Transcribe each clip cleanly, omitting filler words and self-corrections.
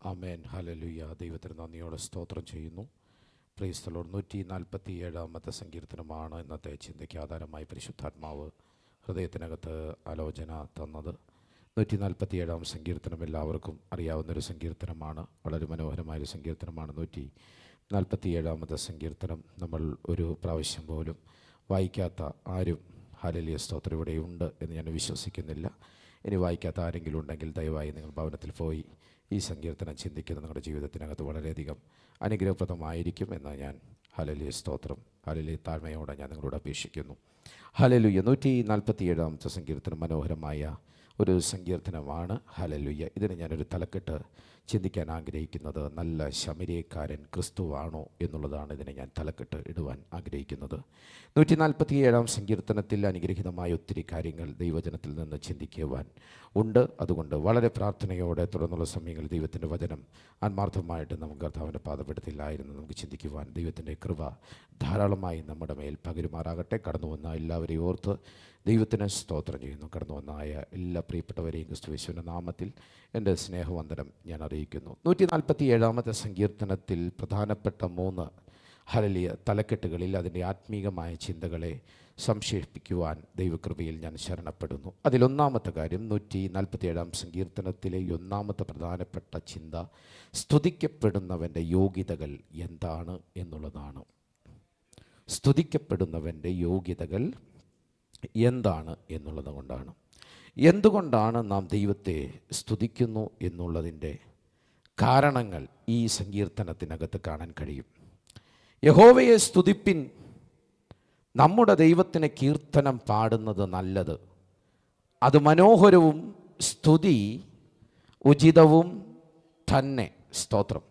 ആമേൻ. Hallelujah. ദൈവത്തിന് നന്ദിയോടെ സ്തോത്രം ചെയ്യുന്നു. Price the Lord. 147 സങ്കീർത്തനമാണ് ഇന്നത്തെ ചിന്തയ്ക്ക് ആധാരമായി പരിശുദ്ധാത്മാവ് ഹൃദയത്തിനകത്ത് ആലോചന തന്നത്. 147 സങ്കീർത്തനം എല്ലാവർക്കും അറിയാവുന്നൊരു സങ്കീർത്തനമാണ്. വളരെ മനോഹരമായൊരു സങ്കീർത്തനമാണ് 147 സങ്കീർത്തനം. നമ്മൾ ഒരു പ്രാവശ്യം പോലും വായിക്കാത്ത ആരും ഹല്ലേലൂയ സ്തോത്രം ഇവിടെ ഉണ്ട് എന്ന് ഞാൻ വിശ്വസിക്കുന്നില്ല. ഇനി വായിക്കാത്ത ആരെങ്കിലും ഉണ്ടെങ്കിൽ ദയവായി നിങ്ങൾ ഭവനത്തിൽ പോയി ഈ സങ്കീർത്തനം ചിന്തിക്കുന്നത് നിങ്ങളുടെ ജീവിതത്തിനകത്ത് വളരെയധികം അനുഗ്രഹപ്രദമായിരിക്കും എന്ന് ഞാൻ ഹല്ലേലൂയ സ്തോത്രം ഹല്ലേലൂയ താഴ്മയോടെ ഞാൻ നിങ്ങളോട് അപേക്ഷിക്കുന്നു. ഹല്ലേലൂയ. 147 സങ്കീർത്തനം മനോഹരമായ ഒരു സങ്കീർത്തനമാണ്. ഹല്ലേലൂയ. ഇതിന് ഞാനൊരു തലക്കെട്ട് ചിന്തിക്കാൻ ആഗ്രഹിക്കുന്നത് നല്ല ശമരിയക്കാരൻ ക്രിസ്തുവാണോ എന്നുള്ളതാണ്. ഇതിനെ ഞാൻ തലക്കെട്ട് ഇടുവാൻ ആഗ്രഹിക്കുന്നത്. 147 സങ്കീർത്തനത്തിൽ അനുഗ്രഹീതമായ ഒത്തിരി കാര്യങ്ങൾ ദൈവജനത്തിൽ നിന്ന് ചിന്തിക്കുവാൻ ഉണ്ട്. അതുകൊണ്ട് വളരെ പ്രാർത്ഥനയോടെ തുടർന്നുള്ള സമയങ്ങളിൽ ദൈവത്തിൻ്റെ വചനം ആത്മാർത്ഥമായിട്ട് നമുക്ക് കർത്താവിൻ്റെ പാദപീഠത്തിലായിരുന്നു നമുക്ക് ചിന്തിക്കുവാൻ ദൈവത്തിൻ്റെ കൃപ ധാരാളമായി നമ്മുടെ മേൽ പകരുമാറാകട്ടെ. കടന്നു വന്ന എല്ലാവരെയും ഓർത്ത് ദൈവത്തിന് സ്തോത്രം ചെയ്യുന്നു. കടന്നു വന്നായ എല്ലാ പ്രിയപ്പെട്ടവരെയും ക്രിസ്തുയേശുവിൻ്റെ നാമത്തിൽ എൻ്റെ സ്നേഹവന്ദനം ഞാൻ അറിയിക്കുന്നു. 147 സങ്കീർത്തനത്തിൽ പ്രധാനപ്പെട്ട 3 ഹല്ലേലൂയ തലക്കെട്ടുകളിൽ അതിൻ്റെ ആത്മീകമായ ചിന്തകളെ സംക്ഷേപിക്കുവാൻ ദൈവകൃപയിൽ ഞാൻ ശരണപ്പെടുന്നു. അതിലൊന്നാമത്തെ കാര്യം 147 സങ്കീർത്തനത്തിലെ ഒന്നാമത്തെ പ്രധാനപ്പെട്ട ചിന്ത സ്തുതിക്കപ്പെടുന്നവൻ്റെ യോഗ്യതകൾ എന്താണ് എന്നുള്ളതാണ്. സ്തുതിക്കപ്പെടുന്നവൻ്റെ യോഗ്യതകൾ എന്താണ് എന്നുള്ളത് കൊണ്ടാണ്. എന്തുകൊണ്ടാണ് നാം ദൈവത്തെ സ്തുതിക്കുന്നു എന്നുള്ളതിൻ്റെ കാരണങ്ങൾ ഈ സങ്കീർത്തനത്തിനകത്ത് കാണാൻ കഴിയും. യഹോവയെ സ്തുതിപ്പിൻ, നമ്മുടെ ദൈവത്തിന് കീർത്തനം പാടുന്നത് നല്ലത്, അത് മനോഹരവും സ്തുതി ഉചിതവും തന്നെ. സ്തോത്രം.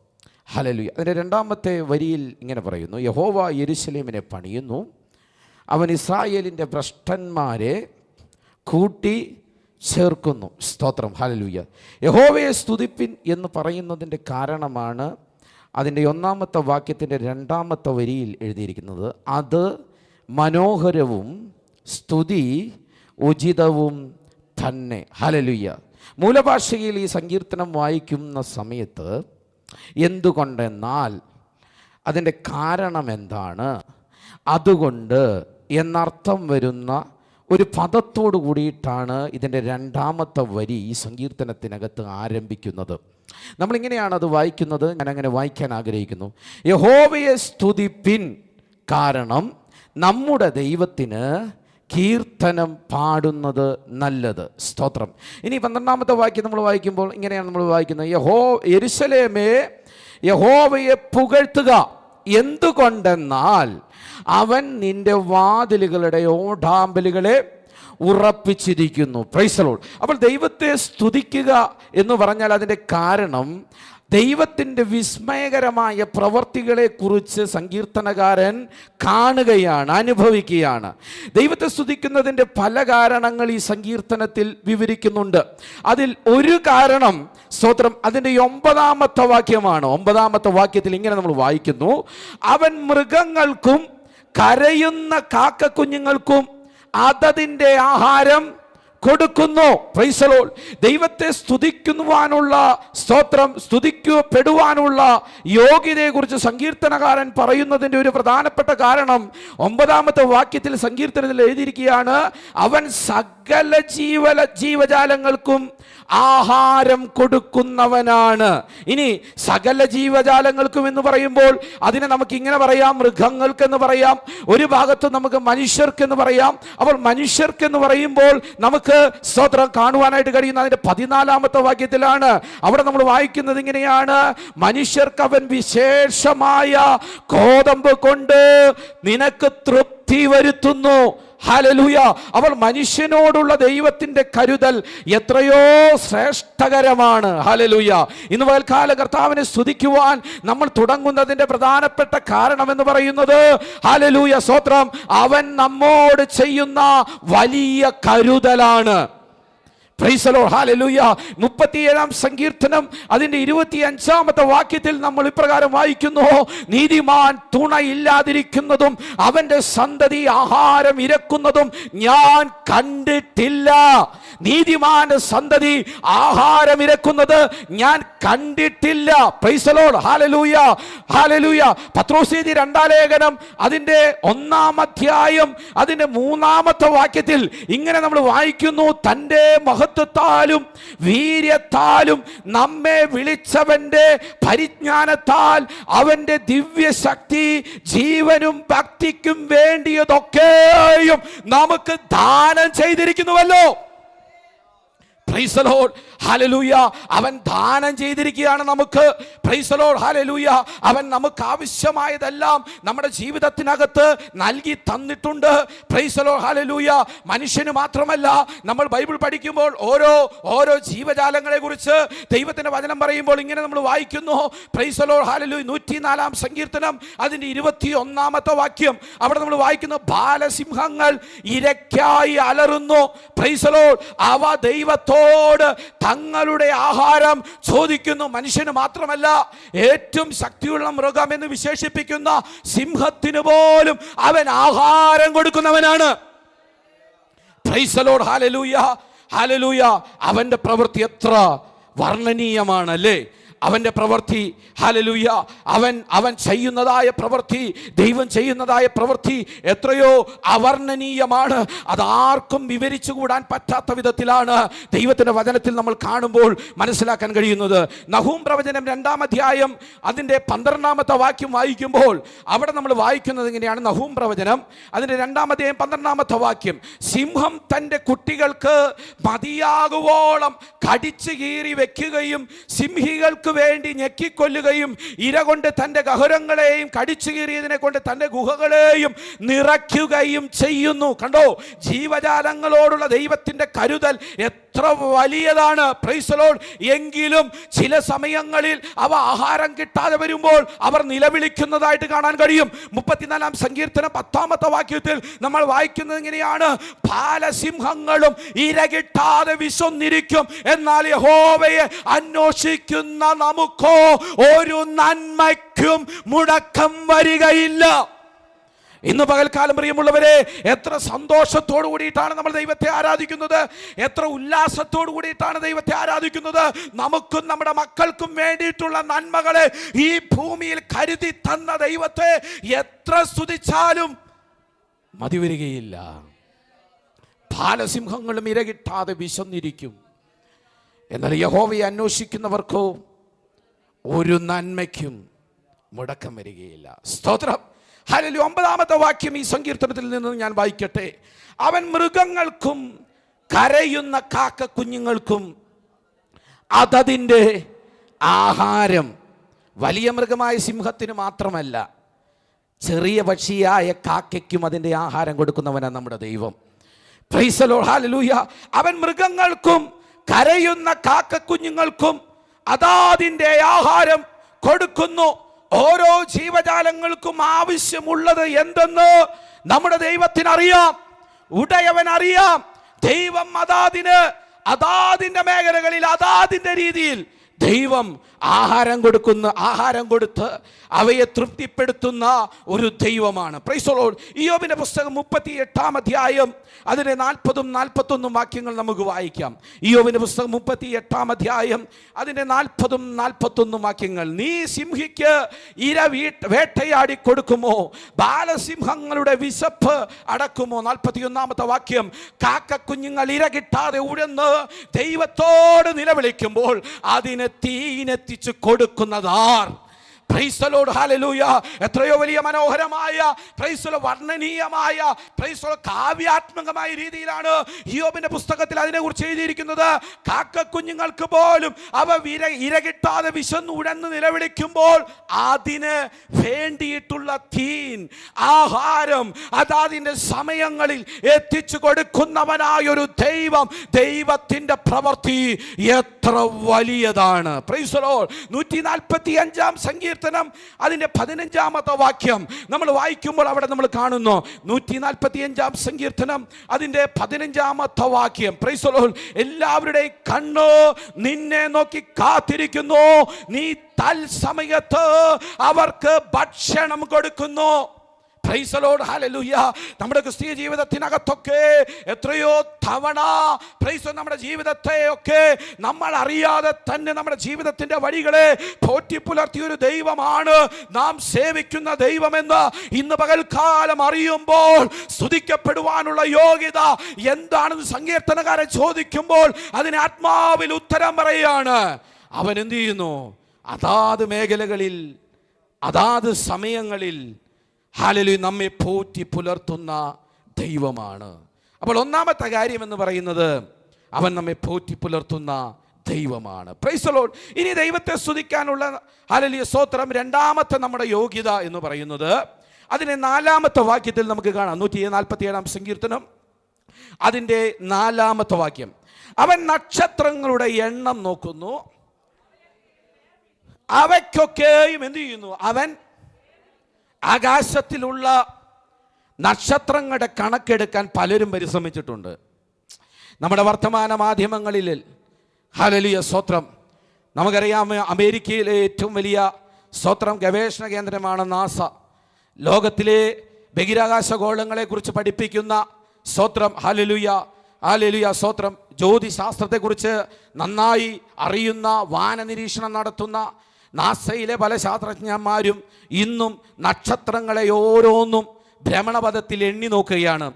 ഹല്ലേലൂയ. അതിൻ്റെ 2ാമത്തെ വരിയിൽ ഇങ്ങനെ പറയുന്നു, യഹോവ യെരൂശലേമിനെ പണിയുന്നു, അവൻ ഇസ്രായേലിൻ്റെ ഭ്രഷ്ടന്മാരെ കൂട്ടി ചേർക്കുന്നു. സ്തോത്രം. ഹല്ലേലൂയ. യഹോവയെ സ്തുതിപ്പിൻ എന്ന് പറയുന്നതിൻ്റെ കാരണമാണ് അതിൻ്റെ 1ാമത്തെ വാക്യത്തിൻ്റെ 2ാമത്തെ വരിയിൽ എഴുതിയിരിക്കുന്നത്, അത് മനോഹരവും സ്തുതി ഉചിതവും തന്നെ. ഹല്ലേലൂയ. മൂലഭാഷയിൽ ഈ സങ്കീർത്തനം വായിക്കുന്ന സമയത്ത് എന്തുകൊണ്ടെന്നാൽ അതിൻ്റെ കാരണം എന്താണ്, അതുകൊണ്ട് എന്നർത്ഥം വരുന്ന ഒരു പദത്തോടു കൂടിയിട്ടാണ് ഇതിൻ്റെ 2ാമത്തെ വരി ഈ സങ്കീർത്തനത്തിനകത്ത് ആരംഭിക്കുന്നത്. നമ്മളിങ്ങനെയാണ് അത് വായിക്കുന്നത്. ഞാനങ്ങനെ വായിക്കാൻ ആഗ്രഹിക്കുന്നു. യഹോവയെ സ്തുതിപ്പിൻ, കാരണം നമ്മുടെ ദൈവത്തിന് കീർത്തനം പാടുന്നത് നല്ലത്. സ്തോത്രം. ഇനി 12ാമത്തെ വാക്യം നമ്മൾ വായിക്കുമ്പോൾ ഇങ്ങനെയാണ് നമ്മൾ വായിക്കുന്നത്, യെരൂശലേമേ യഹോവയെ പുകഴ്ത്തുക, എന്തുകൊണ്ടെന്നാൽ അവൻ നിന്റെ വാതിലുകളുടെ ഓടാമ്പലുകളെ ഉറപ്പിച്ചിരിക്കുന്നു. Price the Lord. അപ്പോൾ ദൈവത്തെ സ്തുതിക്കുക എന്ന് പറഞ്ഞാൽ അതിൻ്റെ കാരണം ദൈവത്തിൻ്റെ വിസ്മയകരമായ പ്രവർത്തികളെക്കുറിച്ച് സങ്കീർത്തനകാരൻ കാണുകയാണ്, അനുഭവിക്കുകയാണ്. ദൈവത്തെ സ്തുതിക്കുന്നതിൻ്റെ പല കാരണങ്ങൾ ഈ സങ്കീർത്തനത്തിൽ വിവരിക്കുന്നുണ്ട്. അതിൽ ഒരു കാരണം സ്തോത്രം അതിൻ്റെ 9ാമത്തെ വാക്യമാണ്. 9ാമത്തെ വാക്യത്തിൽ ഇങ്ങനെ നമ്മൾ വായിക്കുന്നു, അവൻ മൃഗങ്ങൾക്കും കരയുന്ന കാക്കക്കുഞ്ഞുങ്ങൾക്കും അതതിൻ്റെ ആഹാരം കൊടുക്കുന്നു. Price the Lord. ദൈവത്തെ സ്തുതിക്കുവാനുള്ള സ്തോത്രം സ്തുതിക്കപ്പെടുവാനുള്ള യോഗ്യതയെക്കുറിച്ച് സങ്കീർത്തനകാരൻ പറയുന്നതിൻ്റെ ഒരു പ്രധാനപ്പെട്ട കാരണം 9ാമത്തെ വാക്യത്തിൽ സങ്കീർത്തനത്തിൽ എഴുതിയിരിക്കുകയാണ്, അവൻ സകല ജീവജാലങ്ങൾക്കും ആഹാരം കൊടുക്കുന്നവനാണ്. ഇനി സകല ജീവജാലങ്ങൾക്കും എന്ന് പറയുമ്പോൾ അതിനെ നമുക്ക് ഇങ്ങനെ പറയാം, മൃഗങ്ങൾക്കെന്ന് പറയാം, ഒരു ഭാഗത്ത് നമുക്ക് മനുഷ്യർക്കെന്ന് പറയാം. അപ്പോൾ മനുഷ്യർക്കെന്ന് പറയുമ്പോൾ നമുക്ക് സ്തോത്രം കാണുവാനായിട്ട് കഴിയുന്ന അതിൻ്റെ 14ാമത്തെ വാക്യത്തിലാണ്. അവിടെ നമ്മൾ വായിക്കുന്നത് ഇങ്ങനെയാണ്, മനുഷ്യർക്ക് അവൻ വിശേഷമായ ഗോതമ്പ് കൊണ്ട് നിനക്ക് തൃപ്തി വരുത്തുന്നു. ഹല്ലേലൂയ. അവൾ മനുഷ്യനോടുള്ള ദൈവത്തിൻ്റെ കരുതൽ എത്രയോ ശ്രേഷ്ഠകരമാണ്. ഹല്ലേലൂയ. ഇന്ന് പകൽക്കാല കർത്താവിനെ സ്തുതിക്കുവാൻ നമ്മൾ തുടങ്ങുന്നതിൻ്റെ പ്രധാനപ്പെട്ട കാരണം എന്ന് പറയുന്നത് ഹല്ലേലൂയ സ്തോത്രം അവൻ നമ്മോട് ചെയ്യുന്ന വലിയ കരുതലാണ്. Praise the Lord, hallelujah. 37 സങ്കീർത്തനം അതിന്റെ 25 വാക്യത്തിൽ നമ്മൾ ഇപ്രകാരം വായിക്കുന്നു: നീതിമാൻ തുണയില്ലാതിരിക്കുന്നതും അവന്റെ സന്തതി ആഹാരം ഇരക്കുന്നതും ഞാൻ കണ്ടിട്ടില്ല. നീതിമാന്റെ സന്തതി ആഹാരം ഇരക്കുന്നത് ഞാൻ കണ്ടിട്ടില്ല. Praise the Lord, hallelujah, hallelujah. പത്രോസ് എഴുതിയ 2 ലേഖനം അതിന്റെ 1 അധ്യായം അതിന്റെ 3 വാക്യത്തിൽ ഇങ്ങനെ നമ്മൾ വായിക്കുന്നു: തന്റെ മഹത്വത്താലും വീര്യത്താലും നമ്മെ വിളിച്ചവന്റെ പരിജ്ഞാനത്താൽ അവന്റെ ദിവ്യശക്തി ജീവനും ഭക്തിക്കും വേണ്ടിയതൊക്കെയും നമുക്ക് ദാനം ചെയ്തിരിക്കുന്നുവല്ലോ. Praise the Lord, hallelujah. അവൻ ദാനം ചെയ്തിരിക്കുകയാണ് നമുക്ക്. Praise the Lord, hallelujah. അവൻ നമുക്ക് ആവശ്യമായതെല്ലാം നമ്മുടെ ജീവിതത്തിനകത്ത് നൽകി തന്നിട്ടുണ്ട്. Praise the Lord, hallelujah. മനുഷ്യന് മാത്രമല്ല, നമ്മൾ ബൈബിൾ പഠിക്കുമ്പോൾ ഓരോ ജീവജാലങ്ങളെ കുറിച്ച് ദൈവത്തിന്റെ വചനം പറയുമ്പോൾ ഇങ്ങനെ നമ്മൾ വായിക്കുന്നു. Price the Lord, hallelujah. 104 സങ്കീർത്തനം അതിന്റെ 21 വാക്യം അവിടെ നമ്മൾ വായിക്കുന്നു: ബാലസിംഹങ്ങൾ ഇരയ്ക്കായി അലറുന്നു. Praise the lord. അവ ദൈവത്തോട് തങ്ങളുടെ ആഹാരം ചോദിക്കുന്നു. മനുഷ്യന് മാത്രമല്ല, ഏറ്റവും ശക്തിയുള്ള മൃഗം എന്ന് വിശേഷിപ്പിക്കുന്ന സിംഹത്തിന് പോലും അവൻ ആഹാരം കൊടുക്കുന്നവനാണ്. Praise the Lord, hallelujah, hallelujah. അവന്റെ പ്രവൃത്തി എത്ര വർണ്ണനീയമാണ് അല്ലേ? അവന്റെ പ്രവൃത്തി, ഹല്ലേലൂയ. അവൻ ചെയ്യുന്നതായ പ്രവൃത്തി, ദൈവം ചെയ്യുന്നതായ പ്രവൃത്തി എത്രയോ അവർണ്ണനീയമാണ്. അതാർക്കും വിവരിച്ചുകൂടാൻ പറ്റാത്ത വിധത്തിലാണ് ദൈവത്തിന്റെ വചനത്തിൽ നമ്മൾ കാണുമ്പോൾ മനസ്സിലാക്കാൻ കഴിയുന്നത്. നഹൂം പ്രവചനം 2 അധ്യായം അതിന്റെ 12 വാക്യം വായിക്കുമ്പോൾ അവിടെ നമ്മൾ വായിക്കുന്നത് ഇങ്ങനെയാണ്. നഹൂം പ്രവചനം അതിന്റെ 2 അധ്യായം 12 വാക്യം: സിംഹം തന്റെ കുട്ടികൾക്ക് മതിയാകുവോളം കടിച്ചു കീറി വെക്കുകയും സിംഹികൾക്ക് വേണ്ടി ഞെക്കിക്കൊല്ലുകയും ഇര കൊണ്ട് തന്റെ ഗഹരങ്ങളെയും കടിച്ചു കീറിയതിനെ കൊണ്ട് തന്റെ ഗുഹകളെയും നിറയ്ക്കുകയും ചെയ്യുന്നു. കണ്ടോ, ജീവജാലങ്ങളോടുള്ള ദൈവത്തിന്റെ കരുതൽ എത്ര വലിയതാണ്. Praise the Lord. എങ്കിലും ചില സമയങ്ങളിൽ അവ ആഹാരം കിട്ടാതെ വരുമ്പോൾ അവർ നിലവിളിക്കുന്നതായിട്ട് കാണാൻ കഴിയും. 34 സങ്കീർത്തനം 10 വാക്യത്തിൽ നമ്മൾ വായിക്കുന്നത് ഇങ്ങനെയാണ്: ബാലസിംഹങ്ങളും ഇര കിട്ടാതെ വിശന്നിരിക്കും, എന്നാൽ യഹോവയെ അന്വേഷിക്കുന്ന നമുക്കോ ഒരു നന്മയ്ക്കും മുടക്കം വരികയില്ല. ഇന്ന് പകൽക്കാലം പ്രിയമുള്ളവരെ, എത്ര സന്തോഷത്തോടു കൂടിയിട്ടാണ് നമ്മൾ ദൈവത്തെ ആരാധിക്കുന്നത്, എത്ര ഉല്ലാസത്തോടു കൂടിയിട്ടാണ് ദൈവത്തെ ആരാധിക്കുന്നത്. നമുക്കും നമ്മുടെ മക്കൾക്കും വേണ്ടിയിട്ടുള്ള നന്മകളെ ഈ ഭൂമിയിൽ കരുതി തന്ന ദൈവത്തെ എത്ര സ്തുതിച്ചാലും മതി വരികയില്ല. ബാലസിംഹങ്ങളും ഇര കിട്ടാതെ വിശന്നിരിക്കും, എന്നാൽ യഹോവയെ അന്വേഷിക്കുന്നവർക്കോ ഒരു നന്മയ്ക്കും മുടക്കം വരികയില്ല. സ്തോത്രം, ഹല്ലേലൂയ. 9 വാക്യം ഈ സങ്കീർത്തനത്തിൽ നിന്ന് ഞാൻ വായിക്കട്ടെ: അവൻ മൃഗങ്ങൾക്കും കരയുന്ന കാക്ക കുഞ്ഞുങ്ങൾക്കും അതതിൻ്റെ ആഹാരം. വലിയ മൃഗമായ സിംഹത്തിന് മാത്രമല്ല, ചെറിയ പക്ഷിയായ കാക്കയ്ക്കും അതിൻ്റെ ആഹാരം കൊടുക്കുന്നവനാണ് നമ്മുടെ ദൈവം. Praise the Lord, hallelujah. അവൻ മൃഗങ്ങൾക്കും കരയുന്ന കാക്ക കുഞ്ഞുങ്ങൾക്കും അതാതിൻ്റെ ആഹാരം കൊടുക്കുന്നു. ഓരോ ജീവജാലങ്ങൾക്കും ആവശ്യമുള്ളത് എന്തെന്ന് നമ്മുടെ ദൈവത്തിനറിയാം, ഉടയവനറിയാം. ദൈവം അതാതിൻ്റെ മേഖലകളിൽ അതാതിൻ്റെ രീതിയിൽ ദൈവം ആഹാരം കൊടുത്ത് അവയെ തൃപ്തിപ്പെടുത്തുന്ന ഒരു ദൈവമാണ്. Price the Lord. ഇയ്യോബിന്റെ പുസ്തകം 38 അധ്യായം അതിന്റെ 40 41 വാക്യങ്ങൾ നമുക്ക് വായിക്കാം. ഇയ്യോബിന്റെ പുസ്തകം 38 അധ്യായം അതിന്റെ 40 41 വാക്യങ്ങൾ: നീ സിംഹിക്ക് ഇര വേട്ടയാടി കൊടുക്കുമോ? ബാലസിംഹങ്ങളുടെ വിശപ്പ് അടക്കുമോ? 41 വാക്യം: കാക്ക കുഞ്ഞുങ്ങൾ ഇര കിട്ടാതെ ഉഴന്ന് ദൈവത്തോട് നിലവിളിക്കുമ്പോൾ അതിന് തീനെത്തിച്ചു കൊടുക്കുന്നതാർ? Praise the Lord, hallelujah. എത്രയോ വലിയ മനോഹരമായ, പ്രൈസ് ദി ലോർഡ്, വർണ്ണനീയമായ, പ്രൈസ് ദി ലോർഡ്, കാവ്യാത്മകമായ രീതിയിലാണ് ഇയ്യോബിന്റെ പുസ്തകത്തിൽ അതിനെക്കുറിച്ച് എഴുതിയിരിക്കുന്നത്. കാക്ക കുഞ്ഞുങ്ങൾക്ക് പോലും അവ ഇര കിട്ടാതെ വിശന്നു ഉഴന്ന് നിലവിളിക്കുമ്പോൾ അതിന് വേണ്ടിയിട്ടുള്ള തീൻ, ആഹാരം അതാതിൻ്റെ സമയങ്ങളിൽ എത്തിച്ചു കൊടുക്കുന്നവനായൊരു ദൈവം, ദൈവത്തിൻ്റെ പ്രവൃത്തി എത്ര വലിയതാണ്. Praise the Lord. 145 സങ്കീർത്തനം സങ്കീർത്തനം അതിൻ്റെ 15-ാമത്തെ വാക്യം നമ്മൾ വായിക്കുമ്പോൾ അവിടെ നമ്മൾ കാണുന്നു 145-ാം സങ്കീർത്തനം അതിൻ്റെ 15-ാമത്തെ വാക്യം. Praise the Lord. എല്ലാവരുടെയും കണ്ണ് നിന്നെ നോക്കി കാത്തിരിക്കുന്നു, നീ തൽസമയത്ത് അവർക്ക് ഭക്ഷണം കൊടുക്കുന്നു. Price the Lord. ഹല്ലേലൂയ. നമ്മുടെ ക്രിസ്തീയ ജീവിതത്തിനകത്തൊക്കെ എത്രയോ തവണ പ്രൈസ് നമ്മുടെ ജീവിതത്തെയൊക്കെ നമ്മൾ അറിയാതെ തന്നെ നമ്മുടെ ജീവിതത്തിന്റെ വഴികളെ പോറ്റിപ്പുലർത്തിയ ഒരു ദൈവമാണ് നാം സേവിക്കുന്ന ദൈവമെന്ന് ഇന്ന് പകൽക്കാലം അറിയുമ്പോൾ സ്തുതിക്കപ്പെടുവാനുള്ള യോഗ്യത എന്താണെന്ന് സങ്കീർത്തനക്കാരൻ ചോദിക്കുമ്പോൾ അതിന് ആത്മാവിൽ ഉത്തരം പറയുകയാണ്. അവൻ എന്ത് ചെയ്യുന്നു? അതാത് മേഖലകളിൽ അതാത് സമയങ്ങളിൽ ഹല്ലേലൂയ നമ്മെ പോറ്റി പുലർത്തുന്ന ദൈവമാണ്. അപ്പോൾ ഒന്നാമത്തെ കാര്യം എന്ന് പറയുന്നത് അവൻ നമ്മെ പോറ്റി പുലർത്തുന്ന ദൈവമാണ്. Price the lord. ഇനി ദൈവത്തെ സ്തുതിക്കാനുള്ള ഹല്ലേലൂയ സ്തോത്രം രണ്ടാമത്തെ നമ്മുടെ യോഗ്യത എന്ന് പറയുന്നത് അതിനെ 4-ാമത്തെ വാക്യത്തിൽ നമുക്ക് കാണാം. 147-ാം സങ്കീർത്തനം അതിൻ്റെ 4-ാമത്തെ വാക്യം. അവൻ നക്ഷത്രങ്ങളുടെ എണ്ണം നോക്കുന്നു, അവയ്ക്കൊക്കെയും എന്ത് ചെയ്യുന്നു? അവൻ ആകാശത്തിലുള്ള നക്ഷത്രങ്ങളുടെ കണക്കെടുക്കാൻ പലരും പരിശ്രമിച്ചിട്ടുണ്ട്. നമ്മുടെ വർത്തമാന മാധ്യമങ്ങളിൽ ഹല്ലേലൂയ സ്തോത്രം. നമുക്കറിയാം അമേരിക്കയിലെ ഏറ്റവും വലിയ സ്തോത്രം ഗവേഷണ കേന്ദ്രമാണ് നാസ. ലോകത്തിലെ ബഹിരാകാശ ഗോളങ്ങളെക്കുറിച്ച് പഠിപ്പിക്കുന്ന സ്തോത്രം ഹല്ലേലൂയ ഹല്ലേലൂയ സ്തോത്രം. ജ്യോതിശാസ്ത്രത്തെക്കുറിച്ച് നന്നായി അറിയുന്ന വാനനിരീക്ഷണം നടത്തുന്ന നാസയിലെ പല ശാസ്ത്രജ്ഞന്മാരും ഇന്നും നക്ഷത്രങ്ങളെ ഓരോന്നും ഭ്രമണപഥത്തിൽ എണ്ണി നോക്കുകയാണ്.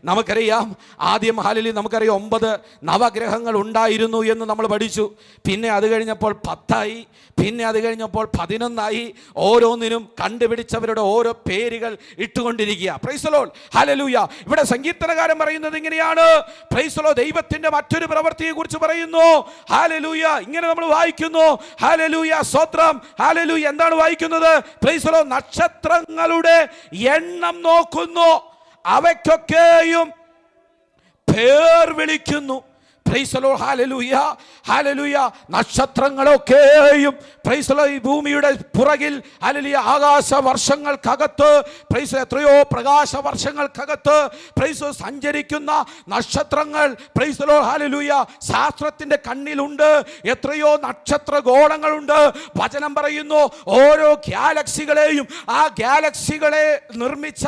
നമുക്കറിയാം ആദ്യം ഹല്ലേലൂയ നമുക്കറിയാം 9 നവഗ്രഹങ്ങൾ ഉണ്ടായിരുന്നു എന്ന് നമ്മൾ പഠിച്ചു. പിന്നെ അത് കഴിഞ്ഞപ്പോൾ 10 പിന്നെ അത് കഴിഞ്ഞപ്പോൾ 11 ഓരോന്നിനും കണ്ടുപിടിച്ചവരുടെ ഓരോ പേരുകൾ ഇട്ടുകൊണ്ടിരിക്കുക. Praise the Lord. ഹല്ലേലൂയ. ഇവിടെ സങ്കീർത്തനകാരൻ പറയുന്നത് ഇങ്ങനെയാണ്. Praise the lord. ദൈവത്തിന്റെ മറ്റൊരു പ്രവൃത്തിയെ കുറിച്ച് പറയുന്നു. ഹല്ലേലൂയ. ഇങ്ങനെ നമ്മൾ വായിക്കുന്നു. ഹല്ലേലൂയ സ്തോത്രം. ഹല്ലേലൂയ. എന്താണ് വായിക്കുന്നത്? Praise the lord. നക്ഷത്രങ്ങളുടെ എണ്ണം നോക്കുന്നു, അവയ്ക്കൊക്കെയും പേർ വിളിക്കുന്നു. Praise the Lord. Hallelujah hallelujah. നക്ഷത്രങ്ങളൊക്കെയും പ്രൈസ് ദി ലോർഡ് ഈ ഭൂമിയുടെ പുറകിൽ ഹല്ലേലൂയ ആകാശ വർഷങ്ങൾക്കകത്ത് പ്രൈസ് എത്രയോ പ്രകാശ വർഷങ്ങൾക്കകത്ത് പ്രൈസ് സഞ്ചരിക്കുന്ന നക്ഷത്രങ്ങൾ പ്രൈസ് ദി ലോർഡ്. ഹല്ലേലൂയ. ശാസ്ത്രത്തിന്റെ കണ്ണിലുണ്ട് എത്രയോ നക്ഷത്ര ഗോളങ്ങളുണ്ട്. വചനം പറയുന്നു ഓരോ ഗാലക്സികളെയും ആ ഗാലക്സികളെ നിർമ്മിച്ച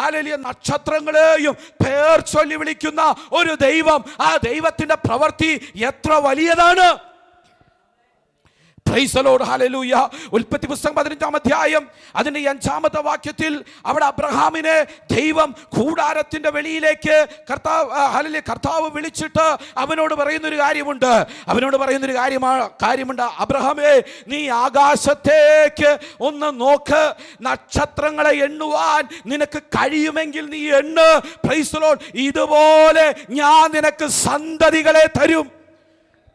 ഹല്ലേലൂയ നക്ഷത്രങ്ങളെയും പേർ ചൊല്ലി വിളിക്കുന്ന ഒരു ദൈവം. ആ ദൈവത്തിന്റെ പ്രവൃത്തി എത്ര വലിയതാണ്. Praise the Lord. ഹല്ലേലൂയ. ഉൽപ്പത്തി പുസ്തകം 15-ാം അധ്യായം അതിന്റെ 5-ാമത്തെ വാക്യത്തിൽ അവിടെ അബ്രഹാമിനെ ദൈവം കൂടാരത്തിന്റെ വെളിയിലേക്ക് കർത്താവ് വിളിച്ചിട്ട് അവനോട് പറയുന്നൊരു കാര്യമുണ്ട്. കാര്യമുണ്ട്. അബ്രഹാമേ, നീ ആകാശത്തേക്ക് ഒന്ന് നോക്ക്, നക്ഷത്രങ്ങളെ എണ്ണുവാൻ നിനക്ക് കഴിയുമെങ്കിൽ നീ എണ്ണ്. Price the Lord. ഇതുപോലെ ഞാൻ നിനക്ക് സന്തതികളെ തരും.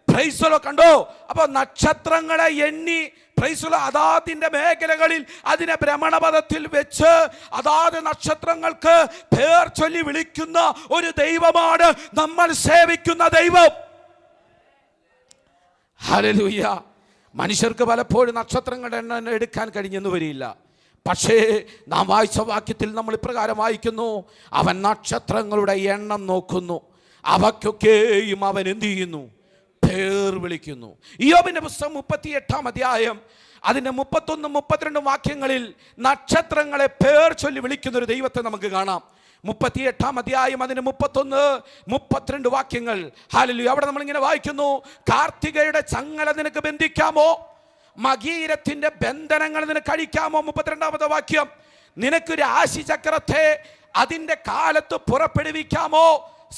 Price the Lord. കണ്ടോ? അപ്പൊ നക്ഷത്രങ്ങളെ എണ്ണി പ്രൈസ് ദി ലോർഡ് അതാതിന്റെ മേഖലകളിൽ അതിനെ ഭ്രമണപഥത്തിൽ വെച്ച് അതാത് നക്ഷത്രങ്ങൾക്ക് പേർ ചൊല്ലി വിളിക്കുന്ന ഒരു ദൈവമാണ് നമ്മൾ സേവിക്കുന്ന ദൈവം. ഹല്ലേലൂയ. മനുഷ്യർക്ക് പലപ്പോഴും നക്ഷത്രങ്ങളുടെ എണ്ണം എടുക്കാൻ കഴിഞ്ഞെന്ന് വരില്ല. പക്ഷേ നാം വായിച്ച വാക്യത്തിൽ നമ്മൾ ഇപ്രകാരം വായിക്കുന്നു, അവൻ നക്ഷത്രങ്ങളുടെ എണ്ണം നോക്കുന്നു, അവയ്ക്കൊക്കെയും അവൻ എന്ത് ചെയ്യുന്നു? പേർ വിളിക്കുന്നു. ഇയ്യോബിന്റെ പുസ്തകം 38-ാം അധ്യായം അതിന്റെ 31, 32 വാക്യങ്ങളിൽ നക്ഷത്രങ്ങളെ പേർ ചൊല്ലി വിളിക്കുന്ന ഒരു ദൈവത്തെ നമുക്ക് കാണാം. 38-ാം അധ്യായം അതിന്റെ 31, 32 വാക്യങ്ങൾ. ഹല്ലേലൂയ. അവിടെ നമ്മൾ ഇങ്ങനെ വായിക്കുന്നു, കാർത്തികയുടെ ചങ്ങല നിനക്ക് ബന്ധിക്കാമോ? മകീരത്തിന്റെ ബന്ധനങ്ങൾ നിനക്ക് അഴിക്കാമോ? 32-ാമത്തെ വാക്യം. നിനക്ക് രാശിചക്രത്തെ അതിന്റെ കാലത്ത് പുറപ്പെടുവിക്കാമോ?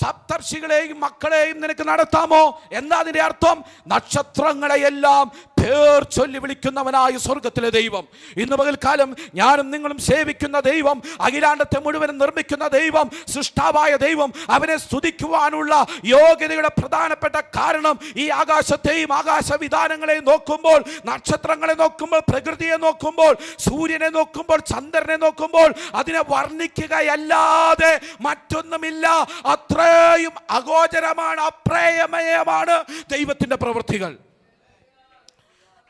സപ്തർഷികളെയും മക്കളെയും നിനക്ക് നടത്താമോ? എന്താ അതിന്റെ അർത്ഥം? നക്ഷത്രങ്ങളെയെല്ലാം പേർ ചൊല്ലി വിളിക്കുന്നവനായ സ്വർഗത്തിലെ ദൈവം. ഇന്ന് പകൽക്കാലം ഞാനും നിങ്ങളും സേവിക്കുന്ന ദൈവം, അഖിലാണ്ടത്തെ മുഴുവനും നിർമ്മിക്കുന്ന ദൈവം, സൃഷ്ടാവായ ദൈവം, അവനെ സ്തുതിക്കുവാനുള്ള യോഗ്യതയുടെ പ്രധാനപ്പെട്ട കാരണം ഈ ആകാശത്തെയും ആകാശവിധാനങ്ങളെയും നോക്കുമ്പോൾ, നക്ഷത്രങ്ങളെ നോക്കുമ്പോൾ, പ്രകൃതിയെ നോക്കുമ്പോൾ, സൂര്യനെ നോക്കുമ്പോൾ, ചന്ദ്രനെ നോക്കുമ്പോൾ അതിനെ വർണ്ണിക്കുകയല്ലാതെ മറ്റൊന്നുമില്ല. അത്രയും അഗോചരമാണ്, അപ്രേയമേയമാണ് ദൈവത്തിന്റെ പ്രവൃത്തികൾ.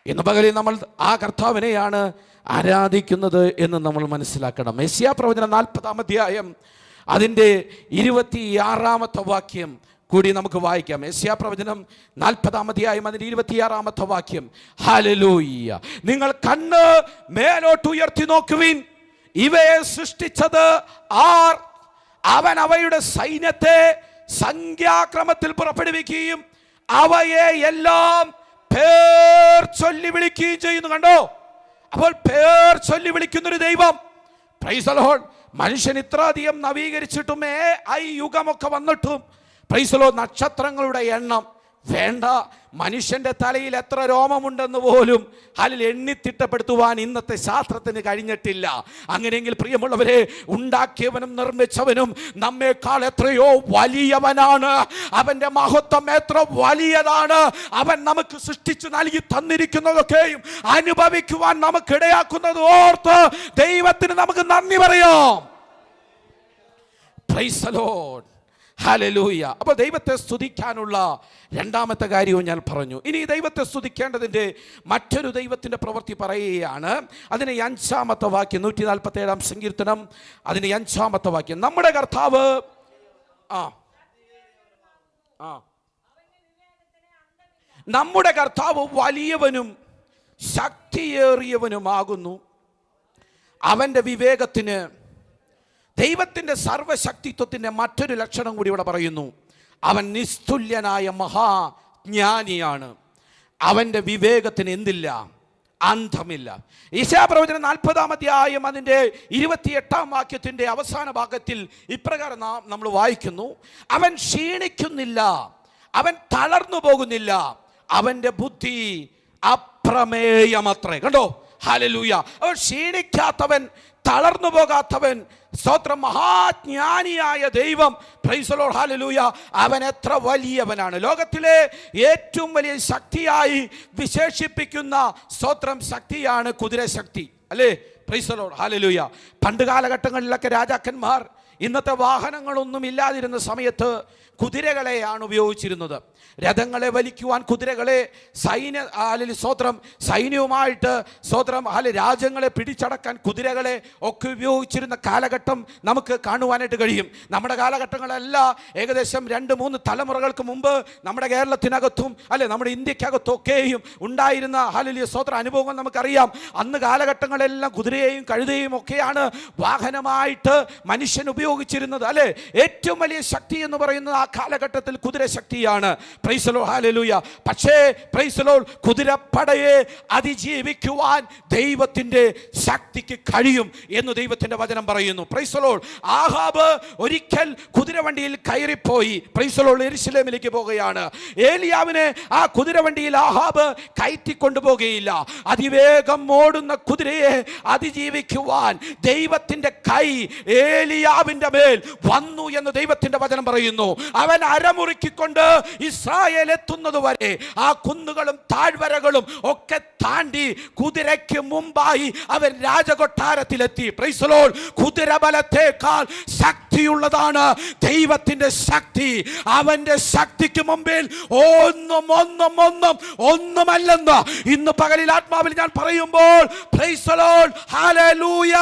ഇന്ന് പകലിൽ നമ്മൾ ആ കർത്താവിനെയാണ് ആരാധിക്കുന്നത് എന്ന് നമ്മൾ മനസ്സിലാക്കണം. യെശയ്യാ പ്രവചനം 40-ാം അധ്യായം അതിൻ്റെ 26-ാമത്തെ വാക്യം കൂടി നമുക്ക് വായിക്കാം. യെശയ്യാ പ്രവചനം 40-ാം അധ്യായം അതിൻ്റെ 26-ാമത്തെ വാക്യം. ഹല്ലേലൂയ. നിങ്ങൾ കണ്ണ് മേലോട്ട് ഉയർത്തി നോക്കുവിൻ, ഇവയെ സൃഷ്ടിച്ചത് ആർ? അവൻ അവയുടെ സൈന്യത്തെ സംഖ്യാക്രമത്തിൽ പുറപ്പെടുവിക്കുകയും അവയെ എല്ലാം പേർ ചൊല്ലി വിളിക്കുകയും ചെയ്യുന്നു. കണ്ടോ? അപ്പോൾ പേർ ചൊല്ലി വിളിക്കുന്നൊരു ദൈവം. Praise the Lord. മനുഷ്യൻ ഇത്രയധികം നവീകരിച്ചിട്ടും AI യുഗമൊക്കെ വന്നിട്ടും പ്രൈസ് ദി ലോർഡ് നക്ഷത്രങ്ങളുടെ എണ്ണം വേണ്ട. മനുഷ്യൻ്റെ തലയിൽ എത്ര രോമമുണ്ടെന്ന് പോലും അതിൽ എണ്ണിത്തിട്ടപ്പെടുത്തുവാൻ ഇന്നത്തെ ശാസ്ത്രത്തിന് കഴിഞ്ഞിട്ടില്ല. അങ്ങനെയെങ്കിൽ പ്രിയമുള്ളവരെ, ഉണ്ടാക്കിയവനും നിർമ്മിച്ചവനും നമ്മേക്കാൾ എത്രയോ വലിയവനാണ്. അവൻ്റെ മഹത്വം എത്ര വലിയതാണ്. അവൻ നമുക്ക് സൃഷ്ടിച്ചു നൽകി തന്നിരിക്കുന്നതൊക്കെയും അനുഭവിക്കുവാൻ നമുക്കിടയാക്കുന്നത് ഓർത്ത് ദൈവത്തിന് നമുക്ക് നന്ദി പറയാം. Praise the Lord. ഹല്ലേലൂയ. അപ്പോൾ ദൈവത്തെ സ്തുതിക്കാനുള്ള രണ്ടാമത്തെ കാര്യവും ഞാൻ പറഞ്ഞു. ഇനി ദൈവത്തെ സ്തുതിക്കേണ്ടതിൻ്റെ മറ്റൊരു ദൈവത്തിൻ്റെ പ്രവൃത്തി പറയുകയാണ്. അതിന് 5-ാമത്തെ വാക്യം, 147-ാം സങ്കീർത്തനം അതിന് 5-ാമത്തെ വാക്യം. നമ്മുടെ കർത്താവ് നമ്മുടെ കർത്താവ് വലിയവനും ശക്തിയേറിയവനുമാകുന്നു. അവൻ്റെ വിവേകത്തിന്, ദൈവത്തിൻ്റെ സർവശക്തിത്വത്തിൻ്റെ മറ്റൊരു ലക്ഷണം കൂടി ഇവിടെ പറയുന്നു. അവൻ നിസ്തുല്യനായ മഹാജ്ഞാനിയാണ്. അവൻ്റെ വിവേകത്തിന് എന്തില്ല? അന്തമില്ല. യെശയ്യാ പ്രവചനം 40-ാം അധ്യായം അതിൻ്റെ 28-ാം വാക്യത്തിൻ്റെ അവസാന ഭാഗത്തിൽ ഇപ്രകാരം നമ്മൾ വായിക്കുന്നു. അവൻ ക്ഷീണിക്കുന്നില്ല, അവൻ തളർന്നു പോകുന്നില്ല, അവൻ്റെ ബുദ്ധി അപ്രമേയമത്രേ. കണ്ടോ? ഹല്ലേലൂയ. അവൻ ക്ഷീണിക്കാത്തവൻ, തളർന്നു പോകാത്തവൻ, സ്തോത്രം, മഹാജ്ഞാനിയായ ദൈവം. Praise the Lord. ഹല്ലേലൂയ. അവൻ എത്ര വലിയവനാണ്. ലോകത്തിലെ ഏറ്റവും വലിയ ശക്തിയായി വിശേഷിപ്പിക്കുന്ന സ്തോത്രം ശക്തിയാണ് കുതിരശക്തി, അല്ലേ? Price the Lord. ഹല്ലേലൂയ. പണ്ട് കാലഘട്ടങ്ങളിലൊക്കെ രാജാക്കന്മാർ ഇന്നത്തെ വാഹനങ്ങളൊന്നും ഇല്ലാതിരുന്ന സമയത്ത് കുതിരകളെയാണ് ഉപയോഗിച്ചിരുന്നത്. രഥങ്ങളെ വലിക്കുവാൻ കുതിരകളെ, സൈന്യവുമായിട്ട് രാജ്യങ്ങളെ പിടിച്ചടക്കാൻ കുതിരകളെ ഒക്കെ ഉപയോഗിച്ചിരുന്ന കാലഘട്ടം നമുക്ക് കാണുവാനായിട്ട് കഴിയും. നമ്മുടെ കാലഘട്ടങ്ങളല്ല, ഏകദേശം 2-3 തലമുറകൾക്ക് മുമ്പ് നമ്മുടെ കേരളത്തിനകത്തും നമ്മുടെ ഇന്ത്യക്കകത്തൊക്കെയും ഉണ്ടായിരുന്ന അനുഭവങ്ങൾ നമുക്കറിയാം. അന്ന് കാലഘട്ടങ്ങളെല്ലാം കുതിരയെയും കഴുതയും ഒക്കെയാണ് വാഹനമായിട്ട് മനുഷ്യൻ ഉപയോഗിച്ചിരുന്നത്, അല്ലേ? ഏറ്റവും വലിയ ശക്തി എന്ന് പറയുന്നത് ആ കാലഘട്ടത്തിൽ കുതിരശക്തിയാണ്. Praise the Lord. ഹല്ലേലൂയ. പക്ഷേ പ്രൈസ് ദി ലോർഡ്, കുതിരപ്പടയെ അതിജീവിക്കുവാൻ ദൈവത്തിൻ്റെ ശക്തിക്ക് കഴിയും എന്ന് ദൈവത്തിൻ്റെ വചനം പറയുന്നു. Price the Lord. ആഹാബ് ഒരിക്കൽ കുതിരവണ്ടിയിൽ കയറിപ്പോയി. Price the Lord. യെരുശലേമിലേക്ക് പോകുകയാണ്. ഏലിയാവിനെ ആ കുതിരവണ്ടിയിൽ ആഹാബ് കയറ്റിക്കൊണ്ടുപോകുകയില്ല. അതിവേഗം ഓടുന്ന കുതിരയെ അതിജീവിക്കുവാൻ ദൈവത്തിൻ്റെ കൈ ഏലിയാവിൻ്റെ മേൽ വന്നു എന്ന് ദൈവത്തിൻ്റെ വചനം പറയുന്നു. അവൻ അരമുറുക്കിക്കൊണ്ട് ഇസ്രായേൽ എത്തുന്നത് വരെ ആ കുന്നുകളും താഴ്വരകളും ഒക്കെ താണ്ടി കുതിരയ്ക്ക് മുമ്പായി അവൻ രാജകൊട്ടാരത്തിലെത്തി. Praise the lord. കുതിരബലത്തേക്കാൾ ശക്തിയുള്ളതാണ് ദൈവത്തിന്റെ ശക്തി. അവന്റെ ശക്തിക്ക് മുമ്പിൽ ഒന്നുമല്ലെന്ന് ഇന്ന് പകലിൽ ആത്മാവിൽ ഞാൻ പറയുമ്പോൾ, പ്രൈസ് ദി ലോർഡ്, ഹല്ലേലൂയ.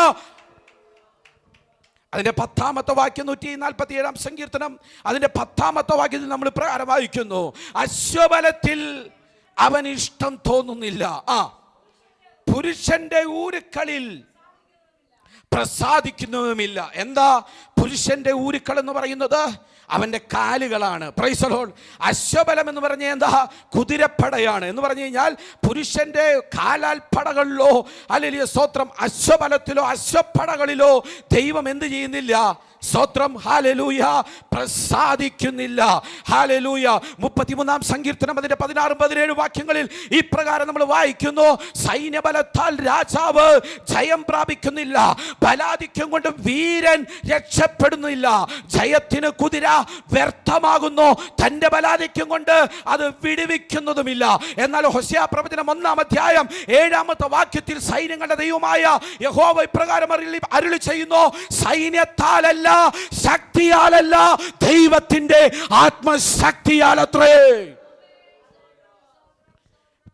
അതിൻ്റെ 10-ാമത്തെ വാക്യം, 147-ാം സങ്കീർത്തനം അതിൻ്റെ 10-ാമത്തെ വാക്യത്തിൽ നമ്മൾ പ്രകാരം വായിക്കുന്നു. അശ്വബലത്തിൽ അവൻ ഇഷ്ടം തോന്നുന്നില്ല, പുരുഷന്റെ ഊരുക്കളിൽ പ്രസാദിക്കുന്നതുമില്ല. എന്താ പുരുഷന്റെ ഊരുക്കൾ എന്ന് പറയുന്നത്? അവൻ്റെ കാലുകളാണ്. Praise the lord. അശ്വബലം എന്ന് പറഞ്ഞാൽ എന്താ? കുതിരപ്പടയാണ് എന്ന് പറഞ്ഞു കഴിഞ്ഞാൽ പുരുഷന്റെ കാലാൽപ്പടകളിലോ അല്ലെങ്കിൽ സ്തോത്രം അശ്വബലത്തിലോ അശ്വപ്പടകളിലോ ദൈവം എന്ത് ചെയ്യുന്നില്ല? സ്തോത്രം, ഹല്ലേലൂയ, പ്രസാദിക്കുന്നില്ല. ഹല്ലേലൂയ. 33-ാം സങ്കീർത്തനം അതിന്റെ 16-17 വാക്യങ്ങളിൽ ഈ പ്രകാരം നമ്മൾ വായിക്കുന്നു. സൈന്യബലത്താൽ രാജാവ് ജയം പ്രാപിക്കുന്നില്ല, ബലാധിക്യം കൊണ്ട് വീരൻ രക്ഷപ്പെടുന്നില്ല. ജയത്തിന് കുതിര വ്യർത്ഥമാകുന്നു, തന്റെ ബലാധിക്യം കൊണ്ട് അത് വിടുവിക്കുന്നതുമില്ല. എന്നാൽ ഹോശേയ പ്രവചനം 1-ാം അധ്യായം 7-ാമത്തെ വാക്യത്തിൽ സൈന്യങ്ങളുടെ ദൈവമായ യഹോവ ഇപ്രകാരം അരുളി ചെയ്യുന്നു, സൈന്യത്താലല്ല, ശക്തിയാലല്ല, ദൈവത്തിന്റെ ആത്മശക്തിയാലത്രേ.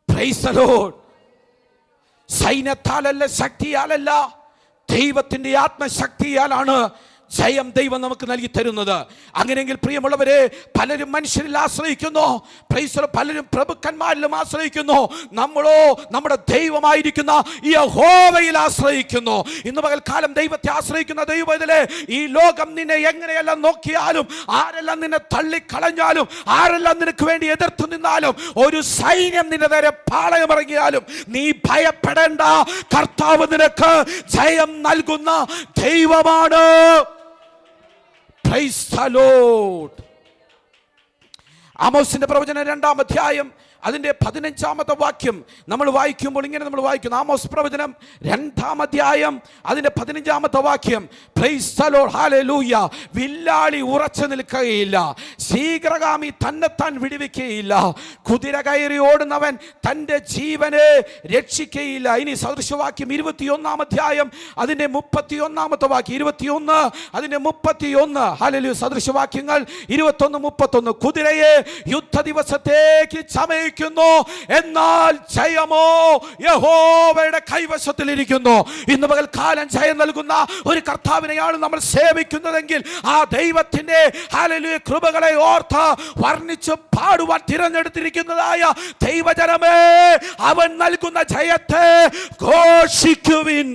Praise the lord. സൈന്യത്താലല്ല, ശക്തിയാലല്ല, ദൈവത്തിൻ്റെ ആത്മശക്തിയാലാണ് ജയം ദൈവം നമുക്ക് നൽകി തരുന്നത്. അങ്ങനെയെങ്കിൽ പ്രിയമുള്ളവരെ, പലരും മനുഷ്യരിൽ ആശ്രയിക്കുന്നു, പലരും പ്രഭുക്കന്മാരിലും ആശ്രയിക്കുന്നു. നമ്മളോ നമ്മുടെ ദൈവമായിരിക്കുന്ന യഹോവയിൽ ആശ്രയിക്കുന്നു. ഇന്ന് പകൽക്കാലം ദൈവത്തെ ആശ്രയിക്കുന്ന ദൈവത്തിലെ, ഈ ലോകം നിന്നെ എങ്ങനെയെല്ലാം നോക്കിയാലും, ആരെല്ലാം നിന്നെ തള്ളിക്കളഞ്ഞാലും, ആരെല്ലാം നിനക്ക് വേണ്ടി എതിർത്തു നിന്നാലും, ഒരു സൈന്യം നിന്റെ നേരെ പാളയമിറങ്ങിയാലും നീ ഭയപ്പെടേണ്ട. കർത്താവ് നിനക്ക് ജയം നൽകുന്ന ദൈവമാണ്. Praise the Lord. ആമോസിന്റെ പ്രവചനം 2-ാം അധ്യായം അതിൻ്റെ 15-ാമത്തെ വാക്യം നമ്മൾ വായിക്കുമ്പോൾ ഇങ്ങനെ നമ്മൾ വായിക്കുന്നു. ആമോസ് പ്രവചനം 2-ാം അധ്യായം അതിൻ്റെ 15-ാമത്തെ വാക്യം. Praise the Lord, hallelujah. വില്ലാളി ഉറച്ചു നിൽക്കുകയില്ല, ശീഘ്രഗാമി തന്നെത്താൻ വിടുവിക്കുകയില്ല, കുതിര കയറി ഓടുന്നവൻ തൻ്റെ ജീവനെ രക്ഷിക്കുകയില്ല. ഇനി സദൃശവാക്യം 21-ാം അധ്യായം അതിൻ്റെ 31-ാമത്തെ വാക്യം. 21 അതിൻ്റെ 31. ഹല്ലേലൂയ. സദൃശവാക്യങ്ങൾ 21-31. കുതിരയെ യുദ്ധ ദിവസത്തേക്ക് ചമയിക്കുന്നു, എന്നാൽ ജയമോ യഹോവയുടെ കൈവശത്തിലിരിക്കുന്നു. ഇന്ന് പകൽക്കാലം ജയം നൽകുന്ന ഒരു കർത്താവിനെയാണ് നമ്മൾ സേവിക്കുന്നതെങ്കിൽ, ആ ദൈവത്തിന്റെ ഹല്ലേലൂയ കൃപകളെ ഓർത്ത് വർണ്ണിച്ച് പാടുവാൻ തിരഞ്ഞെടുത്തിരിക്കുന്നതായ ദൈവജനമേ, അവൻ നൽകുന്ന ജയത്തെ ഘോഷിക്കുവിൻ.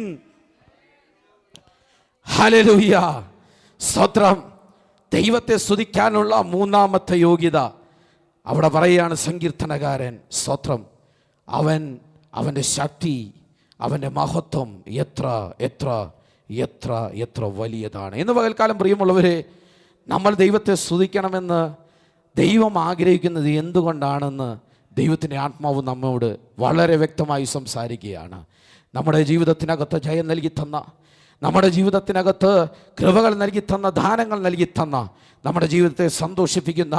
ഹല്ലേലൂയ. സ്തോത്രം. ദൈവത്തെ സ്തുതിക്കാനുള്ള 3-ാമത്തെ യോഗ്യത അവിടെ പറയുകയാണ് സങ്കീർത്തനകാരൻ. സ്തോത്രം. അവൻ്റെ ശക്തി, അവൻ്റെ മഹത്വം എത്ര എത്ര എത്ര എത്ര വലിയതാണ്. ഇന്ന് പകൽക്കാലം പ്രിയമുള്ളവരെ, നമ്മൾ ദൈവത്തെ സ്തുതിക്കണമെന്ന് ദൈവം ആഗ്രഹിക്കുന്നത് എന്തുകൊണ്ടാണെന്ന് ദൈവത്തിൻ്റെ ആത്മാവ് നമ്മോട് വളരെ വ്യക്തമായി സംസാരിക്കുകയാണ്. നമ്മുടെ ജീവിതത്തിനകത്ത് ജയം നൽകി തന്ന, നമ്മുടെ ജീവിതത്തിനകത്ത് കൃപകൾ നൽകി തന്ന, ദാനങ്ങൾ നൽകി തന്ന, നമ്മുടെ ജീവിതത്തെ സന്തോഷിപ്പിക്കുന്ന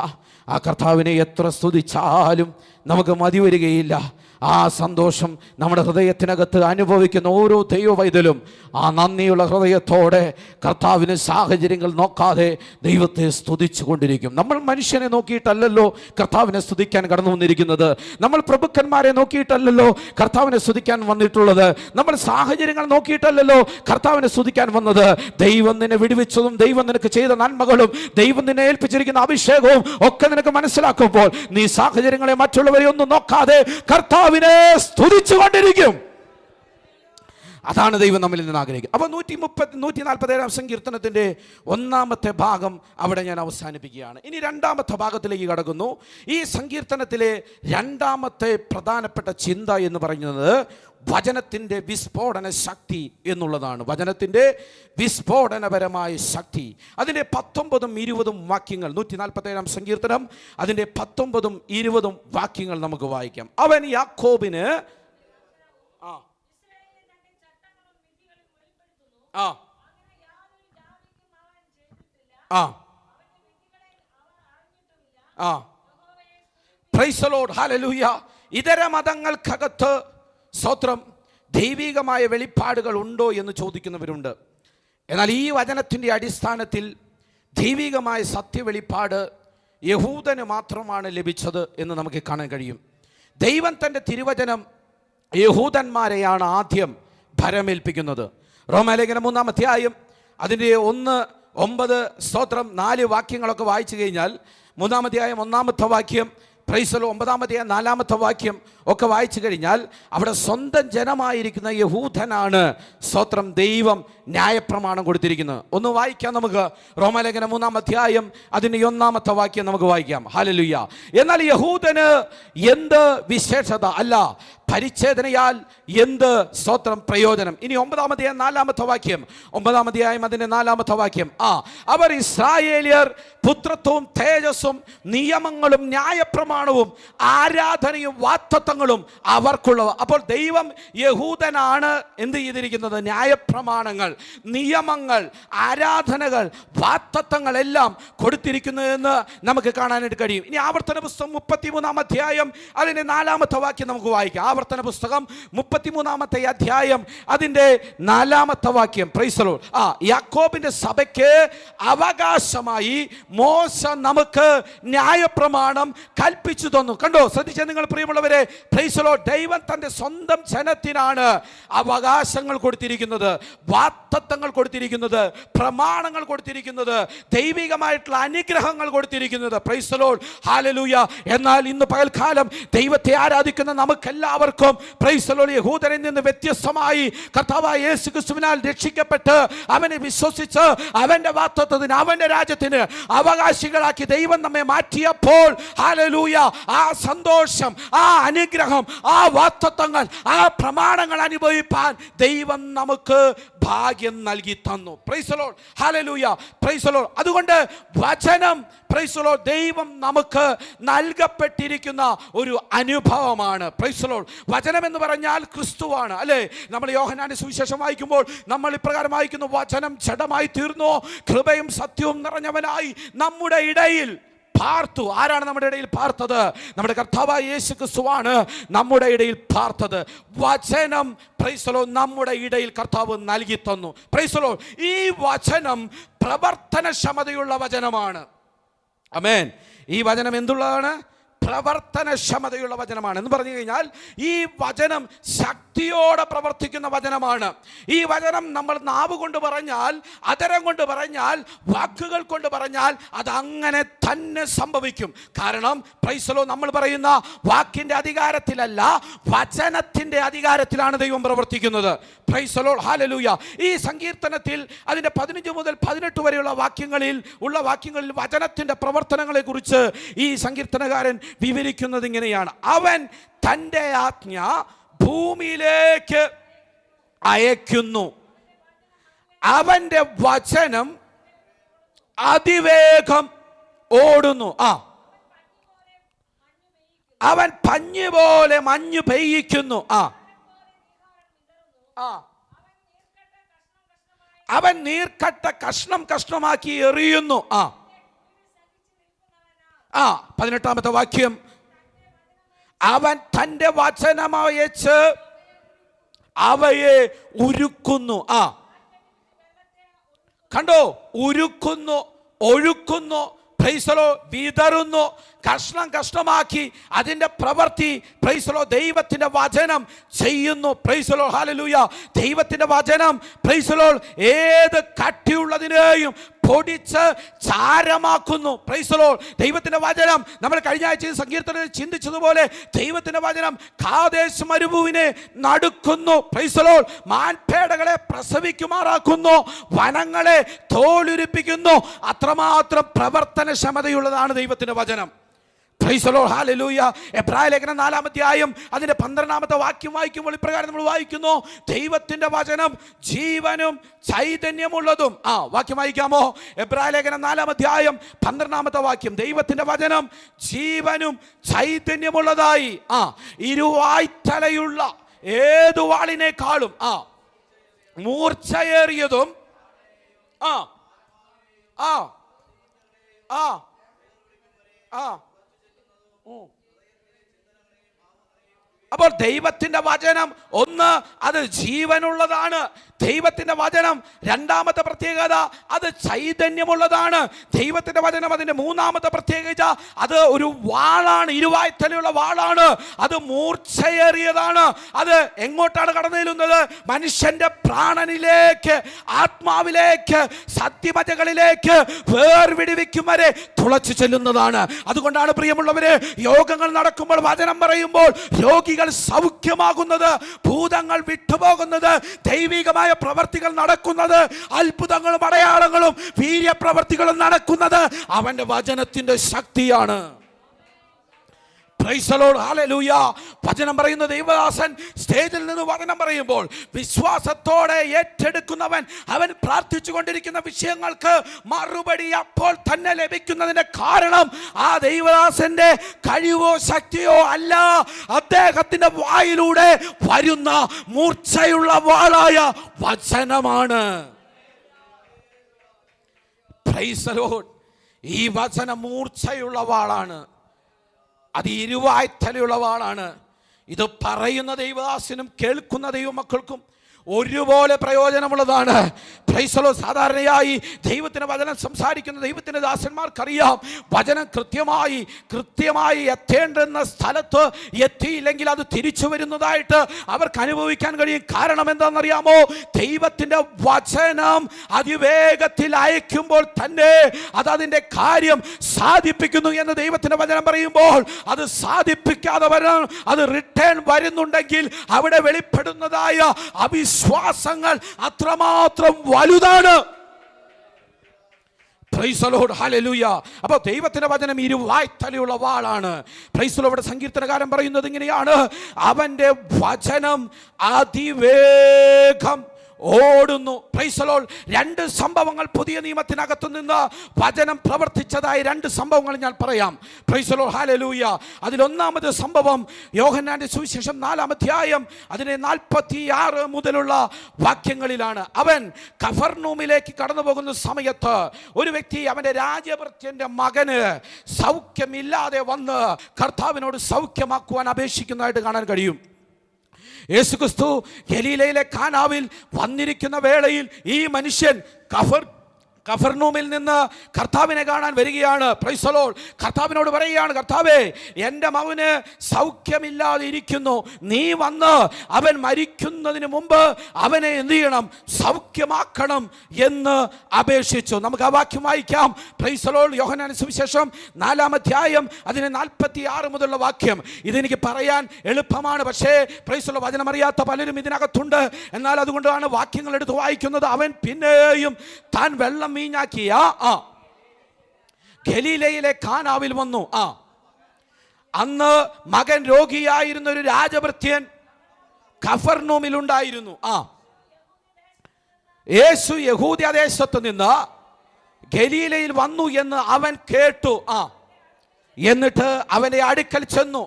ആ കർത്താവിനെ എത്ര സ്തുതിച്ചാലും നമുക്ക് മതി വരികയില്ല. ആ സന്തോഷം നമ്മുടെ ഹൃദയത്തിനകത്ത് അനുഭവിക്കുന്ന ഓരോ ദൈവവൈതലും ആ നന്ദിയുള്ള ഹൃദയത്തോടെ കർത്താവിന് സാഹചര്യങ്ങൾ നോക്കാതെ ദൈവത്തെ സ്തുതിച്ചു കൊണ്ടിരിക്കും. നമ്മൾ മനുഷ്യനെ നോക്കിയിട്ടല്ലല്ലോ കർത്താവിനെ സ്തുതിക്കാൻ കടന്നു വന്നിരിക്കുന്നത്. നമ്മൾ പ്രഭുക്കന്മാരെ നോക്കിയിട്ടല്ലല്ലോ കർത്താവിനെ സ്തുതിക്കാൻ വന്നിട്ടുള്ളത്. നമ്മൾ സാഹചര്യങ്ങൾ നോക്കിയിട്ടല്ലല്ലോ കർത്താവിനെ സ്തുതിക്കാൻ വന്നത്. ദൈവം നിന്നെ വിടുവിച്ചതും, ദൈവം നിനക്ക് ചെയ്ത നന്മകളും, ദൈവം നിന്നെ ഏൽപ്പിച്ചിരിക്കുന്ന അഭിഷേകവും ഒക്കെ നിനക്ക് മനസ്സിലാക്കുമ്പോൾ നീ സാഹചര്യങ്ങളെ, മറ്റുള്ളവരെ ഒന്നും നോക്കാതെ കർത്താവിനെ സ്തുതിച്ചു കൊണ്ടിരിക്കും. അതാണ് ദൈവം നമ്മിൽ നിന്ന് ആഗ്രഹിക്കുന്നത്. അപ്പോൾ 147-ാം സങ്കീർത്തനത്തിൻ്റെ 1-ാമത്തെ ഭാഗം അവിടെ ഞാൻ അവസാനിപ്പിക്കുകയാണ്. ഇനി 2-ാമത്തെ ഭാഗത്തിലേക്ക് കടക്കുന്നു. ഈ സങ്കീർത്തനത്തിലെ 2-ാമത്തെ പ്രധാനപ്പെട്ട ചിന്ത എന്ന് പറയുന്നത് വചനത്തിൻ്റെ വിസ്ഫോടന ശക്തി എന്നുള്ളതാണ്. വചനത്തിൻ്റെ വിസ്ഫോടനപരമായ ശക്തി. അതിൻ്റെ 19ഉം 20ഉം വാക്യങ്ങൾ, 147-ാം സങ്കീർത്തനം അതിൻ്റെ 19ഉം 20ഉം വാക്യങ്ങൾ നമുക്ക് വായിക്കാം. അവൻ യാക്കോബിന് പ്രൈസ് ദി ലോർഡ്, ഹല്ലേലൂയ. ഇതര മതങ്ങൾക്കകത്ത് സ്തോത്രം ദൈവികമായ വെളിപ്പാടുകൾ ഉണ്ടോ എന്ന് ചോദിക്കുന്നവരുണ്ട്. എന്നാൽ ഈ വചനത്തിൻ്റെ അടിസ്ഥാനത്തിൽ ദൈവികമായ സത്യവെളിപ്പാട് യഹൂദന് മാത്രമാണ് ലഭിച്ചത് എന്ന് നമുക്ക് കാണാൻ കഴിയും. ദൈവം തൻ്റെ തിരുവചനം യഹൂദന്മാരെയാണ് ആദ്യം ഭരമേൽപ്പിക്കുന്നത്. റോമാലേഖനം 3-ാം അധ്യായം അതിൻ്റെ 1-9 സ്തോത്രം 4 വാക്യങ്ങളൊക്കെ വായിച്ചു കഴിഞ്ഞാൽ, 3-ാം അധ്യായം 1-ാമത്തെ വാക്യം, പ്രൈസ് ദി ലോർഡ് 9-ാം അധ്യായം 4-ാമത്തെ വാക്യം ഒക്കെ വായിച്ചു കഴിഞ്ഞാൽ അവിടെ സ്വന്തം ജനമായിരിക്കുന്ന യഹൂദനാണ് സ്തോത്രം ദൈവം ന്യായപ്രമാണം കൊടുത്തിരിക്കുന്നത്. ഒന്ന് വായിക്കാം നമുക്ക്. റോമാലേഖനം 3-ാം അധ്യായം അതിൻ്റെ 1-ാമത്തെ വാക്യം നമുക്ക് വായിക്കാം. ഹല്ലേലൂയ. എന്നാൽ യഹൂദന് എന്ത് വിശേഷത, അല്ല പരിച്ഛേദനയാൽ എന്ത് സ്തോത്രം പ്രയോജനം. ഇനി 9-ാം അധ്യായം 4-ാമത്തെ വാക്യം, 9-ാം അധ്യായം അതിൻ്റെ 4-ാമത്തെ വാക്യം. അവർ ഇസ്രായേലിയർ പുത്രത്വവും തേജസ്സും നിയമങ്ങളും ന്യായപ്രമാണവും ആരാധനയും വാഗ്ദത്തങ്ങളും അവർക്കുള്ളവ. അപ്പോൾ ദൈവം യഹൂദനാണ് എന്ത് ചെയ്തിരിക്കുന്നത്? ന്യായപ്രമാണങ്ങൾ. നിയമങ്ങൾ, ആരാധനകൾ, വാഗ്ദത്തങ്ങൾ എല്ലാം കൊടുത്തിരിക്കുന്നു എന്ന് നമുക്ക് കാണാനായിട്ട് കഴിയും. ഇനി ആവർത്തന പുസ്തകം 33-ാം അധ്യായം അതിൻ്റെ 4-ാമത്തെ വാക്യം നമുക്ക് വായിക്കാം. ആവർത്തന പുസ്തകം 33-ാമത്തെ അധ്യായം അതിൻ്റെ 4-ാമത്തെ വാക്യം. Praise the Lord. യാക്കോബിന്റെ സഭയ്ക്ക് അവകാശമായി മോശ നമുക്ക് ന്യായപ്രമാണം കൽപ്പിച്ചു തന്നു. കണ്ടോ, ശ്രദ്ധിച്ച നിങ്ങൾ പ്രിയമുള്ളവരെ, പ്രൈസ് ദി ലോർഡ്. ദൈവം തന്റെ സ്വന്തം ജനത്തിനാണ് അവകാശങ്ങൾ കൊടുത്തിരിക്കുന്നത്, വാഗ്ദത്തങ്ങൾ കൊടുത്തിരിക്കുന്നത്, പ്രമാണങ്ങൾ കൊടുത്തിരിക്കുന്നത്, ദൈവികമായിട്ടുള്ള അനുഗ്രഹങ്ങൾ കൊടുത്തിരിക്കുന്നത്. Price the Lord. ഹല്ലേലൂയ. എന്നാൽ ഇന്ന് പകൽക്കാലം ദൈവത്തെ ആരാധിക്കുന്ന നമുക്കെല്ലാവർക്കും പ്രൈസ് ദി ലോർഡ് യഹൂദരിൽ നിന്ന് വ്യത്യസ്തമായി കർത്താവായ യേശു ക്രിസ്തുവിനാൽ രക്ഷിക്കപ്പെട്ട് അവനെ വിശ്വസിച്ച് അവന്റെ വാഗ്ദത്തത്തിന്, അവന്റെ രാജ്യത്തിന് അവകാശികളാക്കി ദൈവം നമ്മെ മാറ്റിയപ്പോൾ ഹല്ലേലൂയ, ആ സന്തോഷം, ആ അനുഗ്രഹം, ആ വാഗ്ദത്തങ്ങൾ, ആ പ്രമാണങ്ങൾ അനുഭവിപ്പാൻ ദൈവം നമുക്ക് ഭാഗ്യം നൽകി തന്നു. Price the Lord. Hallelujah. Praise the Lord. അതുകൊണ്ട് വചനം, പ്രൈസ് ദി ലോർഡ്, ദൈവം നമുക്ക് നൽകപ്പെട്ടിരിക്കുന്ന ഒരു അനുഭവമാണ്. Price the Lord. വചനം എന്ന് പറഞ്ഞാൽ ക്രിസ്തുവാണ്, അല്ലേ? നമ്മൾ യോഹന്നാന്റെ സുവിശേഷം വായിക്കുമ്പോൾ നമ്മൾ ഇപ്രകാരം വായിക്കുന്നു, വചനം ജഡമായി തീർന്നു, കൃപയും സത്യവും നിറഞ്ഞവനായി നമ്മുടെ ഇടയിൽ പാർത്തു. ആരാണ് നമ്മുടെ ഇടയിൽ പാർത്തത്? നമ്മുടെ കർത്താവായ യേശു ക്രിസ്തുവാണ് നമ്മുടെ ഇടയിൽ പാർത്തത്. വചനം, പ്രൈസ് ദി ലോർഡ്, നമ്മുടെ ഇടയിൽ കർത്താവ് നൽകി തന്നു. Price the lord. ഈ വചനം പ്രവർത്തനക്ഷമതയുള്ള വചനമാണ്. ആമേൻ. ഈ വചനം എന്തുള്ളതാണ്? പ്രവർത്തനക്ഷമതയുള്ള വചനമാണ്. എന്ന് പറഞ്ഞു കഴിഞ്ഞാൽ ഈ വചനം ശക്തിയോടെ പ്രവർത്തിക്കുന്ന വചനമാണ്. ഈ വചനം നമ്മൾ നാവ് കൊണ്ട് പറഞ്ഞാൽ, അധരം കൊണ്ട് പറഞ്ഞാൽ, വാക്കുകൾ കൊണ്ട് പറഞ്ഞാൽ അതങ്ങനെ തന്നെ സംഭവിക്കും. കാരണം പ്രൈസ് ദി ലോർഡ്, നമ്മൾ പറയുന്ന വാക്കിൻ്റെ അധികാരത്തിലല്ല, വചനത്തിൻ്റെ അധികാരത്തിലാണ് ദൈവം പ്രവർത്തിക്കുന്നത്. Price the Lord. ഹല്ലേലൂയ. ഈ സങ്കീർത്തനത്തിൽ അതിൻ്റെ 15 മുതൽ 18 വരെയുള്ള വാക്യങ്ങളിൽ വചനത്തിൻ്റെ പ്രവർത്തനങ്ങളെ കുറിച്ച് ഈ സങ്കീർത്തനകാരൻ വിവരിക്കുന്നത് ഇങ്ങനെയാണ്. അവൻ തൻ്റെ ആജ്ഞ ഭൂമിയിലേക്ക് അയക്കുന്നു, അവന്റെ വചനം അതിവേഗം ഓടുന്നു. അവൻ പഞ്ഞു പോലെ മഞ്ഞു പെയ്യിക്കുന്നു. അവൻ നീർക്കട്ട കഷ്ണം കഷ്ണമാക്കി എറിയുന്നു. 18-ാമത്തെ വാക്യം. അവൻ തൻ്റെ വചനമയച്ച് അവയെ ഉരുക്കുന്നു. കണ്ടോ, ഉരുക്കുന്നു, ഒഴുക്കുന്നു, പ്രൈസ് ദി ലോർഡ്, വിതറുന്നു, കഷ്ണം കഷ്ണമാക്കി അതിൻ്റെ പ്രവൃത്തി പ്രൈസ് ദി ലോർഡ് ദൈവത്തിൻ്റെ വചനം ചെയ്യുന്നു. Price the Lord. ഹല്ലേലൂയ. ദൈവത്തിൻ്റെ വചനം പ്രൈസ് ദി ലോർഡ് ഏത് കട്ടിയുള്ളതിനെയും പൊടിച്ച് ചാരമാക്കുന്നു. Price the lord. ദൈവത്തിൻ്റെ വചനം, നമ്മൾ കഴിഞ്ഞ ആഴ്ച സങ്കീർത്തനത്തിൽ ചിന്തിച്ചതുപോലെ ദൈവത്തിൻ്റെ വചനം കാദേശ് മരുഭൂവിനെ നടുക്കുന്നു. Praise the lord. മാൻപേടകളെ പ്രസവിക്കുമാറാക്കുന്നു, വനങ്ങളെ തോലുരിപ്പിക്കുന്നു. അത്രമാത്രം പ്രവർത്തനക്ഷമതയുള്ളതാണ് ദൈവത്തിൻ്റെ വചനം. Praise the Lord. ഹല്ലേലൂയ. എബ്രായ ലേഖനം 4-ാം അധ്യായം അതിന്റെ 12-ാമത്തെ വാക്യം വായിക്കുമ്പോൾ ഇപ്രകാരം നമ്മൾ വായിക്കുന്നു, ദൈവത്തിന്റെ വചനം ജീവനും ചൈതന്യമുള്ളതും. വാക്യം വായിക്കാമോ? എബ്രായ ലേഖനം 4-ാം അധ്യായം 12-ാമത്തെ വാക്യം. ദൈവത്തിന്റെ വചനം ജീവനും ചൈതന്യമുള്ളതായി ഇരുവായ്ത്തലയുള്ള ഏതു വാളിനേക്കാളും മൂർച്ചയേറിയതും അപ്പോൾ ദൈവത്തിന്റെ വചനം ഒന്ന്, അത് ജീവനുള്ളതാണ്. ദൈവത്തിന്റെ വചനം രണ്ടാമത്തെ പ്രത്യേകത, അത് ചൈതന്യമുള്ളതാണ്. ദൈവത്തിന്റെ വചനം അതിന്റെ മൂന്നാമത്തെ പ്രത്യേകത, അത് ഒരു വാളാണ്, ഇരുവായ്ത്തലയുള്ള വാളാണ്. അത് മൂർച്ചയേറിയതാണ്. അത് എങ്ങോട്ടാണ് കടന്നു ചെല്ലുന്നത്? മനുഷ്യന്റെ പ്രാണനിലേക്ക്, ആത്മാവിലേക്ക്, സത്യമതകളിലേക്ക് വേർവിടിവിക്കും വരെ തുളച്ചു ചെല്ലുന്നതാണ്. അതുകൊണ്ടാണ് പ്രിയമുള്ളവരെ, യോഗങ്ങൾ നടക്കുമ്പോൾ വചനം പറയുമ്പോൾ രോഗികൾ സൗഖ്യമാകുന്നത്, ഭൂതങ്ങൾ വിട്ടുപോകുന്നത്, ദൈവികമായ പ്രവർത്തികൾ നടക്കുന്നത്, അത്ഭുതങ്ങളും അടയാളങ്ങളും വീര്യപ്രവർത്തികളും നടക്കുന്നത് അവന്റെ വചനത്തിന്റെ ശക്തിയാണ്. Price the Lord, hallelujah. വചനം പറയുന്ന ദൈവദാസൻ സ്റ്റേജിൽ നിന്ന് വചനം പറയുമ്പോൾ വിശ്വാസത്തോടെ ഏറ്റെടുക്കുന്നവൻ അവൻ പ്രാർത്ഥിച്ചു കൊണ്ടിരിക്കുന്ന വിഷയങ്ങൾക്ക് മറുപടി അപ്പോൾ തന്നെ ലഭിക്കുന്നതിന്റെ കാരണം ആ ദൈവദാസന്റെ കഴിവോ ശക്തിയോ അല്ല, അദ്ദേഹത്തിന്റെ വായിലൂടെ വരുന്ന മൂർച്ചയുള്ള വാളായ വചനമാണ്. Praise the lord. ഈ വചനം മൂർച്ചയുള്ള വാളാണ്, അത് ഇരുവായ്ത്തലയുള്ള വാളാണ്. ഇത് പറയുന്ന ദൈവദാസനും കേൾക്കുന്ന ദൈവമക്കൾക്കും ഒരുപോലെ പ്രയോജനമുള്ളതാണ്. Price the Lord. സാധാരണയായി ദൈവത്തിന്റെ വചനം സംസാരിക്കുന്ന ദൈവത്തിന്റെ ദാസന്മാർക്കറിയാം, വചനം കൃത്യമായി എത്തേണ്ടുന്ന സ്ഥലത്ത് എത്തിയില്ലെങ്കിൽ അത് തിരിച്ചു വരുന്നതായിട്ട് അവർക്ക് അനുഭവിക്കാൻ കഴിയും. കാരണം എന്താണെന്നറിയാമോ? ദൈവത്തിന്റെ വചനം അതിവേഗത്തിൽ അയക്കുമ്പോൾ തന്നെ അത് അതിന്റെ കാര്യം സാധിപ്പിക്കുന്നു എന്ന് ദൈവത്തിന്റെ വചനം പറയുമ്പോൾ, അത് സാധിപ്പിക്കാതെ വരണം, അത് റിട്ടേൺ വരുന്നുണ്ടെങ്കിൽ അവിടെ വെളിപ്പെടുന്നതായ വിശ്വാസങ്ങൾ അത്രമാത്രം വലുതാണ്. Praise the Lord, hallelujah. അപ്പോൾ ദൈവത്തിന്റെ വചനം ഇരുവായ്ത്തലയുള്ള വാളാണ്. Praise the lord. സങ്കീർത്തനകാരൻ പറയുന്നത് ഇങ്ങനെയാണ്, അവന്റെ വചനം അതിവേഗം ഓടുന്നു. Praise the lord. രണ്ട് സംഭവങ്ങൾ പുതിയ നിയമത്തിനകത്തു നിന്ന് വചനം പ്രവർത്തിച്ചതായ രണ്ട് സംഭവങ്ങൾ ഞാൻ പറയാം. Praise the Lord, hallelujah. അതിലൊന്നാമത് സംഭവം യോഹന്നാന്റെ സുവിശേഷം 4-ാം അധ്യായം അതിനെ 46 മുതലുള്ള വാക്യങ്ങളിലാണ്. അവൻ കഫർനൂമിലേക്ക് കടന്നു പോകുന്ന സമയത്ത് ഒരു വ്യക്തി അവന്റെ രാജഭൃത്യന്റെ മകന് സൗഖ്യമില്ലാതെ വന്ന് കർത്താവിനോട് സൗഖ്യമാക്കുവാൻ അപേക്ഷിക്കുന്നതായിട്ട് കാണാൻ കഴിയും. യേശുക്രിസ്തു ഗലീലയിലെ കാനാവിൽ വന്നിരിക്കുന്ന വേളയിൽ ഈ മനുഷ്യൻ കഫർനൂമിൽ നിന്ന് കർത്താവിനെ കാണാൻ വരികയാണ്. Price the Lord. കർത്താവിനോട് പറയുകയാണ്, കർത്താവേ, എൻ്റെ മകന് സൗഖ്യമില്ലാതെ ഇരിക്കുന്നു, നീ വന്ന് അവൻ മരിക്കുന്നതിന് മുമ്പ് അവനെ എന്ത് ചെയ്യണം? സൗഖ്യമാക്കണം എന്ന് അപേക്ഷിച്ചു. നമുക്ക് ആ വാക്യം വായിക്കാം. Price the Lord. യോഹന്നാന്റെ സുവിശേഷം 4-ാം അധ്യായം അതിന് 46 മുതലുള്ള വാക്യം. ഇതെനിക്ക് പറയാൻ എളുപ്പമാണ്, പക്ഷേ പ്രൈസ് ദി ലോർഡ് വചനം അറിയാത്ത പലരും ഇതിനകത്തുണ്ട്. എന്നാൽ അതുകൊണ്ടാണ് വാക്യങ്ങൾ എടുത്ത് വായിക്കുന്നത്. അവൻ പിന്നെയും താൻ വെള്ളം വീഞ്ഞാക്കിയ ഗലീലയിലെ കാനാവിൽ വന്നു. അന്ന് മകൻ രോഗിയായിരുന്ന ഒരു രാജഭൃത്യൻ കഫർനൂമിൽ ഉണ്ടായിരുന്നു. യേശു യഹൂദയ ദേശത്ത് നിന്ന് ഗലീലയിൽ വന്നു എന്ന് അവൻ കേട്ടു. എന്നിട്ട് അവന്റെ അടുക്കൽ ചെന്നു.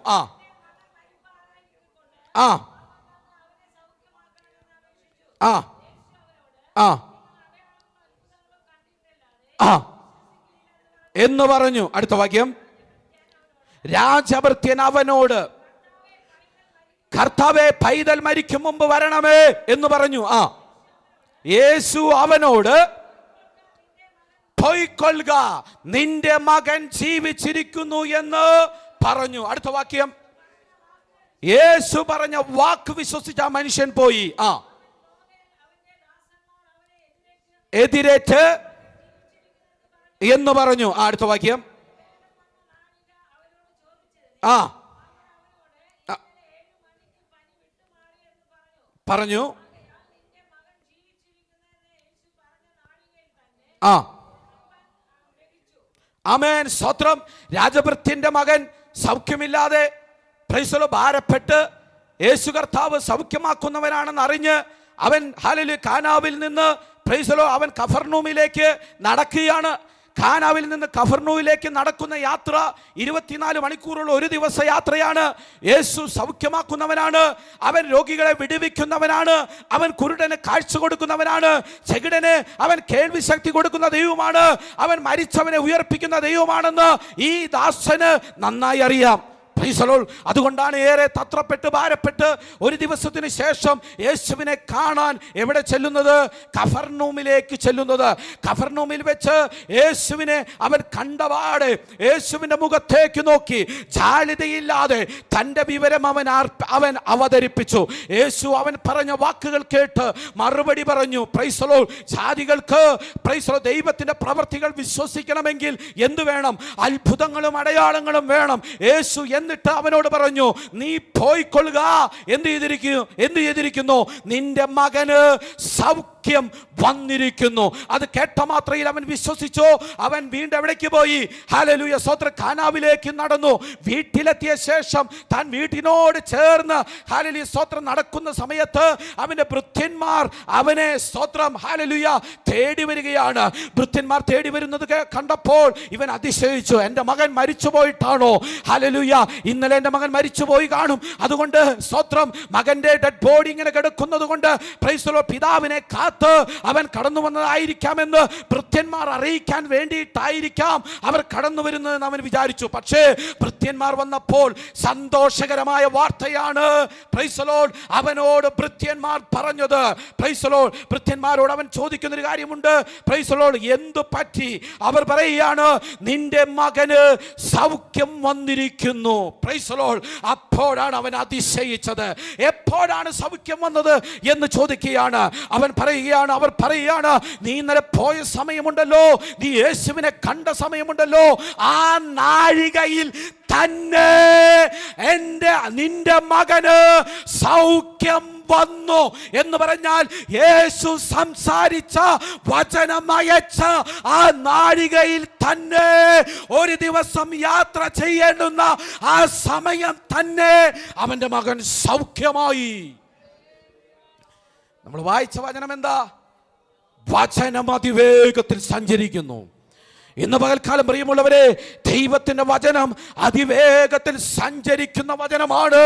എന്ന് പറഞ്ഞു. അടുത്ത വാക്യം. രാജഭൃത്യൻ അവനോട്, കർത്താവേ, പൈതൽ മരിക്കും മുമ്പ് വരണമേ എന്ന് പറഞ്ഞു. യേശു അവനോട്, പൊയ്ക്കൊള്ളുക, നിന്റെ മകൻ ജീവിച്ചിരിക്കുന്നു എന്ന് പറഞ്ഞു. അടുത്ത വാക്യം. യേശു പറഞ്ഞ വാക്ക് വിശ്വസിച്ച ആ മനുഷ്യൻ പോയി എതിരേറ്റ് എന്ന് പറഞ്ഞു. അടുത്ത വാക്യം. പറഞ്ഞു. ആമേൻ, സ്തോത്രം. രാജഭൃത്യന്റെ മകൻ സൗഖ്യമില്ലാതെ ഭാരപ്പെട്ട് യേശു കർത്താവ് സൗഖ്യമാക്കുന്നവനാണെന്ന് അറിഞ്ഞ് അവൻ ഹല്ലേലൂയ കാനാവിൽ നിന്ന് അവൻ കഫർനൂമിലേക്ക് നടക്കുകയാണ്. കാനാവിൽ നിന്ന് കഫർനൂമിലേക്ക് നടക്കുന്ന യാത്ര 24 മണിക്കൂറുള്ള ഒരു ദിവസ യാത്രയാണ്. യേശു സൗഖ്യമാക്കുന്നവനാണ്, അവൻ രോഗികളെ വിടുവിക്കുന്നവനാണ്, അവൻ കുരുടന് കാഴ്ച കൊടുക്കുന്നവനാണ്, ചെകിടന് അവൻ കേൾവി ശക്തി കൊടുക്കുന്ന ദൈവമാണ്, അവൻ മരിച്ചവനെ ഉയർപ്പിക്കുന്ന ദൈവമാണെന്ന് ഈ ദാസന് നന്നായി അറിയാം. അതുകൊണ്ടാണ് ഏറെ തത്രപ്പെട്ട് ഭാരപ്പെട്ട് ഒരു ദിവസത്തിന് ശേഷം യേശുവിനെ കാണാൻ എവിടെ ചെല്ലുന്നത്? കഫർനൂമിലേക്ക് ചെല്ലുന്നത്. കഫർനൂമിൽ വെച്ച് യേശുവിനെ അവൻ കണ്ടപാടെ യേശുവിന്റെ മുഖത്തേക്ക് നോക്കി ജാള്യതയില്ലാതെ തൻ്റെ വിവരം അവൻ അവതരിപ്പിച്ചു. യേശു അവൻ പറഞ്ഞ വാക്കുകൾ കേട്ട് മറുപടി പറഞ്ഞു. Praise the lord. ജാതികൾക്ക് ദൈവത്തിന്റെ പ്രവർത്തികൾ വിശ്വസിക്കണമെങ്കിൽ എന്ത് വേണം? അത്ഭുതങ്ങളും അടയാളങ്ങളും വേണം. യേശു എന്നിട്ട് അവനോട് പറഞ്ഞു, നീ പോയിക്കൊള്ളുക. എന്ത് ചെയ്തിരിക്കുന്നു? നിന്റെ മകന് സൗഖ്യം സൗഖ്യം വന്നിരിക്കുന്നു. അത് കേട്ട മാത്രയിൽ അവൻ വിശ്വസിച്ചു. അവൻ വീണ്ടും എവിടേക്ക് പോയി? ഹല്ലേലൂയ, സ്തോത്രം, കാനാവിലേക്ക് നടന്നു. വീട്ടിലെത്തിയ ശേഷം താൻ വീട്ടിനോട് ചേർന്ന് ഹല്ലേലൂയ സ്തോത്രം നടക്കുന്ന സമയത്ത് അവന്റെ ഭൃത്യന്മാർ അവനെ സ്തോത്രം ഹല്ലേലൂയ തേടി വരികയാണ്. ഭൃത്യന്മാർ തേടി വരുന്നത് കണ്ടപ്പോൾ ഇവൻ അതിശയിച്ചു. എൻ്റെ മകൻ മരിച്ചു പോയിട്ടാണോ? ഹല്ലേലൂയ, ഇന്നലെ എൻ്റെ മകൻ മരിച്ചുപോയി കാണും, അതുകൊണ്ട് സ്തോത്രം മകന്റെ ഡെഡ് ബോഡി ഇങ്ങനെ കിടക്കുന്നത് കൊണ്ട് പ്രൈസ് ദി ലോർഡ് പിതാവിനെ കാത്ത് അവൻ കടന്നു വന്നതായിരിക്കാമെന്ന് ഭൃത്യന്മാർ അറിയിക്കാൻ വേണ്ടിയിട്ടായിരിക്കാം അവർ കടന്നു വരുന്നതെന്ന് അവൻ വിചാരിച്ചു. പക്ഷേ ഭൃത്യന്മാർ വന്നപ്പോൾ സന്തോഷകരമായ വാർത്തയാണ് പ്രൈസ് ദി ലോർഡ് അവനോട് ഭൃത്യന്മാർ പറഞ്ഞത്. പ്രൈസ് ദി ലോർഡ് ഭൃത്യന്മാരോട് അവൻ ചോദിക്കുന്നൊരു കാര്യമുണ്ട്. പ്രൈസ് ദി ലോർഡ് എന്തു പറ്റി? അവർ പറയുകയാണ്, നിന്റെ മകന് സൗഖ്യം വന്നിരിക്കുന്നു. Price the Lord. അപ്പോഴാണ് അവൻ അതിശയിച്ചത്. എപ്പോഴാണ് സൗഖ്യം വന്നത് എന്ന് ചോദിക്കുകയാണ്. അവർ പറയുകയാണ്, നീ ഇന്നലെ പോയ സമയമുണ്ടല്ലോ, നീ യേശുവിനെ കണ്ട സമയമുണ്ടല്ലോ, ആ നാഴികയിൽ തന്നെ നിന്റെ മകന് സൗഖ്യം വന്നു എന്ന് പറഞ്ഞാൽ യേശു സംസാരിച്ച വചനം അയച്ച ആ നാഴികയിൽ തന്നെ ഒരു ദിവസം യാത്ര ചെയ്യേണ്ടുന്ന ആ സമയം തന്നെ അവന്റെ മകൻ സൗഖ്യമായി. നമ്മൾ വായിച്ച വചനം എന്താ? വചനം അതിവേഗത്തിൽ സഞ്ചരിക്കുന്നു. ഇന്ന് പകൽക്കാലം പ്രിയമുള്ളവരെ, ദൈവത്തിന്റെ വചനം അതിവേഗത്തിൽ സഞ്ചരിക്കുന്ന വചനമാണ്.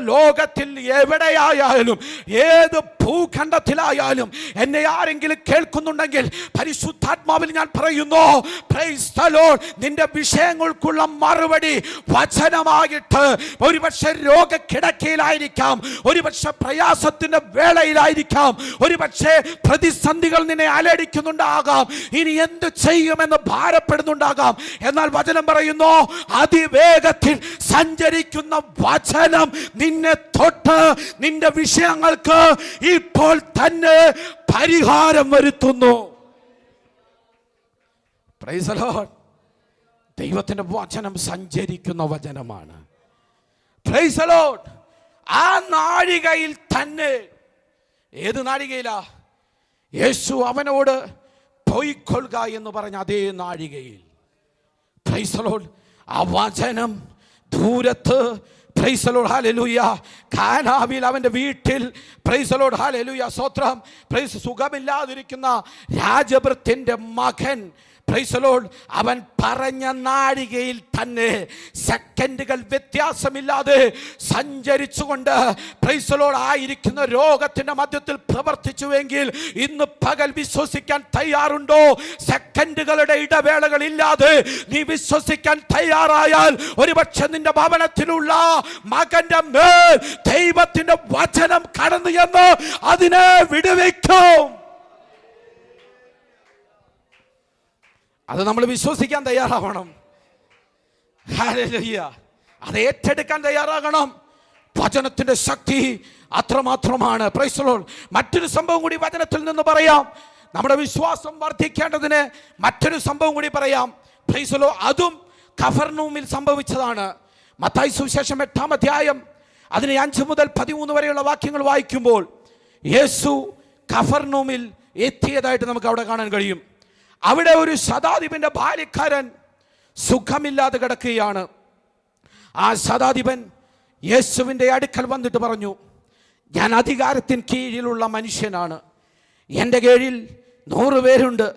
ലോകത്തിൽ എവിടെയായാലും ഏത് ഭൂഖണ്ഡത്തിലായാലും എന്നെ ആരെങ്കിലും കേൾക്കുന്നുണ്ടെങ്കിൽ പരിശുദ്ധാത്മാവിൽ ഞാൻ പറയുന്നു, പ്രൈസ് ദി ലോർഡ്, നിന്റെ വിഷയങ്ങൾക്കുള്ള മറുപടി വചനമായിട്ട് ഒരുപക്ഷെ രോഗക്കിടക്കയിലായിരിക്കാം, ഒരുപക്ഷെ പ്രയാസത്തിന്റെ വേളയിലായിരിക്കാം, ഒരുപക്ഷെ പ്രതിസന്ധികൾ നിന്നെ അലടിക്കുന്നുണ്ടാകാം, ഇനി എന്ത് ചെയ്യുമെന്ന് ഭാരപ്പെടുന്നുണ്ടാകാം. എന്നാൽ വചനം പറയുന്നു, അതിവേഗത്തിൽ സഞ്ചരിക്കുന്ന വചനം നിന്നെ തൊട്ട് നിന്റെ വിഷയങ്ങൾക്ക് ഇപ്പോൾ തന്നെ പരിഹാരം വരുത്തുന്നു. Price the lord. ദൈവത്തിന്റെ വചനം സഞ്ചരിക്കുന്ന വചനമാണ്. Praise the Lord. ആ നാഴികയിൽ തന്നെ, ഏത് നാഴികയിലാ? യേശു അവനോട് പോയിക്കൊള്ളുക എന്ന് പറഞ്ഞ അതേ നാഴികയിൽ പ്രൈസ് ദി ലോർഡ് ആ വചനം ദൂരത്ത് പ്രൈസ് ദി ലോർഡ് ഹല്ലേലൂയ കാനാവിൽ അവന്റെ വീട്ടിൽ പ്രൈസ് ദി ലോർഡ് ഹല്ലേലൂയ സ്തോത്രം പ്രൈസ് സുഖമില്ലാതിരിക്കുന്ന രാജഭൃത്യന്റെ മകൻ പ്രൈസ് ദി ലോർഡ് അവൻ പറഞ്ഞ നാഴികയിൽ തന്നെ സെക്കൻഡുകൾ വ്യത്യാസമില്ലാതെ സഞ്ചരിച്ചുകൊണ്ട് പ്രൈസ് ദി ലോർഡ് ആയിരിക്കുന്ന രോഗത്തിന്റെ മധ്യത്തിൽ പ്രവർത്തിച്ചുവെങ്കിൽ ഇന്ന് പകൽ വിശ്വസിക്കാൻ തയ്യാറുണ്ടോ? സെക്കൻഡുകളുടെ ഇടവേളകൾ ഇല്ലാതെ നീ വിശ്വസിക്കാൻ തയ്യാറായാൽ ഒരുപക്ഷെ നിന്റെ ഭവനത്തിലുള്ള മകന്റെ മേൽ ദൈവത്തിന്റെ വചനം കടന്നു ചെന്ന് അതിനെ വിടുവിക്കും. അത് നമ്മൾ വിശ്വസിക്കാൻ തയ്യാറാവണം. ഹല്ലേലൂയ. അത് ഏറ്റെടുക്കാൻ തയ്യാറാകണം. വചനത്തിന്റെ ശക്തി അത്രമാത്രമാണ്. Praise the lord. മറ്റൊരു സംഭവം കൂടി വചനത്തിൽ നിന്ന് പറയാം. നമ്മുടെ വിശ്വാസം വർദ്ധിക്കേണ്ടതിന് മറ്റൊരു സംഭവം കൂടി പറയാം. Praise the Lord. അതും കഫർനൂമിൽ സംഭവിച്ചതാണ്. മത്തായി സുവിശേഷം 8-ാം അധ്യായം അതിന് 5 മുതൽ 13 വരെയുള്ള വാക്യങ്ങൾ വായിക്കുമ്പോൾ യേശു കഫർനൂമിൽ എത്തിയതായിട്ട് നമുക്ക് അവിടെ കാണാൻ കഴിയും. അവിടെ ഒരു ശതാധിപന്റെ ബാല്യക്കാരൻ സുഖമില്ലാതെ കിടക്കുകയാണ്. ആ ശതാധിപൻ യേശുവിൻ്റെ അടുക്കൽ വന്നിട്ട് പറഞ്ഞു, ഞാൻ അധികാരത്തിന് കീഴിലുള്ള മനുഷ്യനാണ്, എൻ്റെ കീഴിൽ 100 പേരുണ്ട്.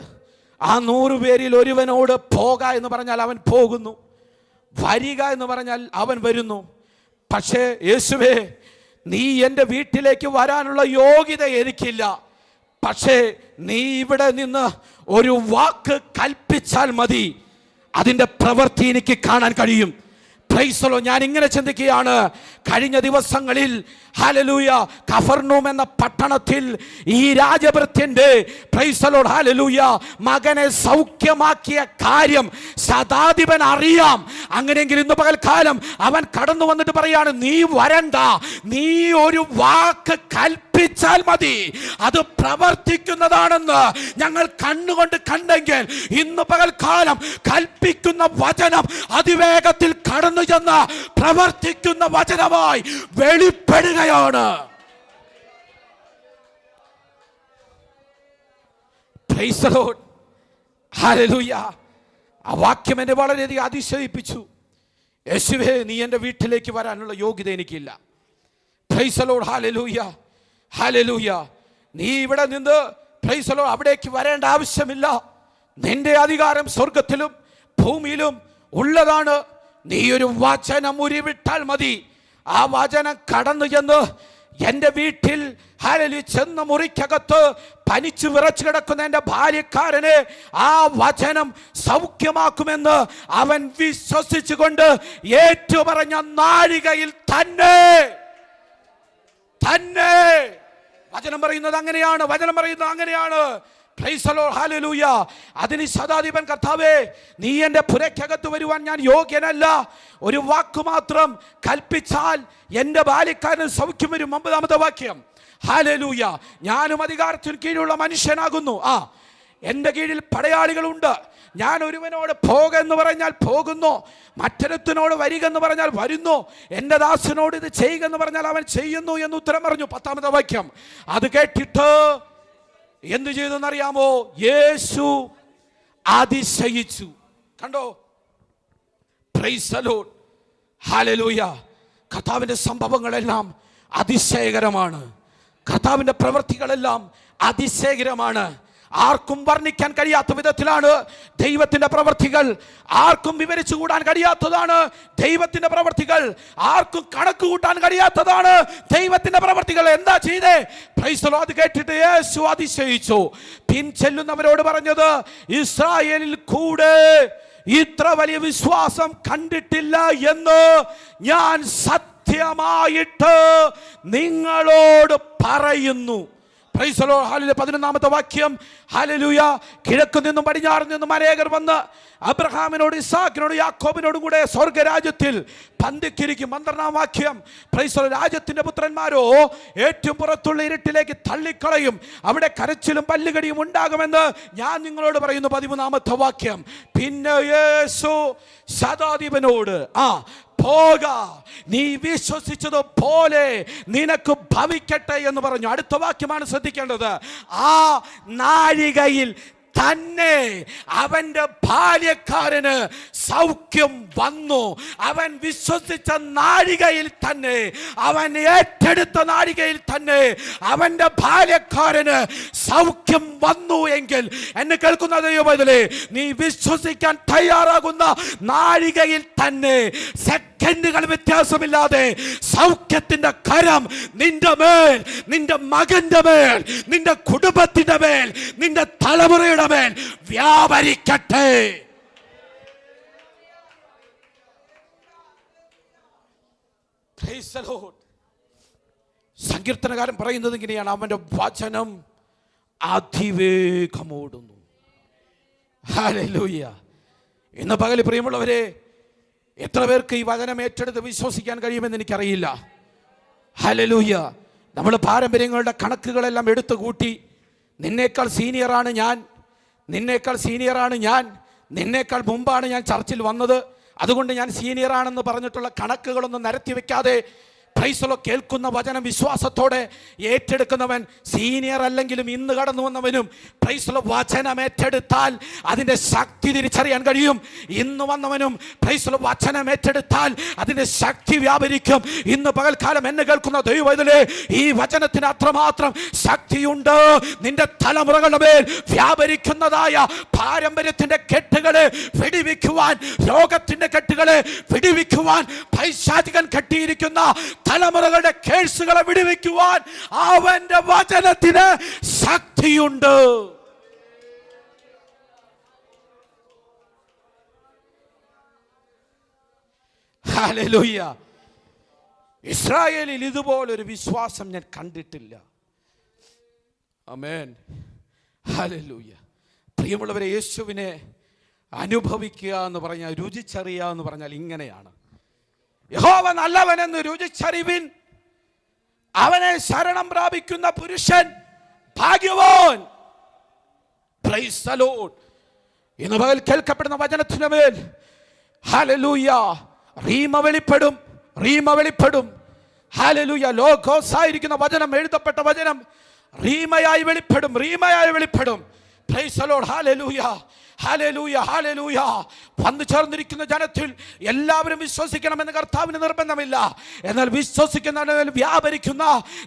ആ 100 പേരിൽ ഒരുവനോട് പോക എന്ന് പറഞ്ഞാൽ അവൻ പോകുന്നു, വരിക എന്ന് പറഞ്ഞാൽ അവൻ വരുന്നു. പക്ഷേ യേശുവേ, നീ എൻ്റെ വീട്ടിലേക്ക് വരാനുള്ള യോഗ്യത എനിക്കില്ല. പക്ഷേ നീ ഇവിടെ നിന്ന് ഒരു വാക്ക് കൽപ്പിച്ചാൽ മതി, അതിൻ്റെ പ്രവൃത്തി എനിക്ക് കാണാൻ കഴിയും. Price the Lord. ഞാൻ ഇങ്ങനെ ചിന്തിക്കുകയാണ്, കഴിഞ്ഞ ദിവസങ്ങളിൽ ഹല്ലേലൂയ കഫർനൂം എന്ന പട്ടണത്തിൽ ഈ രാജഭൃത്യന്റെ പ്രൈസ് ദി ലോർഡ് ഹല്ലേലൂയ മകനെ സൗഖ്യമാക്കിയ കാര്യം ശതാധിപൻ അറിയാം. അങ്ങനെയെങ്കിൽ ഇന്ന് പകൽക്കാലം അവൻ കടന്നു വന്നിട്ട് പറയാണ്, നീ വരണ്ട, നീ ഒരു വാക്ക് കൽപ്പിച്ചാൽ മതി, അത് പ്രവർത്തിക്കുന്നതാണെന്ന് ഞങ്ങൾ കണ്ണുകൊണ്ട് കണ്ടെങ്കിൽ ഇന്ന് പകൽക്കാലം കൽപ്പിക്കുന്ന വചനം അതിവേഗത്തിൽ കടന്നു ചെന്ന് പ്രവർത്തിക്കുന്ന വചനമായി വെളിപ്പെടുകയാണ്. Praise the Lord. ഹല്ലേലൂയ. ആ വാക്യം എന്നെ വളരെയധികം അതിശയിപ്പിച്ചു. യേശുവേ, നീ എൻ്റെ വീട്ടിലേക്ക് വരാനുള്ള യോഗ്യത എനിക്കില്ല. Price the Lord. Hallelujah, hallelujah. നീ ഇവിടെ നിന്ന് പ്രൈസ് ദി ലോർഡ് അവിടേക്ക് വരേണ്ട ആവശ്യമില്ല. നിന്റെ അധികാരം സ്വർഗത്തിലും ഭൂമിയിലും ഉള്ളതാണ്. നീ ഒരു വചനം ഉരുവിട്ടാൽ മതി. ആ വചനം കടന്നു ചെന്ന് എൻ്റെ വീട്ടിൽ ഹല്ലേലൂയ ചെന്ന മുറിക്കകത്ത് പനിച്ചു വിറച്ചു കിടക്കുന്ന എൻ്റെ ഭാര്യക്കാരനെ ആ വചനം സൗഖ്യമാക്കുമെന്ന് അവൻ വിശ്വസിച്ചുകൊണ്ട് ഏറ്റുപറഞ്ഞ നാഴികയിൽ തന്നെ വചനം പറയുന്നത് അങ്ങനെയാണ്. വചനം പറയുന്നത് അങ്ങനെയാണ്. Price the Lord. ഹല്ലേലൂയ. അതിന് ശതാധിപൻ, കർത്താവേ, നീ എൻ്റെ പുരയ്ക്കകത്ത് വരുവാൻ ഞാൻ യോഗ്യനല്ല. ഒരു വാക്ക് മാത്രം കൽപ്പിച്ചാൽ എൻ്റെ ബാല്യക്കാരന് സൗഖ്യം വരും. 9-ാമത്തെ വാക്യം. ഹല്ലേലൂയ. ഞാനും അധികാരത്തിന് കീഴിലുള്ള മനുഷ്യനാകുന്നു. എൻ്റെ കീഴിൽ പടയാളികളുണ്ട്. ഞാൻ ഒരുവനോട് പോകെന്ന് പറഞ്ഞാൽ പോകുന്നു, മറ്റൊരുത്തിനോട് വരികെന്ന് പറഞ്ഞാൽ വരുന്നു, എൻ്റെ ദാസനോട് ഇത് ചെയ്യുക എന്ന് പറഞ്ഞാൽ അവൻ ചെയ്യുന്നു എന്ന് ഉത്തരം പറഞ്ഞു. 10-ാമത്തെ വാക്യം. അത് കേട്ടിട്ട് എന്തു ചെയ്തെന്നറിയാമോ? യേശു അതിശയിച്ചു. കണ്ടോ? Price the Lord. ഹല്ലേലൂയ. കർത്താവിൻ്റെ സംഭവങ്ങളെല്ലാം അതിശയകരമാണ്. കർത്താവിൻ്റെ പ്രവൃത്തികളെല്ലാം അതിശയകരമാണ്. ആർക്കും വർണ്ണിക്കാൻ കഴിയാത്ത വിധത്തിലാണ് ദൈവത്തിന്റെ പ്രവൃത്തികൾ. ആർക്കും വിവരിച്ചു കൂടാൻ കഴിയാത്തതാണ് ദൈവത്തിന്റെ പ്രവൃത്തികൾ. ആർക്കും കണക്ക് കൂട്ടാൻ കഴിയാത്തതാണ് ദൈവത്തിന്റെ പ്രവൃത്തികൾ. എന്താ ചെയ്തേ? Price the Lord. കേട്ടിട്ട് യേശു അതിശയിച്ചു. പിൻചെല്ലുന്നവരോട് പറഞ്ഞത്, ഇസ്രായേലിൽ കൂടെ ഇത്ര വലിയ വിശ്വാസം കണ്ടിട്ടില്ല എന്ന് ഞാൻ സത്യമായിട്ട് നിങ്ങളോട് പറയുന്നു. Price the Lord. ഹല്ലേലൂയ. 11-ാമത്തെ വാക്യം. ഹല്ലേലൂയ. കിഴക്ക് നിന്നും പടിഞ്ഞാറ് നിന്നും അനേകർ വന്ന് അബ്രഹാമിനോട് ഇസ്ഹാക്കിനോട് യാക്കോബിനോടും കൂടെ സ്വർഗരാജ്യത്തിൽ പന്തിക്കിരിക്കും. 12-ാം വാക്യം. Praise the Lord. രാജ്യത്തിന്റെ പുത്രന്മാരോ ഏറ്റവും പുറത്തുള്ള ഇരുട്ടിലേക്ക് തള്ളിക്കളയും, അവിടെ കരച്ചിലും പല്ലുകടിയും ഉണ്ടാകുമെന്ന് ഞാൻ നിങ്ങളോട് പറയുന്നു. 13-ാമത്തെ വാക്യം. പിന്നെ യേശു ശതാധിപനോട്, പോക, നീ വിശ്വസിച്ചത് പോലെ നിനക്ക് ഭവിക്കട്ടെ എന്ന് പറഞ്ഞു. അടുത്ത വാക്യമാണ് ശ്രദ്ധിക്കേണ്ടത്. ആ നാഴികയിൽ തന്നെ അവന്റെ ബാല്യക്കാരന് സൗഖ്യം വന്നു. അവൻ വിശ്വസിച്ച നാഴികയിൽ തന്നെ, അവൻ ഏറ്റെടുത്ത നാഴികയിൽ തന്നെ അവന്റെ ബാല്യക്കാരന് സൗഖ്യം വന്നു. എങ്കിൽ എന്നെ കേൾക്കുന്ന ദൈവമേ, നീ വിശ്വസിക്കാൻ തയ്യാറാകുന്ന നാഴികയിൽ തന്നെ, സെക്കൻഡുകൾ വ്യത്യാസമില്ലാതെ സൗഖ്യത്തിന്റെ കരം നിന്റെ മേൽ, നിന്റെ മകന്റെ മേൽ, നിന്റെ കുടുംബത്തിന്റെ മേൽ, നിന്റെ തലമുറയുടെ മേൽ വ്യാപരിക്കട്ടെ. Praise the lord. സങ്കീർത്തനകാരൻ പറയുന്നത് ഇങ്ങനെയാണ്, അവന്റെ വചനം അതിവേഗമോടുന്നു. ഹല്ലേലൂയ. ഇന്ന് പകൽ പ്രിയമുള്ളവരെ, എത്ര പേർക്ക് ഈ വചനം ഏറ്റെടുത്ത് വിശ്വസിക്കാൻ കഴിയുമെന്ന് എനിക്കറിയില്ല. ഹല്ലേലൂയ. നമ്മൾ പാരമ്പര്യങ്ങളുടെ കണക്കുകളെല്ലാം എടുത്തു കൂട്ടി, നിന്നേക്കാൾ സീനിയറാണ് ഞാൻ, നിന്നേക്കാൾ സീനിയറാണ് ഞാൻ, നിന്നേക്കാൾ മുമ്പാണ് ഞാൻ ചർച്ചിൽ വന്നത്, അതുകൊണ്ട് ഞാൻ സീനിയറാണെന്ന് പറഞ്ഞിട്ടുള്ള കണക്കുകളൊന്നും നിരത്തി വെക്കാതെ പ്രൈസ് ദി ലോർഡ് കേൾക്കുന്ന വചനം വിശ്വാസത്തോടെ ഏറ്റെടുക്കുന്നവൻ, സീനിയർ അല്ലെങ്കിലും ഇന്ന് കടന്നു വന്നവനും പ്രൈസ് ദി ലോർഡ് വചനം ഏറ്റെടുത്താൽ അതിൻ്റെ ശക്തി തിരിച്ചറിയാൻ കഴിയും. ഇന്ന് വന്നവനും പ്രൈസ് ദി ലോർഡ് വചനം ഏറ്റെടുത്താൽ അതിൻ്റെ ശക്തി വ്യാപരിക്കും. ഇന്ന് പകൽക്കാലം എന്നെ കേൾക്കുന്ന ദൈവമേ, ഈ വചനത്തിന് അത്രമാത്രം ശക്തിയുണ്ട്. നിന്റെ തലമുറകളുടെ മേൽ വ്യാപരിക്കുന്നതായ പാരമ്പര്യത്തിന്റെ കെട്ടുകളെ വെടിവെക്കുവാൻ, രോഗത്തിന്റെ കെട്ടുകളെ വെടിവെക്കുവാൻ, പൈശാചികൻ കെട്ടിയിരിക്കുന്ന തലമുറകളുടെ കേഴ്സുകളെ വിടുവിക്കുവാൻ അവന്റെ വചനത്തിന് ശക്തിയുണ്ട്. ഹല്ലേലൂയ. ഇസ്രായേലിൽ ഇതുപോലൊരു വിശ്വാസം ഞാൻ കണ്ടിട്ടില്ല. ആമേൻ. ഹല്ലേലൂയ. പ്രിയമുള്ളവരെ, യേശുവിനെ അനുഭവിക്കുക എന്ന് പറഞ്ഞാൽ, രുചിച്ചറിയുക എന്ന് പറഞ്ഞാൽ ഇങ്ങനെയാണ്. യഹോവ നല്ലവനെന്ന് രുചിച്ചറിവിൻ, അവനെ ശരണം പ്രാപിക്കുന്ന പുരുഷൻ ഭാഗ്യവാൻ. Price the Lord. ഇന്ന് പകൽ കേൾക്കപ്പെടുന്ന വചനത്തിന് മേൽ ഹല്ലേലൂയ റീമ വെളിപ്പെടും, റീമ വെളിപ്പെടും. ഹല്ലേലൂയ. ലോഗോസ് ആയിരിക്കുന്ന വചനം, എഴുതപ്പെട്ട വചനം റീമയായി വെളിപ്പെടും, റീമയായി വെളിപ്പെടും. Praise the Lord. Hallelujah, hallelujah, hallelujah. വന്നു ചേർന്നിരിക്കുന്ന ജനത്തിൽ എല്ലാവരും വിശ്വസിക്കണമെന്ന് കർത്താവിന് നിർബന്ധമില്ല. എന്നാൽ വിശ്വസിക്കുന്നവരിൽ വ്യാപരിക്കുന്ന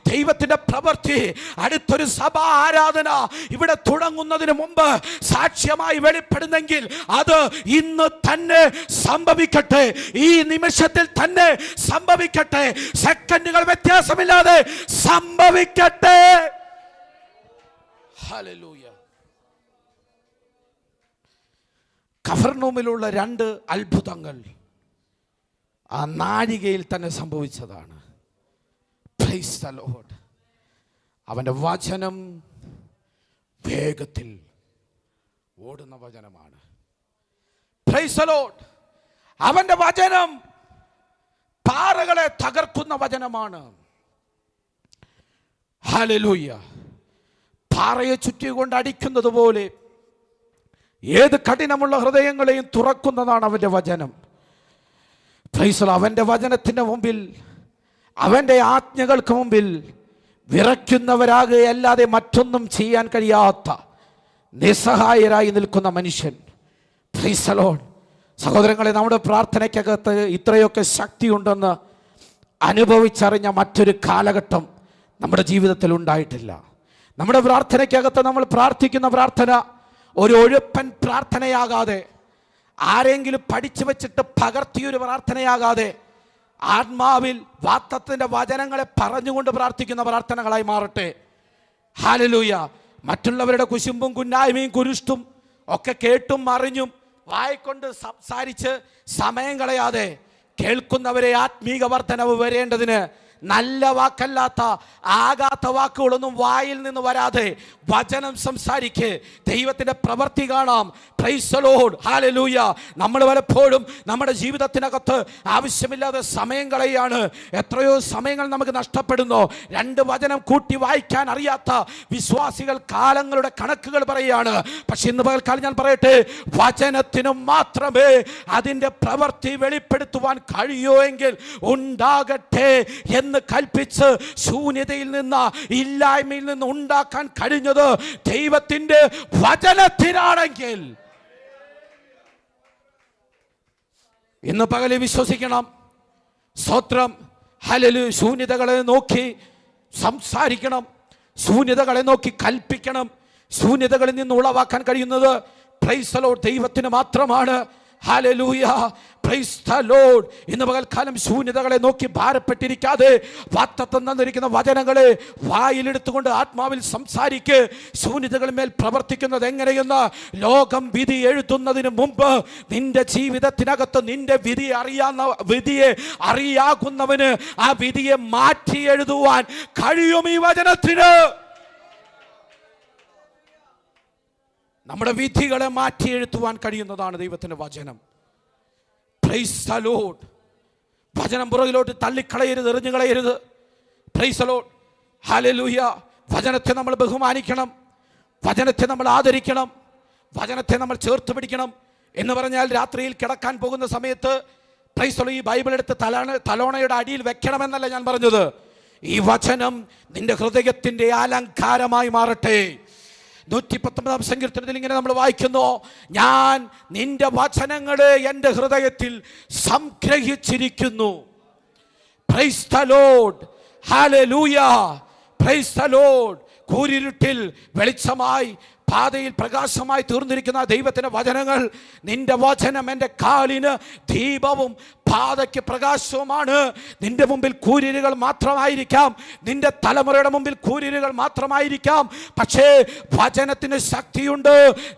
ദൈവത്തിന്റെ പ്രവൃത്തി അടുത്തൊരു സഭാ ആരാധന ഇവിടെ തുടങ്ങുന്നതിന് മുമ്പ് സാക്ഷ്യമായി വെളിപ്പെടുന്നെങ്കിൽ അത് ഇന്ന് തന്നെ സംഭവിക്കട്ടെ, ഈ നിമിഷത്തിൽ തന്നെ സംഭവിക്കട്ടെ, സെക്കൻഡുകൾ വ്യത്യാസമില്ലാതെ സംഭവിക്കട്ടെ. ഹല്ലേലൂയ. കഫർനൂമിലുള്ള 2 അത്ഭുതങ്ങൾ ആ നാഴികയിൽ തന്നെ സംഭവിച്ചതാണ്. Praise the lord. അവൻ്റെ വചനം വേഗത്തിൽ ഓടുന്ന വചനമാണ്. Praise the lord. അവൻ്റെ വചനം പാറകളെ തകർക്കുന്ന വചനമാണ്. ഹല്ലേലൂയ. പാറയെ ചുറ്റിക്കൊണ്ട് അടിക്കുന്നത് പോലെ ഏത് കഠിനമുള്ള ഹൃദയങ്ങളെയും തുറക്കുന്നതാണ് അവൻ്റെ വചനം. Praise the lord. അവൻ്റെ വചനത്തിൻ്റെ മുമ്പിൽ, അവൻ്റെ ആജ്ഞകൾക്ക് മുമ്പിൽ വിറയ്ക്കുന്നവരാകെയല്ലാതെ മറ്റൊന്നും ചെയ്യാൻ കഴിയാത്ത നിസ്സഹായരായി നിൽക്കുന്ന മനുഷ്യൻ. Price the Lord. സഹോദരങ്ങളെ, നമ്മുടെ പ്രാർത്ഥനയ്ക്കകത്ത് ഇത്രയൊക്കെ ശക്തിയുണ്ടെന്ന് അനുഭവിച്ചറിഞ്ഞ മറ്റൊരു കാലഘട്ടം നമ്മുടെ ജീവിതത്തിൽ ഉണ്ടായിട്ടില്ല. നമ്മുടെ പ്രാർത്ഥനയ്ക്കകത്ത് നമ്മൾ പ്രാർത്ഥിക്കുന്ന പ്രാർത്ഥന ഒരു ഒഴുപ്പൻ പ്രാർത്ഥനയാകാതെ, ആരെങ്കിലും പഠിച്ചു വെച്ചിട്ട് പകർത്തിയൊരു പ്രാർത്ഥനയാകാതെ, ആത്മാവിൽ വാഗ്ദത്തത്തിൻ്റെ വചനങ്ങളെ പറഞ്ഞുകൊണ്ട് പ്രാർത്ഥിക്കുന്ന പ്രാർത്ഥനകളായി മാറട്ടെ. ഹല്ലേലൂയ. മറ്റുള്ളവരുടെ കുശുമ്പും കുന്നായ്മയും കുരുഷ്ടും ഒക്കെ കേട്ടും അറിഞ്ഞും വായിക്കൊണ്ട് സംസാരിച്ച് സമയം കളയാതെ കേൾക്കുന്നവരെ ആത്മീക വർധനവ് വരേണ്ടതിന് നല്ല വാക്കല്ലാത്ത ആകാത്ത വാക്കുകളൊന്നും വായിൽ നിന്ന് വരാതെ വചനം സംസാരിക്ക്, ദൈവത്തിൻ്റെ പ്രവൃത്തി കാണാം. Price the Lord. ഹല്ലേലൂയ. നമ്മൾ പലപ്പോഴും നമ്മുടെ ജീവിതത്തിനകത്ത് ആവശ്യമില്ലാതെ സമയം കളയാണ്. എത്രയോ സമയങ്ങൾ നമുക്ക് നഷ്ടപ്പെടുന്നു. 2 വചനം കൂട്ടി വായിക്കാൻ അറിയാത്ത വിശ്വാസികൾ കാലങ്ങളുടെ കണക്കുകൾ പറയുകയാണ്. പക്ഷെ ഇന്ന് പകൽക്കാലം ഞാൻ പറയട്ടെ, വചനത്തിനും മാത്രമേ അതിൻ്റെ പ്രവൃത്തി വെളിപ്പെടുത്തുവാൻ കഴിയൂ എങ്കിൽ ഉണ്ടാകട്ടെ എന്ന് കൽപ്പിച്ച് ശൂന്യതയിൽ നിന്ന്, ഇല്ലായ്മയിൽ നിന്ന് ഉണ്ടാക്കാൻ കഴിഞ്ഞത് ദൈവത്തിന്റെ വചനത്തിനാണെങ്കിൽ ഇന്ന് പകല് വിശ്വസിക്കണം. സ്തോത്രം. ഹല്ലേലൂയ. ശൂന്യതകളെ നോക്കി സംസാരിക്കണം, ശൂന്യതകളെ നോക്കി കൽപ്പിക്കണം. ശൂന്യതകളിൽ നിന്ന് ഉളവാക്കാൻ കഴിയുന്നത് പ്രൈസ് ദി ലോർഡ് ദൈവത്തിന് മാത്രമാണ്. ഹല്ലേലൂയ. Praise the Lord. ഇന്ന് പകൽക്കാലം ശൂന്യതകളെ നോക്കി ഭാരപ്പെട്ടിരിക്കാതെ വാഗ്ദത്തം തന്നിരിക്കുന്ന വചനങ്ങളെ വായിലെടുത്തുകൊണ്ട് ആത്മാവിൽ സംസാരിക്ക്. ശൂന്യതകളിന്മേൽ പ്രവർത്തിക്കുന്നത് എങ്ങനെയെന്ന് ലോകം വിധി എഴുതുന്നതിന് മുമ്പ് നിന്റെ ജീവിതത്തിനകത്ത് നിന്റെ വിധിയെ അറിയാകുന്നവന് ആ വിധിയെ മാറ്റി എഴുതുവാൻ കഴിയും ഈ വചനത്തിന്. നമ്മുടെ വിധികളെ മാറ്റി എഴുതുവാൻ കഴിയുന്നതാണ് ദൈവത്തിന്റെ വചനം. Praise the Lord. വചനം പുറകിലോട്ട് തള്ളിക്കളയരുത്, എറിഞ്ഞു കളയരുത്. Price the Lord. ഹല്ലേലൂയ. വചനത്തെ നമ്മൾ ബഹുമാനിക്കണം, വചനത്തെ നമ്മൾ ആദരിക്കണം, വചനത്തെ നമ്മൾ ചേർത്ത് പിടിക്കണം. എന്ന് പറഞ്ഞാൽ രാത്രിയിൽ കിടക്കാൻ പോകുന്ന സമയത്ത് പ്രൈസ് ദി ലോർഡ് ഈ ബൈബിൾ എടുത്ത് തലോണയുടെ അടിയിൽ വെക്കണമെന്നല്ല ഞാൻ പറഞ്ഞത്. ഈ വചനം നിന്റെ ഹൃദയത്തിന്റെ അലങ്കാരമായി മാറട്ടെ. 119-ാം സങ്കീർത്തനത്തിൽ ഇങ്ങനെ നമ്മൾ വായിക്കുന്നു, ഞാൻ നിന്റെ വചനങ്ങളെ എൻ്റെ ഹൃദയത്തിൽ സംഗ്രഹിച്ചിരിക്കുന്നു. Praise the Lord. Hallelujah. Praise the lord. കൂരിരുട്ടിൽ വെളിച്ചമായി, പാതയിൽ പ്രകാശമായി തീർന്നിരിക്കുന്ന ദൈവത്തിന്റെ വചനങ്ങൾ, നിന്റെ വചനം എൻ്റെ കാലിന് ദീപവും പാതയ്ക്ക് പ്രകാശവുമാണ്. നിന്റെ മുമ്പിൽ കൂരിരുകൾ മാത്രമായിരിക്കാം, നിന്റെ തലമുറയുടെ മുമ്പിൽ കൂരിരുകൾ മാത്രമായിരിക്കാം, പക്ഷേ വചനത്തിന് ശക്തിയുണ്ട്.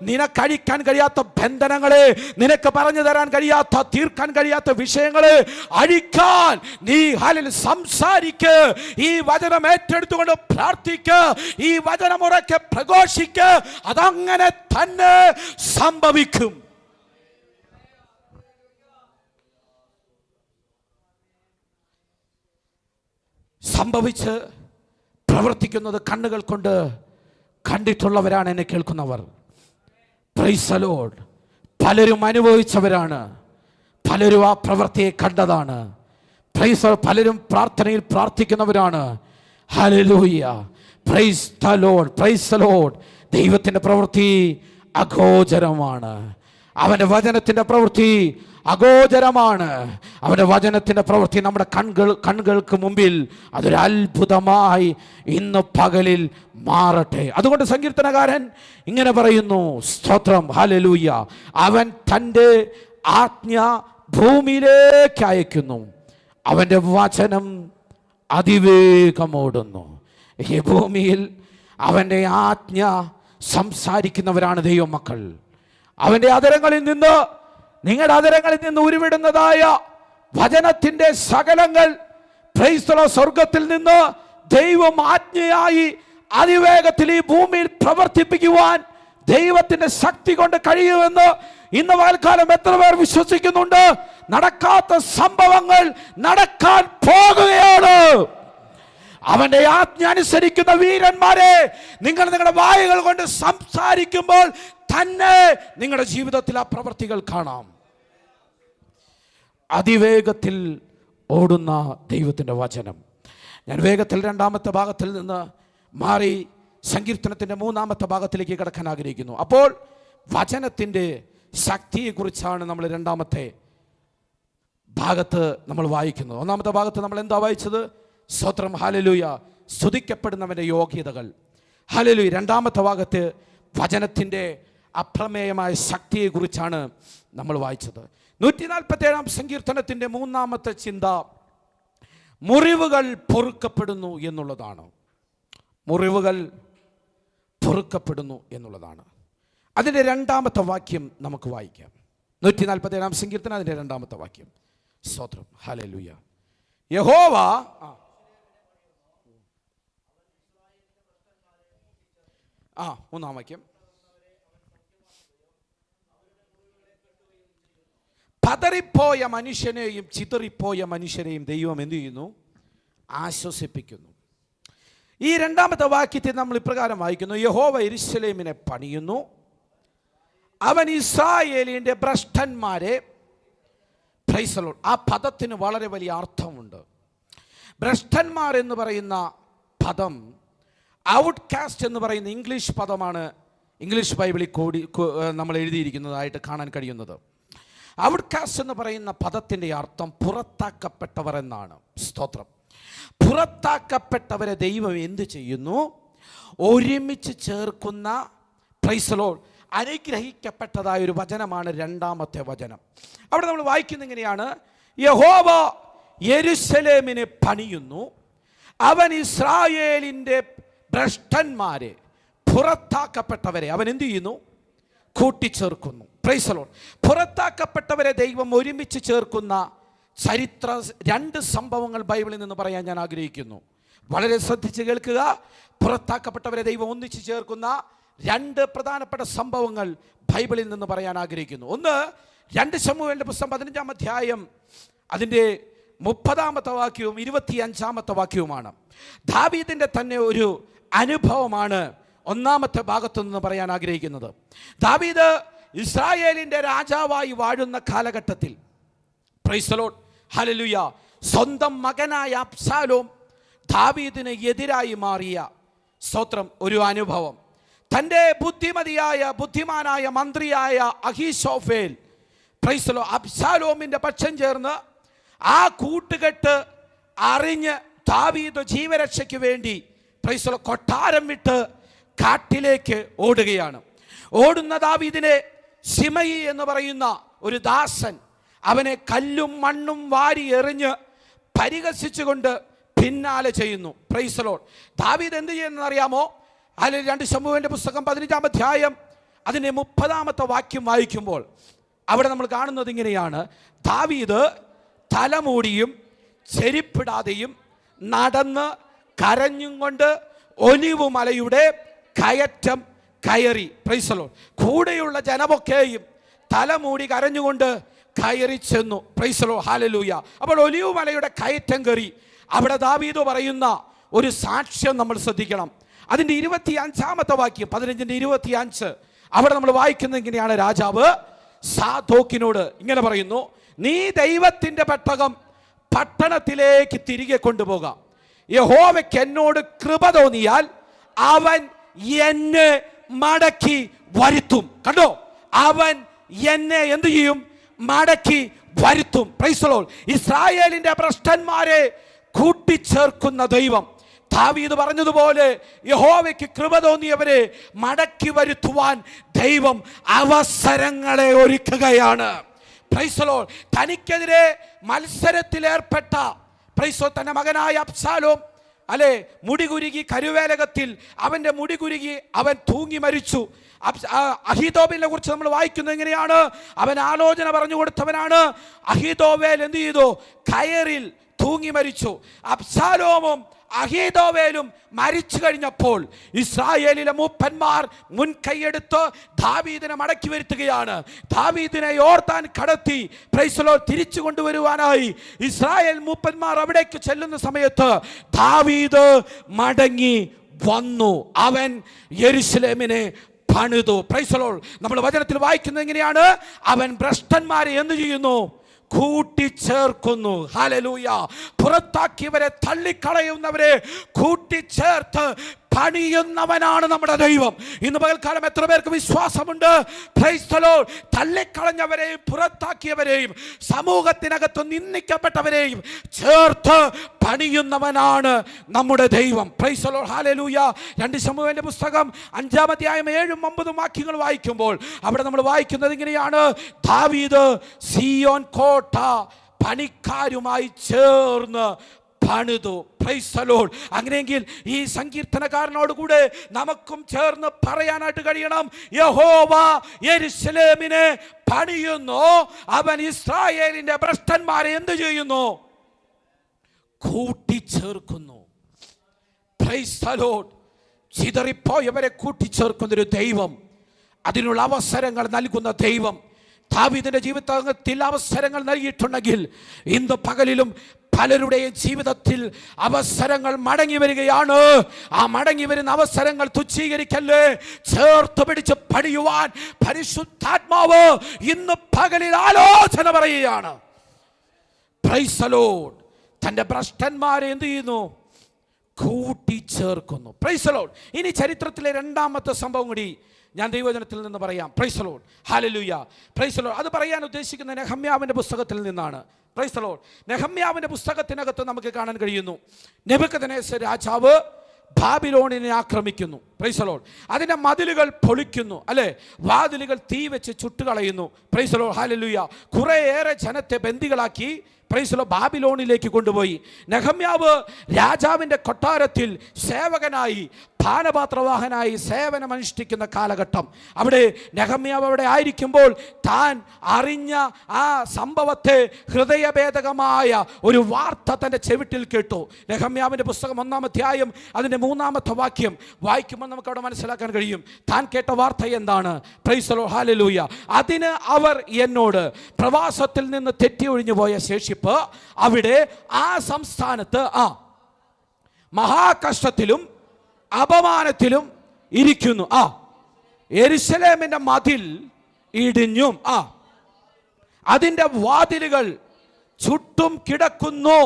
നിനക്കഴിക്കാൻ കഴിയാത്ത ബന്ധനങ്ങളെ, നിനക്ക് പറഞ്ഞു തരാൻ കഴിയാത്ത, തീർക്കാൻ കഴിയാത്ത വിഷയങ്ങളെ അഴിക്കാൻ നീ സംസാരിക്ക്. ഈ വചനം ഏറ്റെടുത്തുകൊണ്ട് പ്രാർത്ഥിക്ക്, ഈ വചനം ഉറക്കെ പ്രഘോഷിക്ക്. അതങ്ങനെ തന്നെ സംഭവിക്കും. സംഭവിച്ച് പ്രവർത്തിക്കുന്നത് കണ്ണുകൾ കൊണ്ട് കണ്ടിട്ടുള്ളവരാണ് എന്നെ കേൾക്കുന്നവർ. Praise the lord. പലരും അനുഭവിച്ചവരാണ്, പലരും ആ പ്രവൃത്തിയെ കണ്ടതാണ്. പ്രൈസ്. പലരും പ്രാർത്ഥനയിൽ പ്രാർത്ഥിക്കുന്നവരാണ്. Hallelujah. Praise the lord. Praise the lord. ദൈവത്തിൻ്റെ പ്രവൃത്തി അഗോചരമാണ്. അവൻ്റെ വചനത്തിൻ്റെ പ്രവൃത്തി അഗോചരമാണ്. അവൻ്റെ വചനത്തിൻ്റെ പ്രവൃത്തി നമ്മുടെ കണ്ണുകൾക്ക് മുമ്പിൽ അതൊരു അത്ഭുതമായി ഇന്ന് പകലിൽ മാറട്ടെ. അതുകൊണ്ട് സങ്കീർത്തനകാരൻ ഇങ്ങനെ പറയുന്നു, സ്തോത്രം, ഹല്ലേലൂയ. അവൻ തൻ്റെ ആജ്ഞ ഭൂമിയിലേക്ക് അയക്കുന്നു, അവൻ്റെ വചനം അതിവേഗമോടുന്നു. ഈ ഭൂമിയിൽ അവൻ്റെ ആജ്ഞ സംസാരിക്കുന്നവരാണ് ദൈവമക്കൾ. അവൻ്റെ അധരങ്ങളിൽ നിന്ന്, നിങ്ങളുടെ അധരങ്ങളിൽ നിന്ന് ഉരുവിടുന്നതായ വചനത്തിൻ്റെ സകലങ്ങൾ സ്വർഗത്തിൽ നിന്ന് ദൈവം ആജ്ഞയായി അതിവേഗത്തിൽ ഈ ഭൂമിയിൽ പ്രവർത്തിപ്പിക്കുവാൻ ദൈവത്തിന്റെ ശക്തി കൊണ്ട് കഴിയുമെന്ന് ഇന്ന് വാൽക്കാലം എത്ര പേർ വിശ്വസിക്കുന്നുണ്ട്? നടക്കാത്ത സംഭവങ്ങൾ നടക്കാൻ പോകുകയാണ്. അവന്റെ ആജ്ഞ അനുസരിക്കുന്ന വീരന്മാരെ നിങ്ങൾ നിങ്ങളുടെ വായുകൾ കൊണ്ട് സംസാരിക്കുമ്പോൾ തന്നെ നിങ്ങളുടെ ജീവിതത്തിൽ ആ പ്രവൃത്തികൾ കാണാം. അതിവേഗത്തിൽ ഓടുന്ന ദൈവത്തിൻ്റെ വചനം. ഞാൻ വേഗത്തിൽ രണ്ടാമത്തെ ഭാഗത്തിൽ നിന്ന് മാറി സങ്കീർത്തനത്തിൻ്റെ മൂന്നാമത്തെ ഭാഗത്തിലേക്ക് കടക്കാൻ ആഗ്രഹിക്കുന്നു. അപ്പോൾ വചനത്തിൻ്റെ ശക്തിയെക്കുറിച്ചാണ് നമ്മൾ രണ്ടാമത്തെ ഭാഗത്ത് നമ്മൾ വായിക്കുന്നത്. ഒന്നാമത്തെ ഭാഗത്ത് നമ്മൾ എന്താ വായിച്ചത്? സ്തോത്രം, ഹല്ലേലൂയ, സ്തുതിക്കപ്പെടുന്നവൻ്റെ യോഗ്യതകൾ. ഹല്ലേലൂയ. രണ്ടാമത്തെ ഭാഗത്ത് വചനത്തിൻ്റെ അപ്രമേയമായ ശക്തിയെക്കുറിച്ചാണ് നമ്മൾ വായിച്ചത്. 147 സങ്കീർത്തനത്തിൻ്റെ മൂന്നാമത്തെ ചിന്ത മുറിവുകൾ പൊറുക്കപ്പെടുന്നു എന്നുള്ളതാണ്. മുറിവുകൾ പൊറുക്കപ്പെടുന്നു എന്നുള്ളതാണ്. അതിൻ്റെ രണ്ടാമത്തെ വാക്യം നമുക്ക് വായിക്കാം. 147 സങ്കീർത്തനം, അതിൻ്റെ രണ്ടാമത്തെ വാക്യം. സ്തോത്രം, ഹല്ലേലൂയ. യഹോവ മൂന്നാം വാക്യം. പതറിപ്പോയ മനുഷ്യനെയും ചിതറിപ്പോയ മനുഷ്യരെയും ദൈവം എന്ത് ചെയ്യുന്നു? ആശ്വസിപ്പിക്കുന്നു. ഈ രണ്ടാമത്തെ വാക്യത്തിൽ നമ്മൾ ഇപ്രകാരം വായിക്കുന്നു: യഹോവ യെരൂശലേമിനെ പണിയുന്നു, അവൻ ഇസ്രായേലിന്റെ ഭ്രഷ്ടന്മാരെ. Price the Lord. ആ പദത്തിന് വളരെ വലിയ അർത്ഥമുണ്ട്. ഭ്രഷ്ടന്മാർ എന്ന് പറയുന്ന പദം ഔട്ട്കാസ്റ്റ് എന്ന് പറയുന്ന ഇംഗ്ലീഷ് പദമാണ്. ഇംഗ്ലീഷ് ബൈബിളിൽ കൂടി നമ്മൾ എഴുതിയിരിക്കുന്നതായിട്ട് കാണാൻ കഴിയുന്നത്. ഔട്ട്കാസ്റ്റ് എന്ന് പറയുന്ന പദത്തിൻ്റെ അർത്ഥം പുറത്താക്കപ്പെട്ടവർ എന്നാണ്. സ്തോത്രം. പുറത്താക്കപ്പെട്ടവരെ ദൈവം എന്ത് ചെയ്യുന്നു? ഒരുമിച്ച് ചേർക്കുന്ന, പ്രൈസ് ദി ലോർഡ്, അനുഗ്രഹിക്കപ്പെട്ടതായ ഒരു വചനമാണ് രണ്ടാമത്തെ വചനം. അവിടെ നമ്മൾ വായിക്കുന്ന ഇങ്ങനെയാണ്: യഹോവ യെരൂശലേമിനെ പണിയുന്നു, അവൻ ഇസ്രായേലിൻ്റെ ഭ്രഷ്ടന്മാരെ, പുറത്താക്കപ്പെട്ടവരെ അവൻ എന്ത് ചെയ്യുന്നു? കൂട്ടിച്ചേർക്കുന്നു. Praise the lord. പുറത്താക്കപ്പെട്ടവരെ ദൈവം ഒരുമിച്ച് ചേർക്കുന്ന ചരിത്ര രണ്ട് സംഭവങ്ങൾ ബൈബിളിൽ നിന്ന് പറയാൻ ഞാൻ ആഗ്രഹിക്കുന്നു. വളരെ ശ്രദ്ധിച്ച് കേൾക്കുക. പുറത്താക്കപ്പെട്ടവരെ ദൈവം ഒന്നിച്ച് ചേർക്കുന്ന രണ്ട് പ്രധാനപ്പെട്ട സംഭവങ്ങൾ ബൈബിളിൽ നിന്ന് പറയാൻ ആഗ്രഹിക്കുന്നു. ഒന്ന്, 2 ശമൂവേലിന്റെ പുസ്തകം 15-ാം അധ്യായം അതിൻ്റെ 30-ാമത്തെ വാക്യവും 25-ാമത്തെ വാക്യവുമാണ്. ദാവീദിൻ്റെ തന്നെ ഒരു അനുഭവമാണ് ഒന്നാമത്തെ ഭാഗത്തു നിന്ന് പറയാൻ ആഗ്രഹിക്കുന്നത്. ദാവീദ് ഇസ്രായേലിൻ്റെ രാജാവായി വാഴുന്ന കാലഘട്ടത്തിൽ, പ്രൈസ് ദി ലോർഡ്, ഹല്ലേലൂയ, സ്വന്തം മകനായ അബ്ശാലോം ദാവീദിന് എതിരായി മാറിയ, സ്തോത്രം, ഒരു അനുഭവം. തൻ്റെ ബുദ്ധിമാനായ മന്ത്രിയായ അഹീശോഫേൽ, പ്രൈസ് ദി ലോർഡ്, അബ്ശാലോമിൻ്റെ പക്ഷം ചേർന്ന് ആ കൂട്ടുകെട്ട് അറിഞ്ഞ് ദാവീദ് ജീവരക്ഷയ്ക്ക് വേണ്ടി, പ്രൈസ് ദി ലോർഡ്, കൊട്ടാരം വിട്ട് കാട്ടിലേക്ക് ഓടുകയാണ്. ഓടുന്ന ദാവീദിനെ ശിമയി എന്ന് പറയുന്ന ഒരു ദാസൻ അവനെ കല്ലും മണ്ണും വാരി എറിഞ്ഞ് പരിഹസിച്ചുകൊണ്ട് പിന്നാലെ ചെയ്യുന്നു. Price the Lord. ദാവീദ് എന്ത് ചെയ്യുന്നതെന്ന് അറിയാമോ? അതിൽ 2 ശമൂവേലിന്റെ പുസ്തകം 15-ാം അധ്യായം അതിൻ്റെ 30-ാമത്തെ വാക്യം വായിക്കുമ്പോൾ അവിടെ നമ്മൾ കാണുന്നത് ഇങ്ങനെയാണ്: ദാവീദ് തലമൂടിയും ചെരിപ്പിടാതെയും നടന്ന് കരഞ്ഞും കൊണ്ട് ഒലിവ് മലയുടെ കയറ്റം കയറി. Price the Lord. കൂടെയുള്ള ജനമൊക്കെയും തലമൂടി കരഞ്ഞുകൊണ്ട് കയറി ചെന്നു. Price the Lord, hallelujah. അപ്പോൾ ഒലിവ് മലയുടെ കയറ്റം കയറി. അവിടെ ദാവീദ് പറയുന്ന ഒരു സാക്ഷ്യം നമ്മൾ ശ്രദ്ധിക്കണം. അതിൻ്റെ 25-ാമത്തെ വാക്യം, 15-ന്റെ 25, അവിടെ നമ്മൾ വായിക്കുന്നത് ഇങ്ങനെയാണ്: രാജാവ് സാദോക്കിനോട് ഇങ്ങനെ പറയുന്നു: നീ ദൈവത്തിൻ്റെ പെട്ടകം പട്ടണത്തിലേക്ക് തിരികെ കൊണ്ടുപോകാം. യഹോവയ്ക്ക് എന്നോട് കൃപ തോന്നിയാൽ അവൻ എന്നെ മടക്കി വരുത്തും. കണ്ടോ, അവൻ എന്നെ എന്ത് ചെയ്യും? മടക്കി വരുത്തും. Price the Lord. ഇസ്രായേലിന്റെ ഭ്രഷ്ടന്മാരെ കൂട്ടിച്ചേർക്കുന്ന ദൈവം. ദാവീദ് പറഞ്ഞതുപോലെ യഹോവയ്ക്ക് കൃപ തോന്നിയവരെ മടക്കി വരുത്തുവാൻ ദൈവം അവസരങ്ങളെ ഒരുക്കുകയാണ്. Price the Lord. തനിക്കെതിരെ മത്സരത്തിലേർപ്പെട്ട തന്റെ മകനായ അബ്ശാലോം അല്ലെ, മുടികുരുകി കരുവേലകത്തിൽ അവന്റെ മുടികുരുകി അവൻ തൂങ്ങി മരിച്ചു. അഹീതോബേലിനെ കുറിച്ച് നമ്മൾ വായിക്കുന്നത് എങ്ങനെയാണ്? അവൻ ആലോചന പറഞ്ഞു കൊടുത്തവനാണ്. അഹീതോബേൽ എന്ത് ചെയ്തു? കയറിൽ തൂങ്ങി മരിച്ചു. അബ്ശാലോമും അഹീതോബേലും മരിച്ചു കഴിഞ്ഞപ്പോൾ ഇസ്രായേലിലെ മൂപ്പന്മാർ മുൻകൈയെടുത്ത് ദാവീദിനെ മടക്കി വരുത്തുകയാണ്. ദാവീദിനെ യോർദാൻ കടത്തി പ്രൈസ് ദി ലോർഡ് തിരിച്ചു കൊണ്ടുവരുവാനായി ഇസ്രായേൽ മൂപ്പന്മാർ അവിടേക്ക് ചെല്ലുന്ന സമയത്ത് ദാവീദ് മടങ്ങി വന്നു. അവൻ യെരൂശലേമിനെ പണിതു. Price the Lord. നമ്മൾ വചനത്തിൽ വായിക്കുന്നത് എങ്ങനെയാണ്? അവൻ ഭ്രഷ്ടന്മാരെ എന്ത് ചെയ്യുന്നു? കൂട്ടിച്ചേർക്കുന്നു. ഹല്ലേലൂയ. പുറത്താക്കിയവരെ, തള്ളിക്കളയുന്നവരെ കൂട്ടിച്ചേർത്ത് പണിയുന്നവനാണ് നമ്മുടെ ദൈവം. ഇന്ന് പകൽക്കാലം എത്ര പേർക്ക് വിശ്വാസമുണ്ട്? Praise the lord. തള്ളിക്കളഞ്ഞവരെയും പുറത്താക്കിയവരെയും സമൂഹത്തിനകത്ത് നിന്ദിക്കപ്പെട്ടവരെയും ചേർത്ത് പണിയുന്നവനാണ് നമ്മുടെ ദൈവം. Praise the Lord. ഹല്ലേലൂയ. 2 ശമൂവേലിന്റെ പുസ്തകം 5-ാം അധ്യായം 7-ഉം 9-ഉം വാക്യങ്ങൾ വായിക്കുമ്പോൾ അവിടെ നമ്മൾ വായിക്കുന്നത് ഇങ്ങനെയാണ്: ദാവീദ് സിയോൻ കോട്ട പണിക്കാരുമായി ചേർന്ന് പണിതു. Price the Lord. അങ്ങനെയെങ്കിൽ ഈ സങ്കീർത്തനക്കാരനോട് കൂടെ നമുക്കും ചേർന്ന് പറയാനായിട്ട് കഴിയണം: യഹോവ യെരൂശലേമിനെ പണിയുന്നു, അവൻ ഇസ്രായേലിന്റെ ഭ്രഷ്ടന്മാരെ എന്ത് ചെയ്യുന്നു? കൂട്ടിച്ചേർക്കുന്നു. Praise the lord. ചിതറിപ്പോയവരെ കൂട്ടിച്ചേർക്കുന്നൊരു ദൈവം, അതിനുള്ള അവസരങ്ങൾ നൽകുന്ന ദൈവം. ദാവീദിന്റെ ജീവിതത്തിൽ അവസരങ്ങൾ നൽകിയിട്ടുണ്ടെങ്കിൽ ഇന്ന് പകലിലും പലരുടെയും ജീവിതത്തിൽ അവസരങ്ങൾ മടങ്ങി വരികയാണ്. ആ മടങ്ങി വരുന്ന അവസരങ്ങൾ തുച്ഛീകരിക്കല്ലേ. ചേർത്ത് പിടിച്ച് പണിയുവാൻ പരിശുദ്ധാത്മാവ് ഇന്ന് പകലിൽ ആലോചന പറയുകയാണ്. Praise the lord. തന്റെ ഭ്രഷ്ടന്മാരെ എന്ത് ചെയ്യുന്നു? കൂട്ടിച്ചേർക്കുന്നു. Praise the lord. ഇനി ചരിത്രത്തിലെ രണ്ടാമത്തെ സംഭവം കൂടി ഞാൻ ദൈവവചനത്തിൽ നിന്ന് പറയാം. Praise the Lord. Hallelujah. Praise the lord. അത് പറയാൻ ഉദ്ദേശിക്കുന്ന നെഹമ്യാവിന്റെ പുസ്തകത്തിൽ നിന്നാണ്. Praise the lord. നെഹമ്യാവിന്റെ പുസ്തകത്തിനകത്ത് നമുക്ക് കാണാൻ കഴിയുന്നു, നെബൂഖദ്നേസർ രാജാവ് ബാബിലോണിനെ ആക്രമിക്കുന്നു. Praise the lord. അതിന്റെ മതിലുകൾ പൊളിക്കുന്നു, അല്ലെ, വാതിലുകൾ തീ വെച്ച് ചുട്ടുകളയുന്നു. Praise the Lord. ഹല്ലേലൂയ. കുറേയേറെ ജനത്തെ ബന്ദികളാക്കി പ്രൈസ് ദി ലോർഡ് ബാബിലോണിലേക്ക് കൊണ്ടുപോയി. നെഹമ്യാവ് രാജാവിന്റെ കൊട്ടാരത്തിൽ സേവകനായി, പാനപാത്രവാഹനായി സേവനമനുഷ്ഠിക്കുന്ന കാലഘട്ടം. അവിടെ നെഹമ്യാവ് അവിടെ ആയിരിക്കുമ്പോൾ താൻ അറിഞ്ഞ ആ സംഭവത്തെ ഹൃദയഭേദകമായ ഒരു വാർത്ത തൻ്റെ ചെവിട്ടിൽ കേട്ടു. നെഹമ്യാവിൻ്റെ പുസ്തകം 1-ാം അധ്യായം അതിൻ്റെ 3-ാമത്തെ വാക്യം വായിക്കുമ്പോൾ നമുക്ക് അവിടെ മനസ്സിലാക്കാൻ കഴിയും താൻ കേട്ട വാർത്ത എന്താണ്. Price the Lord. ഹല്ലേലൂയ. അതിന് അവർ എന്നോട് പ്രവാസത്തിൽ നിന്ന് തെറ്റി ഒഴിഞ്ഞു പോയ ശേഷിപ്പ് അവിടെ ആ സംസ്ഥാനത്ത് മഹാകഷ്ടത്തിലും അപമാനത്തിലും ഇരിക്കുന്നു. യെരൂശലേമിന്റെ മതിൽ ഇടിഞ്ഞും അതിന്റെ വാതിലുകൾ ചുട്ടും കിടക്കുന്നു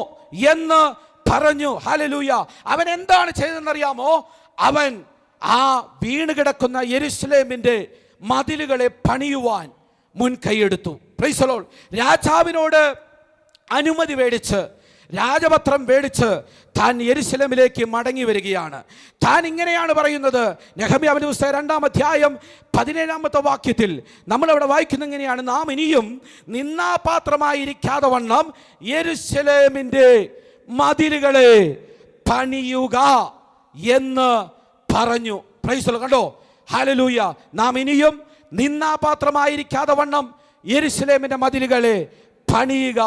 എന്ന് പറഞ്ഞു. ഹല്ലേലൂയ. അവൻ എന്താണ് ചെയ്തതെന്നറിയാമോ? അവൻ ആ വീണ് കിടക്കുന്ന യെരൂശലേമിന്റെ മതിലുകളെ പണിയുവാൻ മുൻകൈയെടുത്തു. Praise the lord. രാജാവിനോട് അനുമതി മേടിച്ച്, രാജപത്രം മേടിച്ച് താൻ യെരൂശലേമിലേക്ക് മടങ്ങി വരികയാണ്. താൻ ഇങ്ങനെയാണ് പറയുന്നത്. നെഹമ്യാവിന്റെ പുസ്തകം 2-ാം അധ്യായം 17-ാമത്തെ വാക്യത്തിൽ നമ്മളവിടെ വായിക്കുന്ന ഇങ്ങനെയാണ്: നാം ഇനിയും നിന്നാപാത്രമായിരിക്കാതെ വണ്ണം യെരൂശലേമിന്റെ മതിലുകളെ പണിയുക എന്ന് പറഞ്ഞു. Praise the Lord. കണ്ടോ? ഹല്ലേലൂയ. നാം ഇനിയും നിന്നാപാത്രമായിരിക്കാതെ വണ്ണം യെരൂശലേമിന്റെ മതിലുകളെ പണിയുക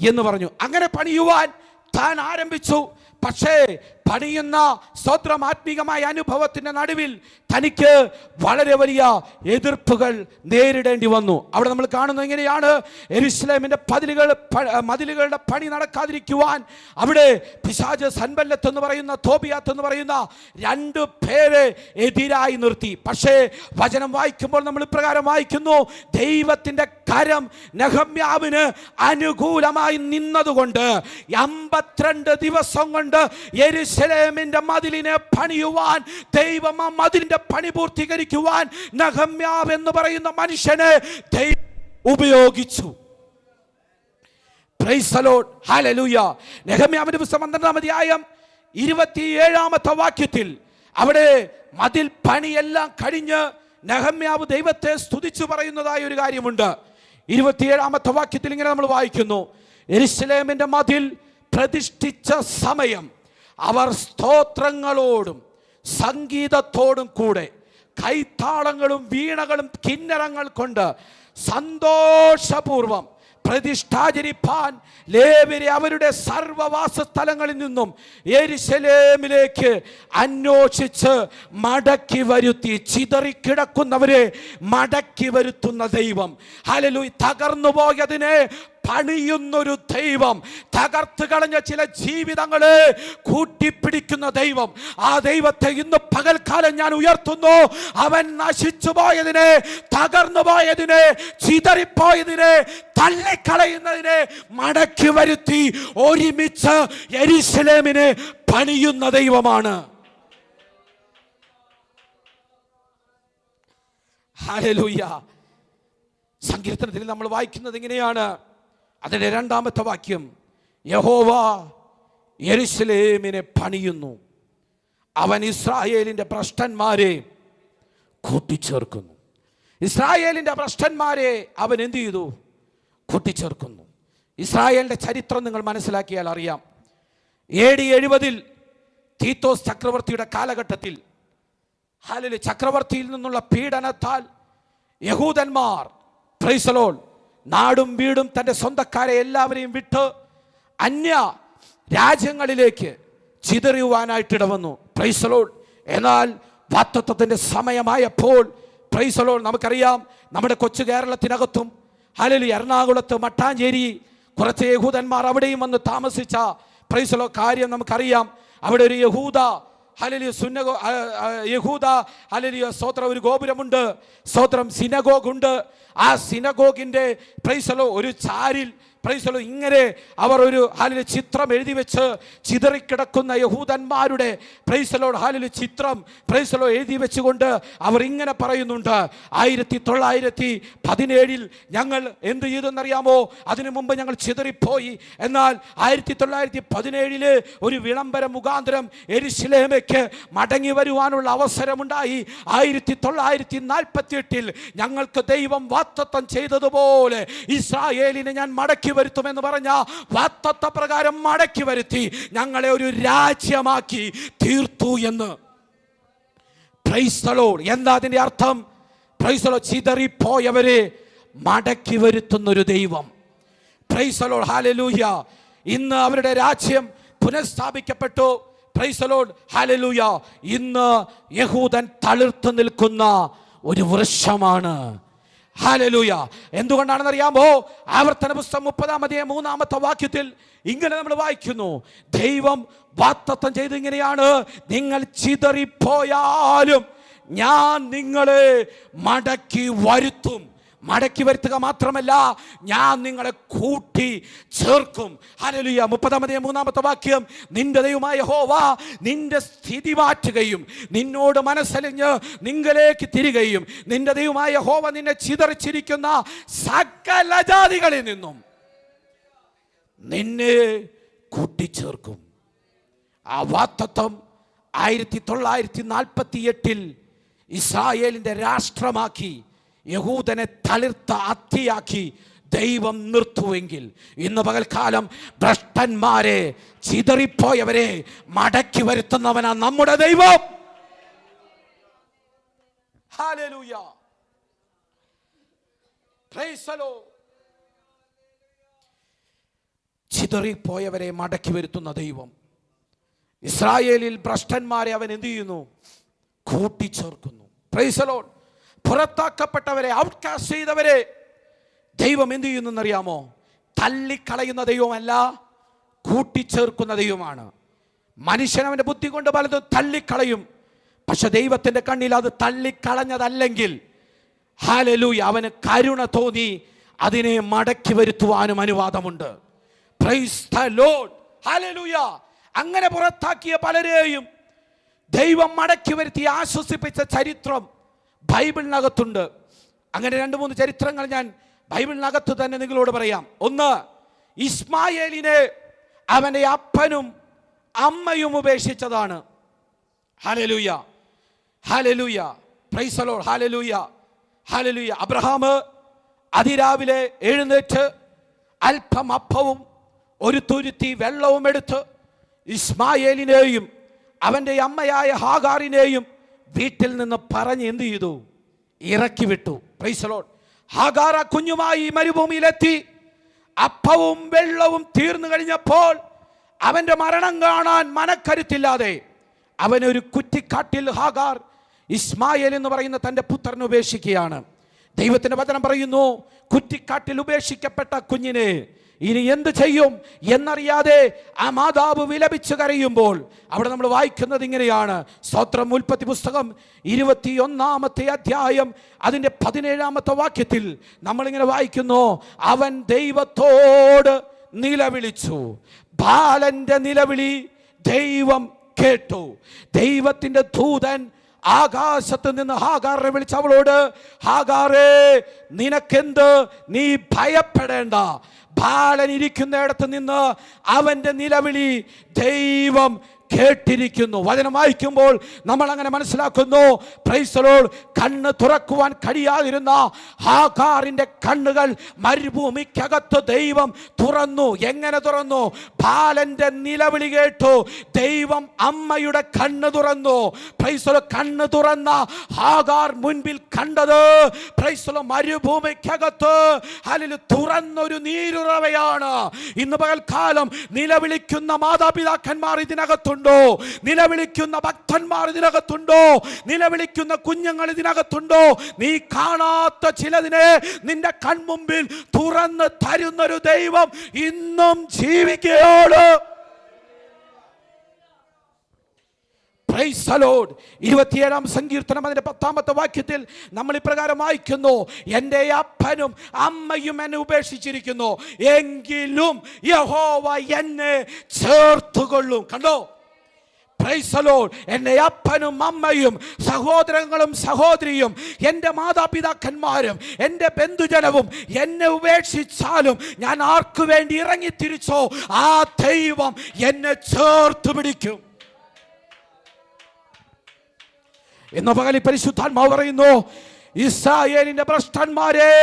എന്ന് പറഞ്ഞു. അങ്ങനെ പണിയുവാൻ താൻ ആരംഭിച്ചു. പക്ഷേ പണിയുന്ന സ്വത്രം ആത്മീകമായ അനുഭവത്തിൻ്റെ നടുവിൽ തനിക്ക് വളരെ വലിയ എതിർപ്പുകൾ നേരിടേണ്ടി വന്നു. അവിടെ നമ്മൾ കാണുന്നത് എങ്ങനെയാണ്? യെരൂശലേമിന്റെ മതിലുകളുടെ പണി നടക്കാതിരിക്കുവാൻ അവിടെ പിശാച് സൻബല്ലത്ത് എന്ന് പറയുന്ന തോബിയാത്ത് എന്ന് പറയുന്ന 2 പേരെ എതിരായി നിർത്തി. പക്ഷേ വചനം വായിക്കുമ്പോൾ നമ്മൾ ഇപ്രകാരം വായിക്കുന്നു: ദൈവത്തിന്റെ കരം നെഹമ്യാവിന് അനുകൂലമായി നിന്നതുകൊണ്ട് 52 ദിവസം കൊണ്ട് യെരൂശലേം യെരൂശലേമിന്റെ മതിലിനെ പണിയുവാൻ ദൈവം ആ മതിലിന്റെ പണി പൂർത്തീകരിക്കുവാൻ നെഹമ്യാവ് എന്ന് പറയുന്ന മനുഷ്യനെ ദൈവം ഉപയോഗിച്ചു. Praise the Lord, hallelujah. നെഹമ്യാവിന്റെ പുസ്തകം 12-ാം അധ്യായം 27-ാമത്തെ വാക്യത്തിൽ അവിടെ മതിൽ പണിയെല്ലാം കഴിഞ്ഞ് നെഹമ്യാവ് ദൈവത്തെ സ്തുതിച്ചു പറയുന്നതായ ഒരു കാര്യമുണ്ട്. 27-ാമത്തെ വാക്യത്തിൽ ഇങ്ങനെ നമ്മൾ വായിക്കുന്നു: യെരൂശലേമിന്റെ മതിൽ പ്രതിഷ്ഠിച്ച സമയം അവർ സ്തോത്രങ്ങളോടും സംഗീതത്തോടും കൂടെ കൈത്താളങ്ങളും വീണകളും കിന്നരങ്ങൾ കൊണ്ട് സന്തോഷപൂർവം പ്രതിഷ്ഠാചരിപ്പാൻ ലേവ്യരെ അവരുടെ സർവവാസ സ്ഥലങ്ങളിൽ നിന്നും യെരൂശലേമിലേക്ക് അന്വേഷിച്ച് മടക്കി വരുത്തി. ചിതറിക്കിടക്കുന്നവരെ മടക്കി വരുത്തുന്ന ദൈവം. ഹല്ലേലൂയ. തകർന്നു പോയതിനെ പണിയുന്നൊരു ദൈവം, തകർത്ത് കളഞ്ഞ ചില ജീവിതങ്ങളെ കൂട്ടിപ്പിടിക്കുന്ന ദൈവം. ആ ദൈവത്തെ ഇന്ന് പകൽക്കാലം ഞാൻ ഉയർത്തുന്നു. അവൻ നശിച്ചു പോയതിനെ, തകർന്നു പോയതിനെ, ചിതറിപ്പോയതിനെ, തള്ളിക്കളയുന്നതിനെ മടക്കി വരുത്തി ഒരുമിച്ച് യെരൂശലേമിനെ പണിയുന്ന ദൈവമാണ്. ഹല്ലേലൂയ. സങ്കീർത്തനത്തിൽ നമ്മൾ വായിക്കുന്നത് ഇങ്ങനെയാണ്, അതിന്റെ 2-ാമത്തെ വാക്യം: യഹോവ യെരൂശലേമിനെ പണിയുന്നു, അവൻ ഇസ്രായേലിന്റെ ഭ്രഷ്ടന്മാരെ കൂട്ടിച്ചേർക്കുന്നു. ഇസ്രായേലിന്റെ ഭ്രഷ്ടന്മാരെ അവൻ എന്ത് ചെയ്തു? കൂട്ടിച്ചേർക്കുന്നു. ഇസ്രായേലിന്റെ ചരിത്രം നിങ്ങൾ മനസ്സിലാക്കിയാൽ അറിയാം. AD 70 തീത്തോസ് ചക്രവർത്തിയുടെ കാലഘട്ടത്തിൽ ചക്രവർത്തിയിൽ നിന്നുള്ള പീഡനത്താൽ യഹൂദന്മാർ, പ്രൈസ് ദി ലോർഡ്, നാടും വീടും തൻ്റെ സ്വന്തക്കാരെ എല്ലാവരെയും വിട്ട് അന്യ രാജ്യങ്ങളിലേക്ക് ചിതറിയുവാനായിട്ടിടവന്നു. Price the Lord. എന്നാൽ വാഗ്ദത്തത്തിൻ്റെ സമയമായപ്പോൾ, പ്രൈസ് ദി ലോർഡ്, നമുക്കറിയാം നമ്മുടെ കൊച്ചു കേരളത്തിനകത്തും ഹല്ലേലൂയ എറണാകുളത്ത് മട്ടാഞ്ചേരി കുറച്ച് യഹൂദന്മാർ അവിടെയും വന്ന് താമസിച്ച, പ്രൈസ് ദി ലോർഡ്, കാര്യം നമുക്കറിയാം. അവിടെ ഒരു യഹൂദ ഹല്ലേലൂയ സ്തോത്രം ഒരു ഗോപുരമുണ്ട്, സ്തോത്രം സിനഗോഗുണ്ട്. ആ സിനഗോഗിൻ്റെ പ്രൈസ് ദി ലോർഡ് ഒരു ചാരിൽ പ്രൈസ് ദി ലോർഡ് ഇങ്ങനെ അവർ ഒരു ഹല്ലേലൂയ ചിത്രം എഴുതി വെച്ച് ചിതറിക്കിടക്കുന്ന യഹൂദന്മാരുടെ പ്രൈസ് ദി ലോർഡ് ഹല്ലേലൂയ ചിത്രം പ്രൈസ് ദി ലോർഡ് എഴുതി വെച്ചുകൊണ്ട് അവർ ഇങ്ങനെ പറയുന്നുണ്ട്: 1917 ഞങ്ങൾ എന്ത് ചെയ്തെന്നറിയാമോ? അതിനു മുമ്പ് ഞങ്ങൾ ചിതറിപ്പോയി. എന്നാൽ 1917 ഒരു വിളംബര മുഖാന്തരം യെരൂശലേമിലേക്ക് മടങ്ങി വരുവാനുള്ള അവസരമുണ്ടായി. 1948 ഞങ്ങൾക്ക് ദൈവം വാഗ്ദത്തം ചെയ്തതുപോലെ ഇസ്രായേലിനെ ഞാൻ മടക്കി വരുത്തുമെന്ന് പറഞ്ഞ വാഗ്ദത്ത പ്രകാരം മടക്കി വരുത്തി ഞങ്ങളെ ഒരു രാജ്യമാക്കി തീർത്തു എന്ന്. Price the Lord. എന്താ അതിന്റെ അർത്ഥം? പ്രൈസ് ദി ലോർഡ്, ചിതറിപ്പോയവരെ മടക്കി വരുത്തുന്നൊരു ദൈവം. Praise the Lord, hallelujah. ഇന്ന് അവരുടെ രാജ്യം പുനഃസ്ഥാപിക്കപ്പെട്ടു. Praise the Lord, hallelujah. ഇന്ന് യഹൂദൻ തളിർത്ത് നിൽക്കുന്ന ഒരു വൃക്ഷമാണ്. ഹല്ലേലൂയ. എന്തുകൊണ്ടാണെന്ന് അറിയാമോ? ആവർത്തന പുസ്തകം 30-ാം അധ്യായം 3-ാമത്തെ വാക്യത്തിൽ ഇങ്ങനെ നമ്മൾ വായിക്കുന്നു: ദൈവം വാഗ്ദത്തം ചെയ്ത് ഇങ്ങനെയാണ്, നിങ്ങൾ ചിതറിപ്പോയാലും ഞാൻ നിങ്ങളെ മടക്കി വരുത്തും. മടക്കി വരുത്തുക മാത്രമല്ല, ഞാൻ നിങ്ങളെ കൂട്ടി ചേർക്കും. ഹല്ലേലൂയ. 30-ാം അധ്യായം 3-ാമത്തെ വാക്യം: നിന്റെ ദൈവമായ യഹോവ നിന്റെ സ്ഥിതി മാറ്റുകയും നിന്നോട് മനസ്സലിഞ്ഞ് നിങ്ങളിലേക്ക് തിരികെയും നിന്റെ ദൈവമായ യഹോവ നിന്നെ ചിതറിച്ചിരിക്കുന്ന സകല ജാതികളിൽ നിന്നും നിന്നെ കൂട്ടിച്ചേർക്കും. ആ വാഗ്ദത്തം 1948 ഇസ്രായേലിന്റെ രാഷ്ട്രമാക്കി യഹൂദനെ തളിർത്ത അത്തിയാക്കി ദൈവം നിർത്തുവെങ്കിൽ, ഇന്ന് പകൽക്കാലം ഭ്രഷ്ടന്മാരെ, ചിതറിപ്പോയവരെ മടക്കി വരുത്തുന്നവനാ നമ്മുടെ ദൈവം. ഹല്ലേലൂയ. Praise the lord. ചിതറിപ്പോയവരെ മടക്കി വരുത്തുന്ന ദൈവം. ഇസ്രായേലിൽ ഭ്രഷ്ടന്മാരെ അവൻ എന്ത് ചെയ്യുന്നു? കൂട്ടിച്ചേർക്കുന്നു. Praise the lord. പുറത്താക്കപ്പെട്ടവരെ, ഔട്ട്കാസ്റ്റ് ചെയ്തവരെ ദൈവം എന്ത് ചെയ്യുന്നറിയാമോ? തള്ളിക്കളയുന്ന ദൈവമല്ല, കൂട്ടിച്ചേർക്കുന്ന ദൈവമാണ്. മനുഷ്യൻ അവൻ്റെ ബുദ്ധി കൊണ്ട് പലതും തള്ളിക്കളയും. പക്ഷെ ദൈവത്തിൻ്റെ കണ്ണിൽ അത് തള്ളിക്കളഞ്ഞതല്ലെങ്കിൽ, ഹല്ലേലൂയ, അവന് കരുണ തോന്നി അതിനെ മടക്കി വരുത്തുവാനും അനുവാദമുണ്ട്. Praise the Lord. ഹല്ലേലൂയ. അങ്ങനെ പുറത്താക്കിയ പലരെയും ദൈവം മടക്കി വരുത്തി ആശ്വസിപ്പിച്ച ചരിത്രം ബൈബിളിനകത്തുണ്ട്. അങ്ങനെ 2-3 ചരിത്രങ്ങൾ ഞാൻ ബൈബിളിനകത്ത് തന്നെ നിങ്ങളോട് പറയാം. ഒന്ന്, ഇസ്മായേലിനെ അവൻ്റെ അപ്പനും അമ്മയും ഉപേക്ഷിച്ചതാണ്. Hallelujah, hallelujah, praise the Lord, hallelujah, hallelujah. Abraham അതിരാവിലെ എഴുന്നേറ്റ് അല്പം അപ്പവും ഒരു തുരുത്തി വെള്ളവും എടുത്ത് ഇസ്മായേലിനെയും അവൻ്റെ അമ്മയായ ഹാഗാറിനെയും വീട്ടിൽ നിന്ന് പറഞ്ഞ് എന്ത് ചെയ്തു? ഇറക്കി വിട്ടു. Price the Lord. ഹാഗാർ ആ കുഞ്ഞുമായി മരുഭൂമിയിലെത്തി. അപ്പവും വെള്ളവും തീർന്നു കഴിഞ്ഞപ്പോൾ അവൻ്റെ മരണം കാണാൻ മനക്കരുത്തില്ലാതെ അവനൊരു കുറ്റിക്കാട്ടിൽ ഹാഗാർ ഇസ്മായേൽ എന്ന് പറയുന്ന തൻ്റെ പുത്രനെ ഉപേക്ഷിക്കുകയാണ്. ദൈവത്തിൻ്റെ വചനം പറയുന്നു, കുറ്റിക്കാട്ടിൽ ഉപേക്ഷിക്കപ്പെട്ട കുഞ്ഞിനെ ഇനി എന്ത് ചെയ്യും എന്നറിയാതെ ആ മാതാവ് വിലപിച്ച് കരയുമ്പോൾ അവിടെ നമ്മൾ വായിക്കുന്നത് ഇങ്ങനെയാണ്. സ്തോത്രം. ഉൽപ്പത്തി പുസ്തകം 21-ാമത്തെ അധ്യായം അതിൻ്റെ 17-ാമത്തെ വാക്യത്തിൽ നമ്മളിങ്ങനെ വായിക്കുന്നു, അവൻ ദൈവത്തോട് നിലവിളിച്ചു. ബാലന്റെ നിലവിളി ദൈവം കേട്ടു. ദൈവത്തിൻ്റെ ദൂതൻ ആകാശത്ത് നിന്ന് ഹാഗാറിനെ വിളിച്ച് അവളോട്, ഹാഗാറേ, നിനക്കെന്ത്? നീ ഭയപ്പെടേണ്ട. ബാലൻ ഇരിക്കുന്നിടത്ത് നിന്ന് അവൻ്റെ നിലവിളി ദൈവം കേട്ടിരിക്കുന്നു. വചനം വായിക്കുമ്പോൾ നമ്മൾ അങ്ങനെ മനസ്സിലാക്കുന്നു, പ്രൈസ് ദി ലോർഡ്, കണ്ണ് തുറക്കുവാൻ കഴിയാതിരുന്ന ഹാഗാറിന്റെ കണ്ണുകൾ മരുഭൂമിക്കകത്ത് ദൈവം തുറന്നു. എങ്ങനെ തുറന്നു? ബാലന്റെ നിലവിളി കേട്ടു. ദൈവം അമ്മയുടെ കണ്ണ് തുറന്നു. Price the Lord. കണ്ണ് തുറന്ന ഹാഗാർ മുൻപിൽ കണ്ടത്, പ്രൈസ് ദി ലോർഡ്, മരുഭൂമിക്കകത്ത് തുറന്നൊരു നീരുറവയാണ്. ഇന്ന് പകൽക്കാലം നിലവിളിക്കുന്ന മാതാപിതാക്കന്മാർ ഇതിനകത്തുണ്ട്. നിലവിളിക്കുന്ന ഭക്തന്മാർ ഇതിനകത്തുണ്ടോ? നിലവിളിക്കുന്ന കുഞ്ഞുങ്ങൾ ഇതിനകത്തുണ്ടോ? നീ കാണാത്ത ചിലതിനെ നിന്റെ കൺമുമ്പിൽ തുറന്ന് തരുന്നൊരു ദൈവം ഇന്നും ജീവിക്കുകയാണ്. Price the Lord. 27-ാം സങ്കീർത്തനം അതിന്റെ 10-ാമത്തെ വാക്യത്തിൽ നമ്മൾ ഇപ്രകാരം വായിക്കുന്നു, എൻ്റെ അപ്പനും അമ്മയും എന്നെ ഉപേക്ഷിച്ചിരിക്കുന്നു, എങ്കിലും യഹോവ എന്നെ ചേർത്തുകൊള്ളും. കണ്ടോ? Price the Lord. എൻ്റെ അപ്പനും അമ്മയും സഹോദരങ്ങളും സഹോദരിയും എൻ്റെ മാതാപിതാക്കന്മാരും എൻ്റെ ബന്ധുജനവും എന്നെ ഉപേക്ഷിച്ചാലും ഞാൻ ആർക്കു വേണ്ടി ഇറങ്ങിത്തിരിച്ചോ ആ ദൈവം എന്നെ ചേർത്ത് പിടിക്കും. ഇന്ന് പകൽ പരിശുദ്ധാത്മാവ് പറയുന്നു, ഇസ്രായേലിന്റെ ഭ്രഷ്ടന്മാരെ,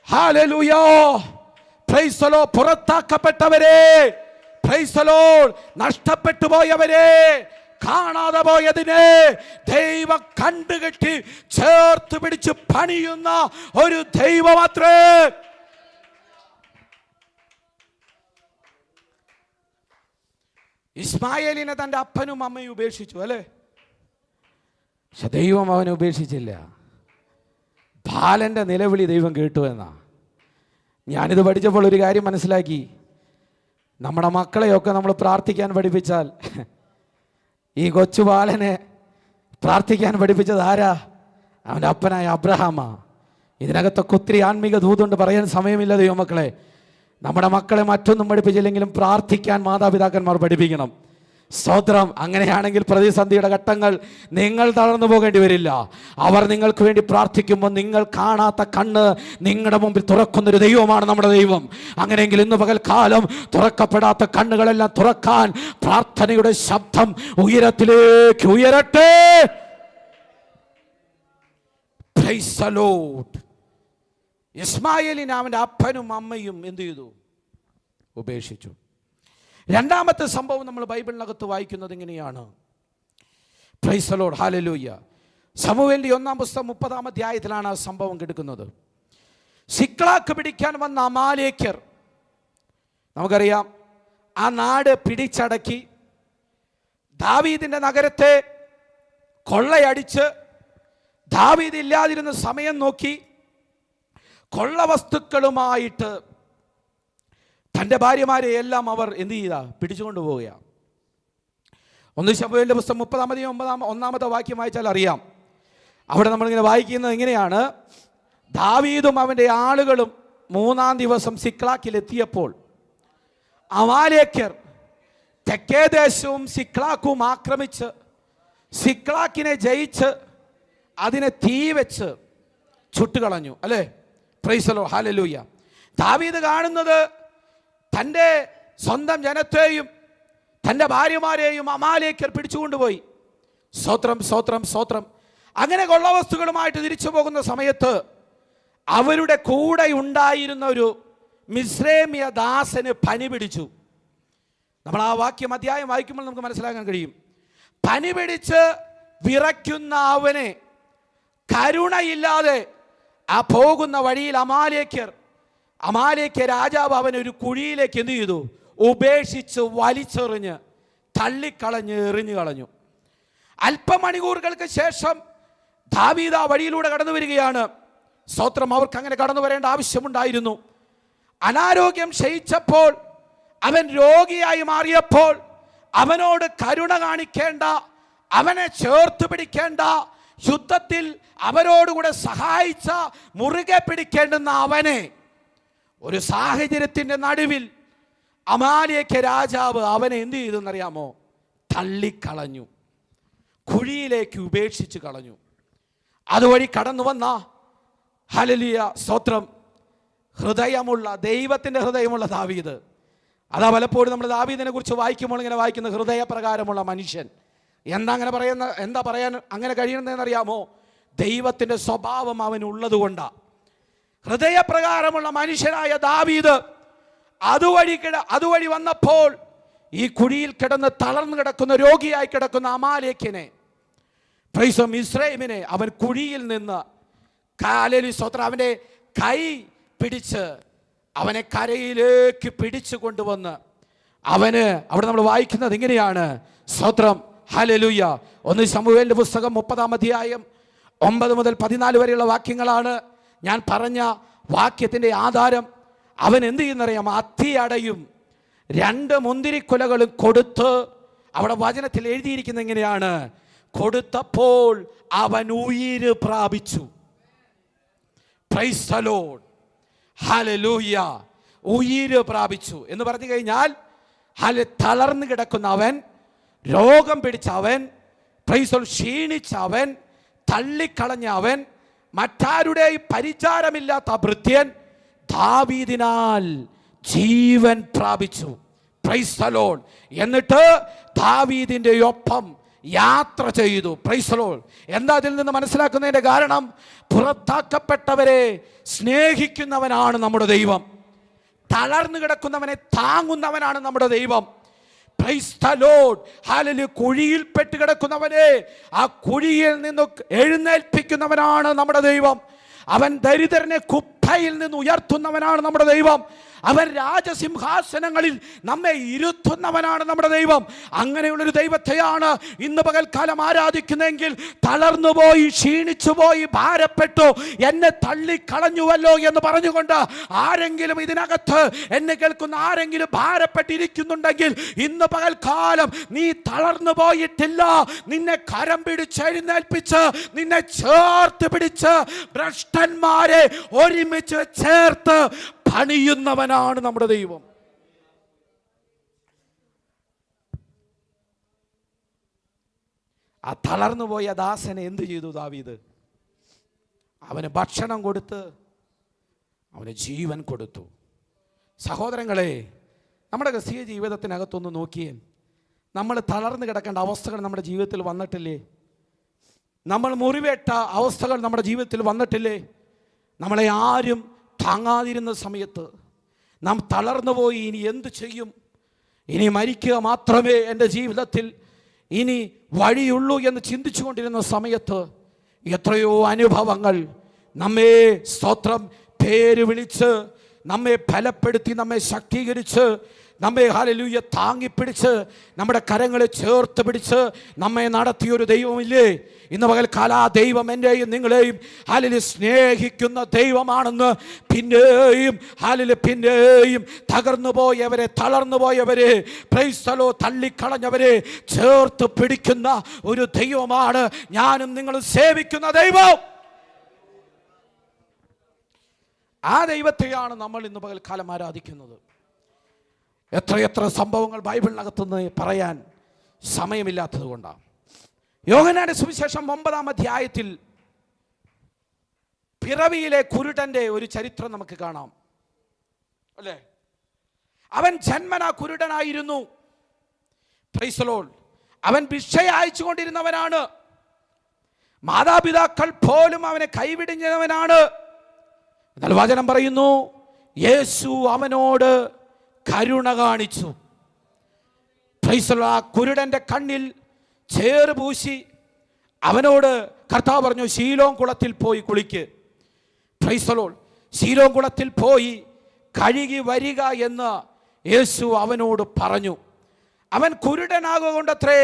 ഹല്ലേലൂയ, പ്രൈസ് ദി ലോർഡ്, പുറത്താക്കപ്പെട്ടവരെ, പ്രൈസ് ദി ലോർഡ്, നഷ്ടപ്പെട്ടു പോയവരെ, കാണാതെ പോയതിനെ ദൈവം കണ്ടുകെട്ടി ചേർത്ത് പിടിച്ച് പണിയുന്ന ഒരു ദൈവമത്രേ. ഇസ്മായേലിനെ തൻ്റെ അപ്പനും അമ്മയും ഉപേക്ഷിച്ചു അല്ലേ? പക്ഷെ ദൈവം അവനെ ഉപേക്ഷിച്ചില്ല. ബാലന്റെ നിലവിളി ദൈവം കേട്ടു എന്നാ. ഞാനിത് പഠിച്ചപ്പോൾ ഒരു കാര്യം മനസ്സിലാക്കി. നമ്മുടെ മക്കളെയൊക്കെ നമ്മൾ പ്രാർത്ഥിക്കാൻ പഠിപ്പിച്ചാൽ, ഈ കൊച്ചു ബാലനെ പ്രാർത്ഥിക്കാൻ പഠിപ്പിച്ചത് ആരാ? അവൻ്റെ അപ്പനായ അബ്രഹാമാ. ഇതിനകത്തൊക്കെ ഒത്തിരി ആത്മീക ദൂതുണ്ട്, പറയാൻ സമയമില്ല ദൈവമക്കളെ. നമ്മുടെ മക്കളെ മറ്റൊന്നും പഠിപ്പിച്ചില്ലെങ്കിലും പ്രാർത്ഥിക്കാൻ മാതാപിതാക്കന്മാർ പഠിപ്പിക്കണം. സ്തോത്രം. അങ്ങനെയാണെങ്കിൽ പ്രതിസന്ധിയുടെ ഘട്ടങ്ങൾ നിങ്ങൾ തളർന്നു പോകേണ്ടി വരില്ല. അവർ നിങ്ങൾക്ക് വേണ്ടി പ്രാർത്ഥിക്കുമ്പോൾ നിങ്ങൾ കാണാത്ത കണ്ണ് നിങ്ങളുടെ മുമ്പിൽ തുറക്കുന്നൊരു ദൈവമാണ് നമ്മുടെ ദൈവം. അങ്ങനെയെങ്കിൽ ഇന്ന് പകൽക്കാലം തുറക്കപ്പെടാത്ത കണ്ണുകളെല്ലാം തുറക്കാൻ പ്രാർത്ഥനയുടെ ശബ്ദം ഉയരത്തിലേക്ക് ഉയരട്ടെ. Praise the lord. ഇസ്മായേലിനെ അവൻ്റെ അപ്പനും അമ്മയും എന്ത് ചെയ്തു? ഉപേക്ഷിച്ചു. രണ്ടാമത്തെ സംഭവം നമ്മൾ ബൈബിളിനകത്ത് വായിക്കുന്നത് ഇങ്ങനെയാണ്. Praise the Lord, hallelujah. ശമൂവേലിന്റെ 1-ാം പുസ്തകം 30-ാം അധ്യായത്തിലാണ് ആ സംഭവം കിടക്കുന്നത്. സിക്ലാഗ് പിടിക്കാൻ വന്ന അമാലേക്യർ, നമുക്കറിയാം, ആ നാട് പിടിച്ചടക്കി ദാവീദിന്റെ നഗരത്തെ കൊള്ളയടിച്ച് ദാവീദ് ഇല്ലാതിരുന്ന സമയം നോക്കി കൊള്ളവസ്തുക്കളുമായിട്ട് തൻ്റെ ഭാര്യമാരെ എല്ലാം അവർ എന്ത് ചെയ്താ? പിടിച്ചുകൊണ്ട് പോവുകയാണ്. 1 ശമൂവേലിന്റെ പുസ്തകം 30-ാമത്തെ വാക്യം വായിച്ചാൽ അറിയാം. അവിടെ നമ്മളിങ്ങനെ വായിക്കുന്നത് എങ്ങനെയാണ്? ദാവീദും അവൻ്റെ ആളുകളും 3-ാം ദിവസം സിക്ലാഗിലെത്തിയപ്പോൾ അമാലേക്യർ തെക്കേ ദേശവും സിക്ലാക്കും ആക്രമിച്ച് സിക്ലാക്കിനെ ജയിച്ച് അതിനെ തീ വെച്ച് ചുട്ടുകളഞ്ഞു. അല്ലേ? Price the Lord, hallelujah. ദാവീദ് കാണുന്നത് തൻ്റെ സ്വന്തം ജനത്തെയും തൻ്റെ ഭാര്യമാരെയും അമാലേക്യർ പിടിച്ചുകൊണ്ടുപോയി. സ്തോത്രം, സ്തോത്രം, സ്തോത്രം. അങ്ങനെ കൊള്ളവസ്തുക്കളുമായിട്ട് തിരിച്ചു പോകുന്ന സമയത്ത് അവരുടെ കൂടെ ഉണ്ടായിരുന്ന ഒരു മിസ്രൈമ്യ ദാസന് പനി പിടിച്ചു. നമ്മൾ ആ വാക്യം അധ്യായം വായിക്കുമ്പോൾ നമുക്ക് മനസ്സിലാക്കാൻ കഴിയും. പനി പിടിച്ച് വിറയ്ക്കുന്ന അവനെ കരുണയില്ലാതെ ആ പോകുന്ന വഴിയിൽ അമാലേക്യ രാജാവ് അവനെ ഒരു കുഴിയിലേക്ക് എന്ത് ചെയ്തു? ഉപേക്ഷിച്ച് വലിച്ചെറിഞ്ഞ് തള്ളിക്കളഞ്ഞ് എറിഞ്ഞു കളഞ്ഞു. അല്പമണിക്കൂറുകൾക്ക് ശേഷം ദാവീദ് ആ വഴിയിലൂടെ കടന്നു വരികയാണ്. സ്തോത്രം. അവർക്ക് അങ്ങനെ കടന്നു വരേണ്ട ആവശ്യമുണ്ടായിരുന്നു. അനാരോഗ്യം ക്ഷയിച്ചപ്പോൾ, അവൻ രോഗിയായി മാറിയപ്പോൾ അവനോട് കരുണ കാണിക്കേണ്ട, അവനെ ചേർത്ത് പിടിക്കേണ്ട, യുദ്ധത്തിൽ അവരോടുകൂടെ സഹായിച്ച, മുറുകെ പിടിക്കേണ്ടുന്ന അവനെ ഒരു സാഹചര്യത്തിൻ്റെ നടുവിൽ അമാലേക്യ രാജാവ് അവനെ എന്ത് ചെയ്തെന്നറിയാമോ? തള്ളിക്കളഞ്ഞു, കുഴിയിലേക്ക് ഉപേക്ഷിച്ച് കളഞ്ഞു. അതുവഴി കടന്നു വന്ന ഹല്ലേലൂയ, സ്തോത്രം, ഹൃദയമുള്ള, ദൈവത്തിൻ്റെ ഹൃദയമുള്ള ദാവീദ്. അതാ പലപ്പോഴും നമ്മൾ ദാവീദിനെ കുറിച്ച് വായിക്കുമ്പോൾ ഇങ്ങനെ വായിക്കുന്ന ഹൃദയപ്രകാരമുള്ള മനുഷ്യൻ. എന്താ പറയാൻ അങ്ങനെ കഴിയുന്നതെന്നറിയാമോ? ദൈവത്തിൻ്റെ സ്വഭാവം അവനുള്ളത് കൊണ്ടാണ്. ഹൃദയപ്രകാരമുള്ള മനുഷ്യനായ ദാവീദ് അതുവഴി വന്നപ്പോൾ ഈ കുഴിയിൽ കിടന്ന് തളർന്നു കിടക്കുന്ന, രോഗിയായി കിടക്കുന്ന അമാലേക്കിനെ, മിസ്രൈമിനെ അവൻ കുഴിയിൽ നിന്ന് അവൻ്റെ കൈ പിടിച്ച് അവനെ കരയിലേക്ക് പിടിച്ചു കൊണ്ടുവന്ന് അവന് അവിടെ നമ്മൾ വായിക്കുന്നത് ഇങ്ങനെയാണ്. സ്തോത്രം, ഹല്ലേലൂയ. 1 ശമൂവേലിന്റെ പുസ്തകം 30-ാം അധ്യായം 9 മുതൽ 14 വരെയുള്ള വാക്യങ്ങളാണ് ഞാൻ പറഞ്ഞ വാക്യത്തിൻ്റെ ആധാരം. അവൻ എന്ത് ചെയ്യുന്നറിയാം? അത്തിയടയും 2 മുന്തിരിക്കുലകളും കൊടുത്ത്, അവിടെ വചനത്തിൽ എഴുതിയിരിക്കുന്ന എങ്ങനെയാണ്? കൊടുത്തപ്പോൾ അവൻ ഉയിര് പ്രാപിച്ചു. Praise the Lord, hallelujah. ഉയിര് പ്രാപിച്ചു എന്ന് പറഞ്ഞു കഴിഞ്ഞാൽ തളർന്നു കിടക്കുന്ന അവൻ, രോഗം പിടിച്ച അവൻ, ക്ഷീണിച്ച അവൻ, തള്ളിക്കളഞ്ഞ അവൻ, മറ്റാരുടെയും പരിചാരമില്ലാത്ത ഭൃത്യൻ ദാവീദിനാൽ ജീവൻ പ്രാപിച്ചു. Praise the Lord. എന്നിട്ട് ദാവീദിന്റെ ഒപ്പം യാത്ര ചെയ്തു. Price the Lord. എന്താ അതിൽ നിന്ന് മനസ്സിലാക്കുന്നതിന്റെ കാരണം? പുറത്താക്കപ്പെട്ടവരെ സ്നേഹിക്കുന്നവനാണ് നമ്മുടെ ദൈവം. തളർന്നു കിടക്കുന്നവനെ താങ്ങുന്നവനാണ് നമ്മുടെ ദൈവം. Praise the Lord, hallelujah. കുഴിയിൽപ്പെട്ട് കിടക്കുന്നവനെ ആ കുഴിയിൽ നിന്ന് എഴുന്നേൽപ്പിക്കുന്നവനാണ് നമ്മുടെ ദൈവം. അവൻ ദരിദ്രനെ കുപ്പയിൽ നിന്ന് ഉയർത്തുന്നവനാണ് നമ്മുടെ ദൈവം. അവൻ രാജസിംഹാസനങ്ങളിൽ നമ്മെ ഇരുത്തുന്നവനാണ് നമ്മുടെ ദൈവം. അങ്ങനെയുള്ളൊരു ദൈവത്തെയാണ് ഇന്ന് പകൽക്കാലം ആരാധിക്കുന്നതെങ്കിൽ, തളർന്നുപോയി, ക്ഷീണിച്ചുപോയി, ഭാരപ്പെട്ടു, എന്നെ തള്ളിക്കളഞ്ഞുവല്ലോ എന്ന് പറഞ്ഞുകൊണ്ട് ആരെങ്കിലും ഇതിനകത്ത് എന്നെ കേൾക്കുന്ന ആരെങ്കിലും ഭാരപ്പെട്ടിരിക്കുന്നുണ്ടെങ്കിൽ, ഇന്ന് പകൽക്കാലം നീ തളർന്നു പോയിട്ടില്ല. നിന്നെ കരം പിടിച്ചെഴുന്നേൽപ്പിച്ച്, നിന്നെ ചേർത്ത് പിടിച്ച്, ഭ്രഷ്ടന്മാരെ ഒരുമിച്ച് ചേർത്ത് പണിയുന്നവനാണ് നമ്മുടെ ദൈവം. ആ തളർന്നുപോയ ദാസനെ എന്ത് ചെയ്തു ദാവീദ്? അവന് ഭക്ഷണം കൊടുത്ത്, അവന് ജീവൻ കൊടുത്തു. സഹോദരങ്ങളെ, നമ്മുടെ ക്രിസ്തീയ ജീവിതത്തിനകത്തൊന്ന് നോക്കിയേ. നമ്മൾ തളർന്നു കിടക്കേണ്ട അവസ്ഥകൾ നമ്മുടെ ജീവിതത്തിൽ വന്നിട്ടില്ലേ? നമ്മൾ മുറിവേറ്റ അവസ്ഥകൾ നമ്മുടെ ജീവിതത്തിൽ വന്നിട്ടില്ലേ? നമ്മളെ ആരും താങ്ങാതിരുന്ന സമയത്ത് നാം തളർന്നുപോയി. ഇനി എന്തു ചെയ്യും? ഇനി മരിക്കുക മാത്രമേ എൻ്റെ ജീവിതത്തിൽ ഇനി വഴിയുള്ളൂ എന്ന് ചിന്തിച്ചു കൊണ്ടിരുന്ന സമയത്ത് എത്രയോ അനുഭവങ്ങൾ നമ്മെ, സ്തോത്രം, പേര് വിളിച്ച്, നമ്മെ ബലപ്പെടുത്തി, നമ്മെ ശക്തീകരിച്ച്, നമ്മെ ഹല്ലേലൂയ താങ്ങിപ്പിടിച്ച്, നമ്മുടെ കരങ്ങളെ ചേർത്ത് പിടിച്ച് നമ്മെ നടത്തിയൊരു ദൈവമില്ലേ? ഇന്ന് പകൽക്കാല ആ ദൈവം എന്നെയും നിങ്ങളെയും ഹല്ലേലൂയ സ്നേഹിക്കുന്ന ദൈവമാണെന്ന് പിന്നെയും തകർന്നു പോയവരെ, തളർന്നു പോയവരെ, പ്രൈസ് ദി ലോർഡ്, തള്ളിക്കളഞ്ഞവരെ ചേർത്ത് പിടിക്കുന്ന ഒരു ദൈവമാണ് ഞാനും നിങ്ങളും സേവിക്കുന്ന ദൈവം. ആ ദൈവത്തെയാണ് നമ്മൾ ഇന്ന് പകൽക്കാലം ആരാധിക്കുന്നത്. എത്രയെത്ര സംഭവങ്ങൾ ബൈബിളിനകത്തുനിന്ന് പറയാൻ സമയമില്ലാത്തത് കൊണ്ടാണ്. യോഹന്നാന്റെ സുവിശേഷം 9-ാം അധ്യായത്തിൽ പിറവിയിലെ കുരുടന്റെ ഒരു ചരിത്രം നമുക്ക് കാണാം, അല്ലേ? അവൻ ജന്മനാ കുരുടനായിരുന്നു. Price the Lord. അവൻ ഭിക്ഷ അയച്ചുകൊണ്ടിരുന്നവനാണ്. മാതാപിതാക്കൾ പോലും അവനെ കൈവിടിഞ്ഞവനാണ്. എന്നാൽ വചനം പറയുന്നു, യേശു അവനോട് കരുണ കാണിച്ചു. Price the Lord. ആ കുരുടന്റെ കണ്ണിൽ ചേറ് പൂശി അവനോട് കർത്താവ് പറഞ്ഞു, ശീലോം കുളത്തിൽ പോയി കുളിക്ക്. Praise the lord. ശീലോം കുളത്തിൽ പോയി കഴുകി വരിക എന്ന് യേശു അവനോട് പറഞ്ഞു. അവൻ കുരുടനാകൊണ്ടത്രേ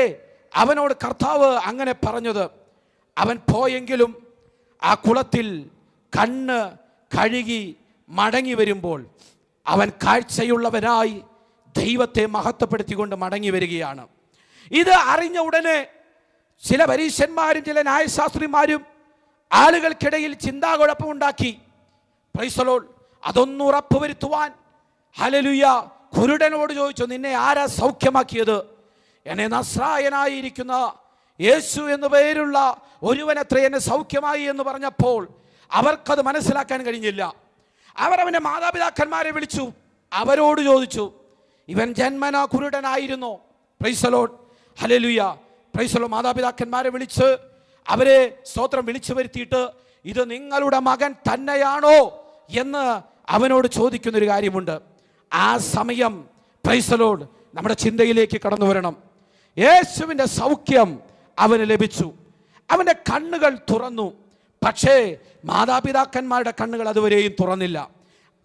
അവനോട് കർത്താവ് അങ്ങനെ പറഞ്ഞത്. അവൻ പോയെങ്കിലും ആ കുളത്തിൽ കണ്ണ് കഴുകി മടങ്ങി വരുമ്പോൾ അവൻ കാഴ്ചയുള്ളവനായി ദൈവത്തെ മഹത്വപ്പെടുത്തിക്കൊണ്ട് മടങ്ങി വരികയാണ്. ഇത് അറിഞ്ഞ ഉടനെ ചില പരീശന്മാരും ചില ന്യായശാസ്ത്രിമാരും ആളുകൾക്കിടയിൽ ചിന്താകുഴപ്പമുണ്ടാക്കി. Price the Lord. അതൊന്നും ഉറപ്പുവരുത്തുവാൻ ഹല്ലേലൂയ കുരുടനോട് ചോദിച്ചു, നിന്നെ ആരാ സൗഖ്യമാക്കിയത്? എന്നെ നസ്രായനായിരിക്കുന്ന യേശു എന്നു പേരുള്ള ഒരുവനത്രേ എന്നെ സൗഖ്യമായി എന്ന് പറഞ്ഞപ്പോൾ അവർക്കത് മനസ്സിലാക്കാൻ കഴിഞ്ഞില്ല. അവർ അവൻ്റെ മാതാപിതാക്കന്മാരെ വിളിച്ചു, അവരോട് ചോദിച്ചു, ഇവൻ ജന്മനാ കുരുടനായിരുന്നോ? Praise the Lord. Hallelujah. Praise the lord. മാതാപിതാക്കന്മാരെ വിളിച്ച് അവരെ സ്തോത്രം വിളിച്ചു വരുത്തിയിട്ട്, ഇത് നിങ്ങളുടെ മകൻ തന്നെയാണോ എന്ന് അവനോട് ചോദിക്കുന്നൊരു കാര്യമുണ്ട്. ആ സമയം പ്രൈസ് ദി ലോർഡ് നമ്മുടെ ചിന്തയിലേക്ക് കടന്നു വരണം. യേശുവിൻ്റെ സൗഖ്യം അവന് ലഭിച്ചു. അവൻ്റെ കണ്ണുകൾ തുറന്നു. പക്ഷേ മാതാപിതാക്കന്മാരുടെ കണ്ണുകൾ അതുവരെയും തുറന്നില്ല.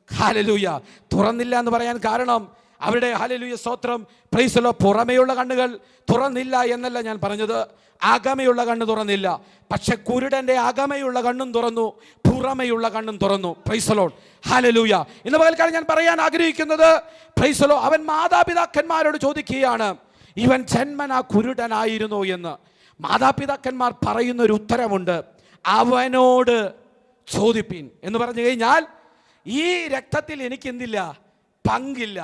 ഹല്ലേലൂയ. തുറന്നില്ല എന്ന് പറയാൻ കാരണം അവരുടെ ഹല്ലേലൂയ സ്തോത്രം പ്രൈസ് ദി ലോർഡ് പുറമേയുള്ള കണ്ണുകൾ തുറന്നില്ല എന്നല്ല ഞാൻ പറഞ്ഞത്, അകമയുള്ള കണ്ണ് തുറന്നില്ല. പക്ഷെ കുരുടന്റെ അകമയുള്ള കണ്ണും തുറന്നു, പുറമേയുള്ള കണ്ണും തുറന്നു. Price the Lord. ഹല്ലേലൂയ. ഇന്ന് പകൽക്കാലം ഞാൻ പറയാൻ ആഗ്രഹിക്കുന്നത്, പ്രൈസ് ദി ലോർഡ്, അവൻ മാതാപിതാക്കന്മാരോട് ചോദിക്കുകയാണ്, ഇവൻ ജന്മനാ കുരുടനായിരുന്നു എന്ന്. മാതാപിതാക്കന്മാർ പറയുന്നൊരു ഉത്തരമുണ്ട്, അവനോട് ചോദിപ്പിൻ എന്ന് പറഞ്ഞു കഴിഞ്ഞാൽ ഈ രക്തത്തിൽ എനിക്ക് എന്തില്ല, പങ്കില്ല.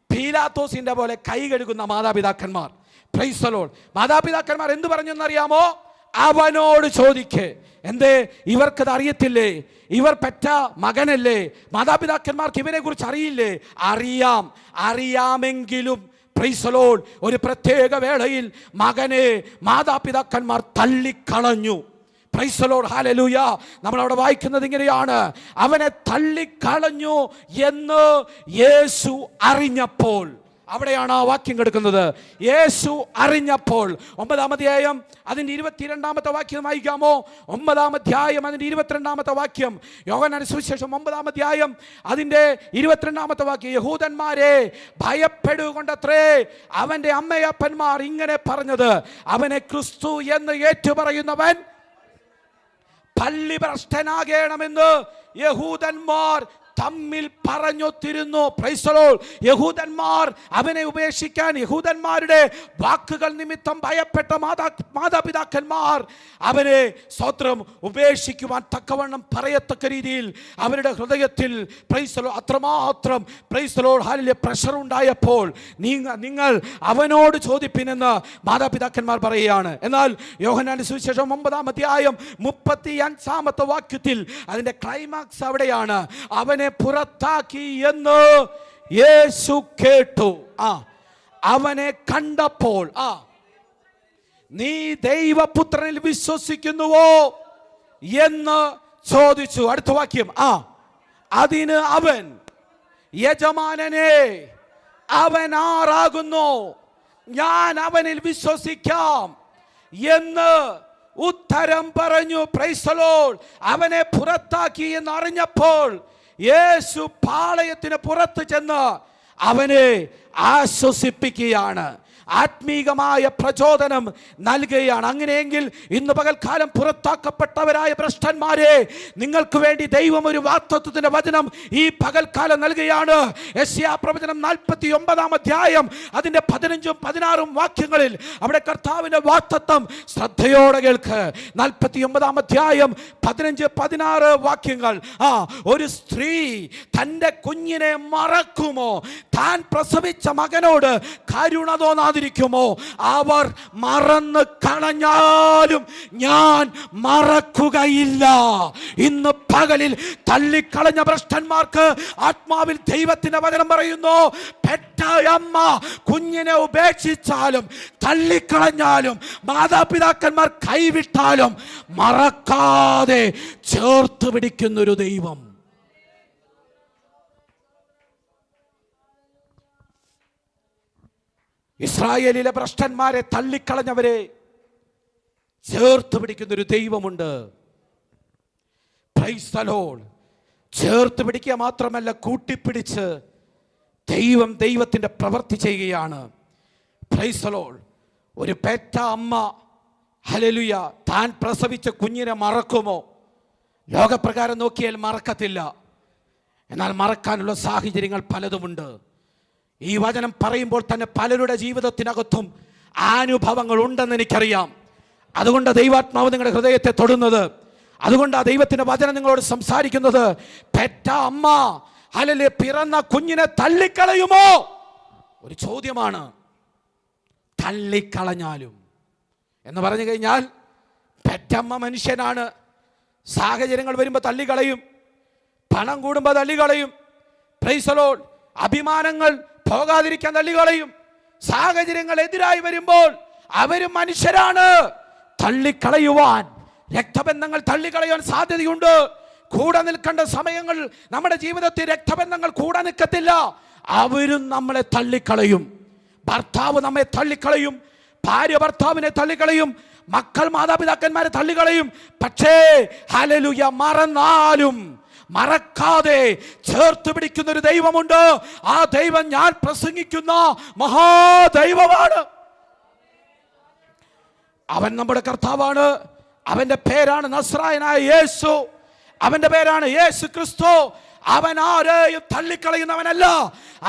പീലാത്തോസിന്റെ പോലെ കൈ കഴുകുന്ന മാതാപിതാക്കന്മാർ. Price the Lord. മാതാപിതാക്കന്മാർ എന്ത് പറഞ്ഞെന്നറിയാമോ? അവനോട് ചോദിക്കേ. എന്തേ? ഇവർക്കത് അറിയത്തില്ലേ? ഇവർ പെറ്റ മകനല്ലേ? മാതാപിതാക്കന്മാർക്ക് ഇവനെ കുറിച്ച് അറിയില്ലേ? അറിയാമെങ്കിലും പ്രൈസ് ദി ലോർഡ് ഒരു പ്രത്യേക വേളയിൽ മകനെ മാതാപിതാക്കന്മാർ തള്ളിക്കളഞ്ഞു. Price the Lord. ഹല്ലേലൂയ. നമ്മളവിടെ വായിക്കുന്നത് ഇങ്ങനെയാണ്, അവനെ തള്ളിക്കളഞ്ഞു എന്ന് യേശു അറിഞ്ഞപ്പോൾ. അവിടെയാണ് ആ വാക്യം കിടക്കുന്നത്. യേശു അറിഞ്ഞപ്പോൾ. 9-ാം അധ്യായം അതിൻ്റെ 22-ാമത്തെ വാക്യം വായിക്കാമോ? 9-ാം അധ്യായം അതിൻ്റെ 22-ാമത്തെ വാക്യം. യോഹന്നാന്റെ സുവിശേഷം 9-ാം അധ്യായം അതിൻ്റെ 22-ാമത്തെ വാക്യം. യഹൂദന്മാരെ ഭയപ്പെടുകൊണ്ടത്രേ അവൻ്റെ അമ്മയപ്പന്മാർ ഇങ്ങനെ പറഞ്ഞത്, അവനെ ക്രിസ്തു എന്ന് ഏറ്റുപറയുന്നവൻ പള്ളിഭ്രഷ്ടനാകണമെന്ന് യഹൂദന്മാർ തമ്മിൽ പറഞ്ഞൊത്തിരുന്നു. Price the Lord. യഹൂദന്മാർ അവനെ ഉപേക്ഷിക്കാൻ, യഹൂദന്മാരുടെ വാക്കുകൾ നിമിത്തം ഭയപ്പെട്ട മാതാപിതാക്കന്മാർ അവനെ സ്തോത്രം ഉപേക്ഷിക്കുവാൻ തക്കവണ്ണം പറയത്തക്ക രീതിയിൽ അവരുടെ ഹൃദയത്തിൽ പ്രൈസ് ദി ലോർഡ് അത്രമാത്രം price the Lord hallelujah pressure ഉണ്ടായപ്പോൾ നിങ്ങൾ അവനോട് ചോദിപ്പിനെന്ന് മാതാപിതാക്കന്മാർ പറയുകയാണ്. എന്നാൽ യോഹന്നാന്റെ സുവിശേഷം 9-ാം അധ്യായം 35-ാമത്തെ വാക്യത്തിൽ അതിൻ്റെ ക്ലൈമാക്സ് അവിടെയാണ്. അവനെ പുറത്താക്കി എന്ന് യേശു കേട്ടു. അവനെ കണ്ടപ്പോൾ നീ ദൈവപുത്രനിൽ വിശ്വസിക്കുന്നുവോ എന്ന് ചോദിച്ചു. അടുത്ത വാക്യം. അതിന് അവൻ, യജമാനനെ, അവൻ ആരാകുന്നു, ഞാൻ അവനിൽ വിശ്വസിക്കാം എന്ന് ഉത്തരം പറഞ്ഞു. Praise the Lord. അവനെ പുറത്താക്കി എന്ന് അറിഞ്ഞപ്പോൾ യേശു പാളയത്തിന് പുറത്ത് ചെന്ന് അവനെ ആശ്വസിപ്പിക്കുകയാണ്. ആത്മീകമായ പ്രചോദനം നൽകുകയാണ്. അങ്ങനെയെങ്കിൽ ഇന്ന് പകൽക്കാലം പുറത്താക്കപ്പെട്ടവരായ ഭ്രഷ്ടന്മാരെ, നിങ്ങൾക്ക് വേണ്ടി ദൈവം ഒരു വാഗ്ദത്തത്തിന്റെ വചനം ഈ പകൽക്കാലം നൽകുകയാണ്. യെശയ്യാ പ്രവചനം 49 അധ്യായം അതിന്റെ 15ഉം 16ഉം വാക്യങ്ങളിൽ അവിടെ കർത്താവിന്റെ വാഗ്ദത്തം ശ്രദ്ധയോടെ കേൾക്ക്. 49 അധ്യായം 15-16 വാക്യങ്ങൾ. ഒരു സ്ത്രീ തൻ്റെ കുഞ്ഞിനെ മറക്കുമോ? താൻ പ്രസവിച്ച മകനോട് കരുണ തോന്നാതിരിക്കുമോ? അവർ മറന്നു കളഞ്ഞാലും ഞാൻ മറക്കുകയില്ല. ഇന്ന് പകലിൽ തള്ളിക്കളഞ്ഞ ഭ്രഷ്ടന്മാർക്ക് ആത്മാവിൽ ദൈവത്തിന്റെ വചനം പറയുന്നു, പെറ്റ അമ്മ കുഞ്ഞിനെ ഉപേക്ഷിച്ചാലും തള്ളിക്കളഞ്ഞാലും മാതാപിതാക്കന്മാർ കൈവിട്ടാലും മറക്കാതെ ചേർത്ത് പിടിക്കുന്നൊരു ദൈവം. ഇസ്രായേലിലെ ഭ്രഷ്ടന്മാരെ തള്ളിക്കളഞ്ഞവരെ ചേർത്ത് പിടിക്കുന്നൊരു ദൈവമുണ്ട്. Price the Lord. ചേർത്ത് പിടിക്കുക മാത്രമല്ല, കൂട്ടിപ്പിടിച്ച് ദൈവത്തിന്റെ പ്രവൃത്തി ചെയ്യുകയാണ്. Price the Lord. ഒരു പെറ്റ അമ്മ, ഹല്ലേലൂയ, താൻ പ്രസവിച്ച കുഞ്ഞിനെ മറക്കുമോ? ലോകപ്രകാരം നോക്കിയാൽ മറക്കത്തില്ല. എന്നാൽ മറക്കാനുള്ള സാഹചര്യങ്ങൾ പലതുമുണ്ട്. ഈ വചനം പറയുമ്പോൾ തന്നെ പലരുടെ ജീവിതത്തിനകത്തും അനുഭവങ്ങൾ ഉണ്ടെന്ന് എനിക്കറിയാം. അതുകൊണ്ട് ദൈവാത്മാവ് നിങ്ങളുടെ ഹൃദയത്തെ തൊടുന്നത്, അതുകൊണ്ട് ആ ദൈവത്തിന്റെ വചനം നിങ്ങളോട് സംസാരിക്കുന്നത്. പെറ്റ അമ്മ, ഹല്ലേലൂയ, പിറന്ന കുഞ്ഞിനെ തള്ളിക്കളയുമോ? ഒരു ചോദ്യമാണ്. തള്ളിക്കളഞ്ഞാലും എന്ന് പറഞ്ഞു കഴിഞ്ഞാൽ, പെറ്റമ്മ മനുഷ്യനാണ്. സാഹചര്യങ്ങൾ വരുമ്പോൾ തള്ളിക്കളയും, പണം കൂടുമ്പോൾ തള്ളിക്കളയും, പ്രൈസ് ദി ലോർഡ്, അഭിമാനങ്ങൾ പോകാതിരിക്കാൻ തള്ളിക്കളയും. സാഹചര്യങ്ങൾ എതിരായി വരുമ്പോൾ അവരും മനുഷ്യരാണ്. തള്ളിക്കളയുവാൻ, രക്തബന്ധങ്ങൾ തള്ളിക്കളയാൻ സാധ്യതയുണ്ട്. കൂടെ നിൽക്കേണ്ട സമയങ്ങൾ നമ്മുടെ ജീവിതത്തിൽ രക്തബന്ധങ്ങൾ കൂടെ നിൽക്കത്തില്ല. അവരും നമ്മളെ തള്ളിക്കളയും. ഭർത്താവ് നമ്മെ തള്ളിക്കളയും, ഭാര്യ ഭർത്താവിനെ തള്ളിക്കളയും, മക്കൾ മാതാപിതാക്കന്മാരെ തള്ളിക്കളയും. പക്ഷേ ഹല്ലേലൂയ, മറന്നാലും മറക്കാതെ ചേർത്ത് പിടിക്കുന്ന ഒരു ദൈവമുണ്ട്. ആ ദൈവം ഞാൻ പ്രസംഗിക്കുന്ന മഹാദൈവമാണ്. അവൻ നമ്മുടെ കർത്താവാണ്. അവന്റെ പേരാണ് നസ്രായനായ യേശു. അവന്റെ പേരാണ് യേശു ക്രിസ്തു. അവൻ ആരെയും തള്ളിക്കളയുന്നവനല്ല,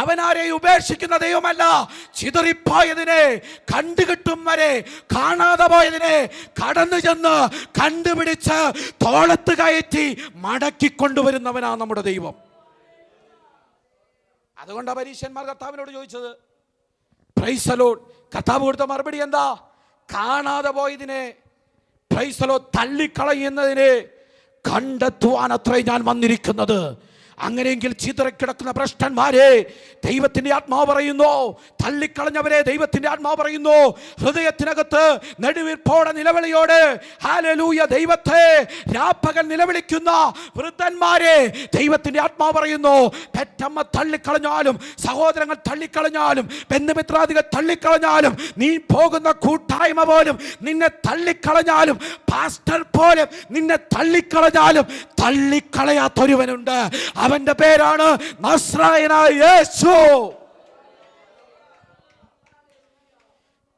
അവൻ ആരെയും ഉപേക്ഷിക്കുന്ന ദൈവമല്ല. ചിതറിപ്പോയതിനെ കണ്ടുകിട്ടും വരെ, കാണാതെ പോയതിനെ കടന്നു ചെന്ന് കണ്ടുപിടിച്ച് തോളത്ത് കയറ്റി മടക്കിക്കൊണ്ടുവരുന്നവനാണ് നമ്മുടെ ദൈവം. അതുകൊണ്ടാണ് പരീശന്മാർ കർത്താവിനോട് ചോദിച്ചത്. Price the Lord. കർത്താവ് കൊടുത്ത മറുപടി എന്താ? കാണാതെ പോയതിനെ, പ്രൈസ് ദി ലോർഡ്, തള്ളിക്കളയുന്നതിനെ കണ്ടെത്തുവാൻ അത്രേ ഞാൻ വന്നിരിക്കുന്നത്. അങ്ങനെയെങ്കിൽ ചിതറിക്കിടക്കുന്ന ഭ്രഷ്ടന്മാരെ ദൈവത്തിന്റെ ആത്മാവ് പറയുന്നു, തള്ളിക്കളഞ്ഞവരെ ദൈവത്തിന്റെ ആത്മാവ് പറയുന്നു, ഹൃദയത്തിനകത്ത് നെടുവീർപ്പോടെ നിലവിളിയോടെ ഹല്ലേലൂയ ദൈവത്തെ രാപ്പകൽ നിലവിളിക്കുന്ന വൃദ്ധന്മാരെ ദൈവത്തിന്റെ ആത്മാവ് പറയുന്നു, പെറ്റമ്മ തള്ളിക്കളഞ്ഞാലും, സഹോദരങ്ങൾ തള്ളിക്കളഞ്ഞാലും, ബന്ധുമിത്രാദികൾ തള്ളിക്കളഞ്ഞാലും, നീ പോകുന്ന കൂട്ടായ്മ പോലും നിന്നെ തള്ളിക്കളഞ്ഞാലും, പാസ്റ്റർ പോലും നിന്നെ തള്ളിക്കളഞ്ഞാലും, തള്ളിക്കളയാത്തൊരുവനുണ്ട്. അവന്റെ പേരാണ് നസ്രായനായ യേശു.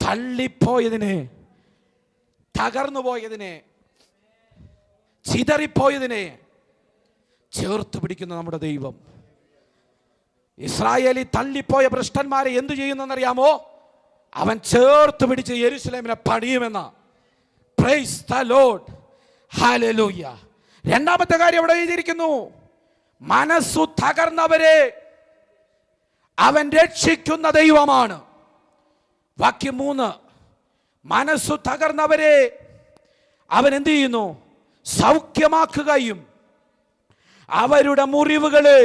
തള്ളിപ്പോയതിനെ, തകർന്നു പോയതിനെ, ചിതറിപ്പോയതിനെ ചേർത്ത് പിടിക്കുന്ന നമ്മുടെ ദൈവം. ഇസ്രായേലിൽ തള്ളിപ്പോയ ഭ്രഷ്ടന്മാരെ എന്തു ചെയ്യുന്നറിയാമോ? അവൻ ചേർത്ത് പിടിച്ച് യെരൂശലേമിനെ പണിയുമെന്ന. Praise the Lord. ഹല്ലേലൂയ. രണ്ടാമത്തെ കാര്യം അവിടെ എഴുതിയിരിക്കുന്നു, മനസ്സു തകർന്നവരെ അവൻ രക്ഷിക്കുന്ന ദൈവമാണ്. വാക്യം 3, മനസ്സു തകർന്നവരെ അവൻ എന്ത് ചെയ്യുന്നു? സൗഖ്യമാക്കുകയും അവരുടെ മുറിവുകളെ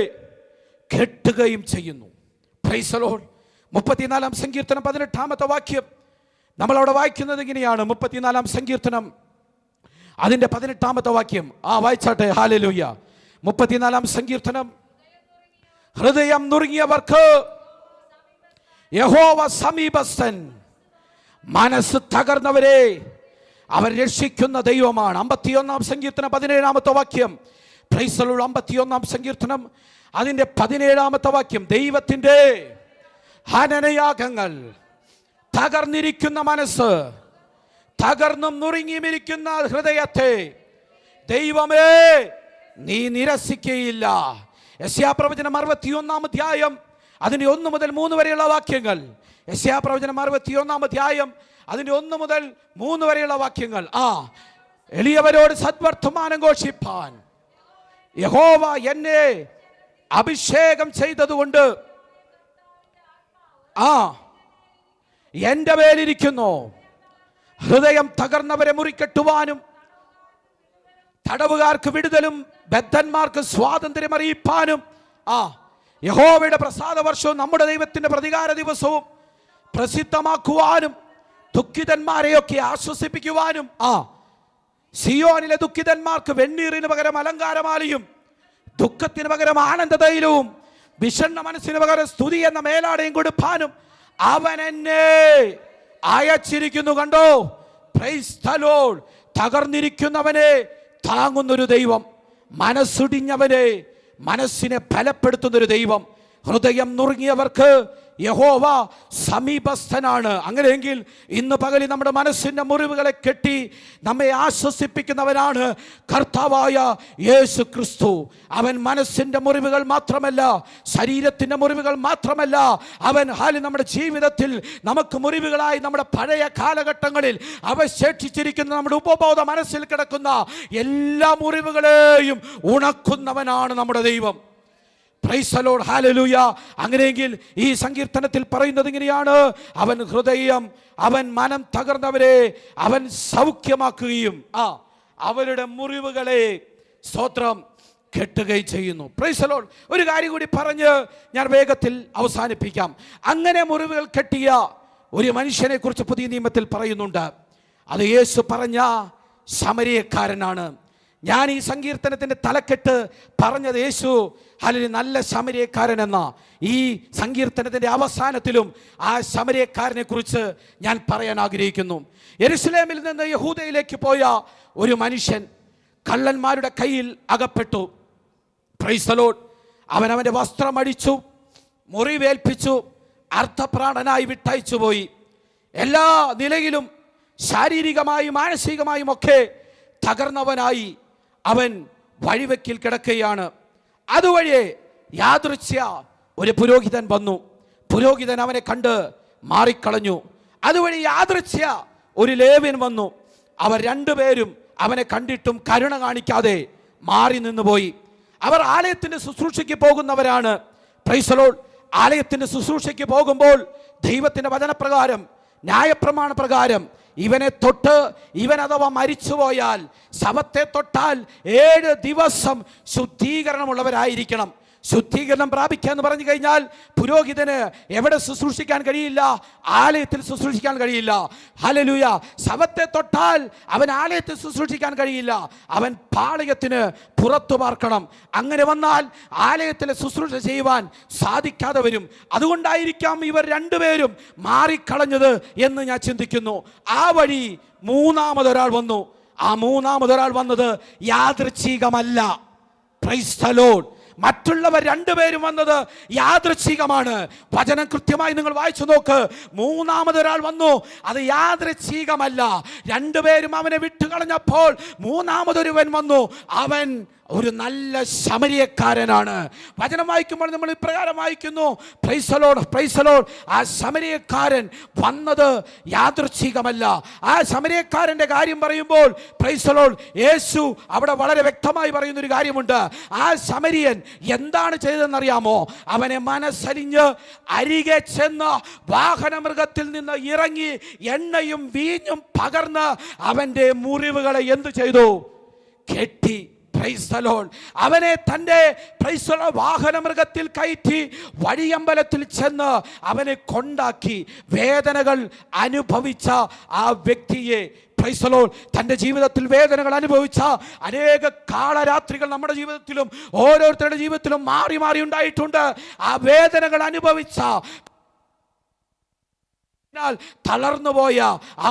കെട്ടുകയും ചെയ്യുന്നു. Price the Lord. 34-ാം സങ്കീർത്തനം 18-ാമത്തെ വാക്യം നമ്മളവിടെ വായിക്കുന്നത് ഇങ്ങനെയാണ്. 34-ാം സങ്കീർത്തനം അതിന്റെ 18-ാമത്തെ വാക്യം വായിച്ചാട്ടെ. ഹല്ലേലൂയ. 34-ാം സങ്കീർത്തനം, ഹൃദയം നുറുങ്ങിയവർക്ക് യഹോവ സമീപസ്ഥൻ, മനസ്സ് തകർന്നവരെ അവർ രക്ഷിക്കുന്ന ദൈവമാണ്. 51-ാം സങ്കീർത്തനം 17-ാമത്തെ വാക്യം. Praise the Lord. 51-ാം സങ്കീർത്തനം അതിന്റെ 17-ാമത്തെ വാക്യം, ദൈവത്തിന്റെ ഹനനയാഗങ്ങൾ തകർന്നിരിക്കുന്ന മനസ്സ്, തകർന്നും നുറുങ്ങിയുമിരിക്കുന്ന ഹൃദയത്തെ ദൈവമേ നീ നിരസിക്കുകയില്ല. യെശയ്യാപ്രവചനം 61 അധ്യായം അതിൻ്റെ 1 മുതൽ 3 വരെയുള്ള വാക്യങ്ങൾ. യെശയ്യാപ്രവചനം 61 അധ്യായം അതിൻ്റെ 1 മുതൽ 3 വരെയുള്ള വാക്യങ്ങൾ. എളിയവരോട് സദ്വർത്തമാനം ഘോഷിപ്പാൻ യഹോവ എന്നെ അഭിഷേകം ചെയ്തതുകൊണ്ട് എന്റെ മേലിരിക്കുന്നു. ഹൃദയം തകർന്നവരെ മുറിക്കെട്ടുവാനും തടവുകാർക്ക് വിടുതലും ബദ്ധന്മാർക്ക് സ്വാതന്ത്ര്യം അറിയിപ്പാനും യഹോവയുടെ പ്രസാദ വർഷവും നമ്മുടെ ദൈവത്തിന്റെ പ്രതികാര ദിവസവും പ്രസിദ്ധമാക്കുവാനും ദുഃഖിതന്മാരെയൊക്കെ ആശ്വസിപ്പിക്കുവാനും സിയോനിലെ ദുഃഖിതന്മാർക്ക് വെണ്ണീറിന് പകരം അലങ്കാരമാലയും ദുഃഖത്തിന് പകരം ആനന്ദ തൈലവും വിഷണ്ണ മനസ്സിന് പകരം സ്തുതി എന്ന മേലാടയും കൊടുപ്പാനും അവൻ എന്നെ അയച്ചിരിക്കുന്നു. കണ്ടോ, പ്രൈസ് ദി ലോർഡ്. തകർന്നിരിക്കുന്നവനെ താങ്ങുന്നൊരു ദൈവം, മനസ്സുടിഞ്ഞവനെ മനസ്സിനെ ബലപ്പെടുത്തുന്നൊരു ദൈവം. ഹൃദയം നുറുങ്ങിയവർക്ക് യഹോവ സമീപസ്ഥനാണ്. അങ്ങനെയെങ്കിൽ ഇന്ന് പകലിൽ നമ്മുടെ മനസ്സിൻ്റെ മുറിവുകളെ കെട്ടി നമ്മെ ആശ്വസിപ്പിക്കുന്നവനാണ് കർത്താവായ യേശു ക്രിസ്തു. അവൻ മനസ്സിൻ്റെ മുറിവുകൾ മാത്രമല്ല, ശരീരത്തിൻ്റെ മുറിവുകൾ മാത്രമല്ല, അവൻ നമ്മുടെ ജീവിതത്തിൽ നമുക്ക് മുറിവുകളായി നമ്മുടെ പഴയ കാലഘട്ടങ്ങളിൽ അവശേഷിച്ചിരിക്കുന്ന നമ്മുടെ ഉപബോധ മനസ്സിൽ കിടക്കുന്ന എല്ലാ മുറിവുകളെയും ഉണക്കുന്നവനാണ് നമ്മുടെ ദൈവം. Praise the Lord, hallelujah. അങ്ങനെയെങ്കിൽ ഈ സങ്കീർത്തനത്തിൽ പറയുന്നത് ഇങ്ങനെയാണ്: അവൻ ഹൃദയം, അവൻ മനം തകർന്നവരെ അവൻ സൗഖ്യമാക്കുകയും അവരുടെ മുറിവുകളെ സ്തോത്രം കെട്ടുകയും ചെയ്യുന്നു. Price the Lord. ഒരു കാര്യം കൂടി പറഞ്ഞ് ഞാൻ വേഗത്തിൽ അവസാനിപ്പിക്കാം. അങ്ങനെ മുറിവുകൾ കെട്ടിയ ഒരു മനുഷ്യനെ കുറിച്ച് പുതിയ നിയമത്തിൽ പറയുന്നുണ്ട്. അത് യേശു പറഞ്ഞ ശമരിയക്കാരനാണ്. ഞാൻ ഈ സങ്കീർത്തനത്തിൻ്റെ തലക്കെട്ട് പറഞ്ഞത് യേശു നല്ല ശമരിയക്കാരൻ എന്ന. ഈ സങ്കീർത്തനത്തിൻ്റെ അവസാനത്തിലും ആ ശമരിയക്കാരനെ കുറിച്ച് ഞാൻ പറയാൻ ആഗ്രഹിക്കുന്നു. യെരുശലേമിൽ നിന്ന് യഹൂദയിലേക്ക് പോയ ഒരു മനുഷ്യൻ കള്ളന്മാരുടെ കയ്യിൽ അകപ്പെട്ടു. Price the lord. അവൻ്റെ വസ്ത്രം അടിച്ചു, മുറിവേൽപ്പിച്ചു, അർത്ഥപ്രാണനായി വിട്ടയച്ചു പോയി. എല്ലാ നിലയിലും ശാരീരികമായും മാനസികമായും ഒക്കെ തകർന്നവനായി അവൻ വഴിവെക്കിൽ കിടക്കുകയാണ്. അതുവഴിയെ യാദൃച്ഛ്യ ഒരു പുരോഹിതൻ വന്നു. പുരോഹിതൻ അവനെ കണ്ട് മാറിക്കളഞ്ഞു. അതുവഴി യാദൃച്ഛ്യ ഒരു ലേവ്യൻ വന്നു. അവർ രണ്ടുപേരും അവനെ കണ്ടിട്ടും കരുണ കാണിക്കാതെ മാറി നിന്നുപോയി. അവർ ആലയത്തിൻ്റെ ശുശ്രൂഷയ്ക്ക് പോകുന്നവരാണ്. Price the Lord. ആലയത്തിൻ്റെ ശുശ്രൂഷയ്ക്ക് പോകുമ്പോൾ ദൈവത്തിൻ്റെ വചനപ്രകാരം, ന്യായപ്രമാണ പ്രകാരം ഇവനെ തൊട്ട് ഇവൻ അഥവാ മരിച്ചുപോയാൽ, ശവത്തെ തൊട്ടാൽ 7 ദിവസം ശുദ്ധീകരണമുള്ളവരായിരിക്കണം. ശുദ്ധീകരണം പ്രാപിക്കുക എന്ന് പറഞ്ഞു കഴിഞ്ഞാൽ പുരോഹിതന് എവിടെ ശുശ്രൂഷിക്കാൻ കഴിയില്ല? ആലയത്തിൽ ശുശ്രൂഷിക്കാൻ കഴിയില്ല. ഹല്ലേലൂയ. ശവത്തെ തൊട്ടാൽ അവൻ ആലയത്തിൽ ശുശ്രൂഷിക്കാൻ കഴിയില്ല. അവൻ പാളയത്തിന് പുറത്തു പാർക്കണം. അങ്ങനെ വന്നാൽ ആലയത്തിലെ ശുശ്രൂഷ ചെയ്യുവാൻ സാധിക്കാതെ വരും. അതുകൊണ്ടായിരിക്കാം ഇവർ രണ്ടുപേരും മാറിക്കളഞ്ഞത് എന്ന് ഞാൻ ചിന്തിക്കുന്നു. ആ വഴി മൂന്നാമതൊരാൾ വന്നു. ആ മൂന്നാമതൊരാൾ വന്നത് യാദൃച്ഛികമല്ല. Price the Lord. മറ്റുള്ളവർ രണ്ടുപേരും വന്നത് യാദൃച്ഛികമാണ്. വചനം കൃത്യമായി നിങ്ങൾ വായിച്ചു നോക്ക്. മൂന്നാമതൊരാൾ വന്നു, അത് യാദൃച്ഛികമല്ല. രണ്ടുപേരും അവനെ വിട്ടുകളഞ്ഞപ്പോൾ മൂന്നാമതൊരുവൻ വന്നു. അവൻ ഒരു നല്ല ശമരിയക്കാരനാണ്. വചനം വായിക്കുമ്പോൾ നമ്മൾ ഇപ്രകാരം വായിക്കുന്നു, price the lord, praise the Lord. ആ ശമരിയക്കാരൻ വന്നത് യാദൃച്ഛികമല്ല. ആ ശമരിയക്കാരൻ്റെ കാര്യം പറയുമ്പോൾ പ്രൈസ് ദി ലോർഡ്, യേശു അവിടെ വളരെ വ്യക്തമായി പറയുന്നൊരു കാര്യമുണ്ട്. ആ ശമരിയൻ എന്താണ് ചെയ്തതെന്നറിയാമോ? അവനെ മനസ്സലിഞ്ഞ് അരികെ ചെന്ന് വാഹനമൃഗത്തിൽ നിന്ന് ഇറങ്ങി എണ്ണയും വീഞ്ഞും പകർന്ന് അവൻ്റെ മുറിവുകളെ എന്തു ചെയ്തു? കെട്ടി. Price the Lord. അവനെ തൻ്റെ പ്രൈസ് ദി ലോർഡ് വാഹനമൃഗത്തിൽ കയറ്റി വഴിയമ്പലത്തിൽ ചെന്ന് അവനെ കൊണ്ടാക്കി. വേദനകൾ അനുഭവിച്ച ആ വ്യക്തിയെ, പ്രൈസ് ദി ലോർഡ്, തൻ്റെ ജീവിതത്തിൽ വേദനകൾ അനുഭവിച്ച അനേക കാളരാത്രികൾ നമ്മുടെ ജീവിതത്തിലും ഓരോരുത്തരുടെ ജീവിതത്തിലും മാറി മാറി ഉണ്ടായിട്ടുണ്ട്. ആ വേദനകൾ അനുഭവിച്ച തളർന്നുപോയ ആ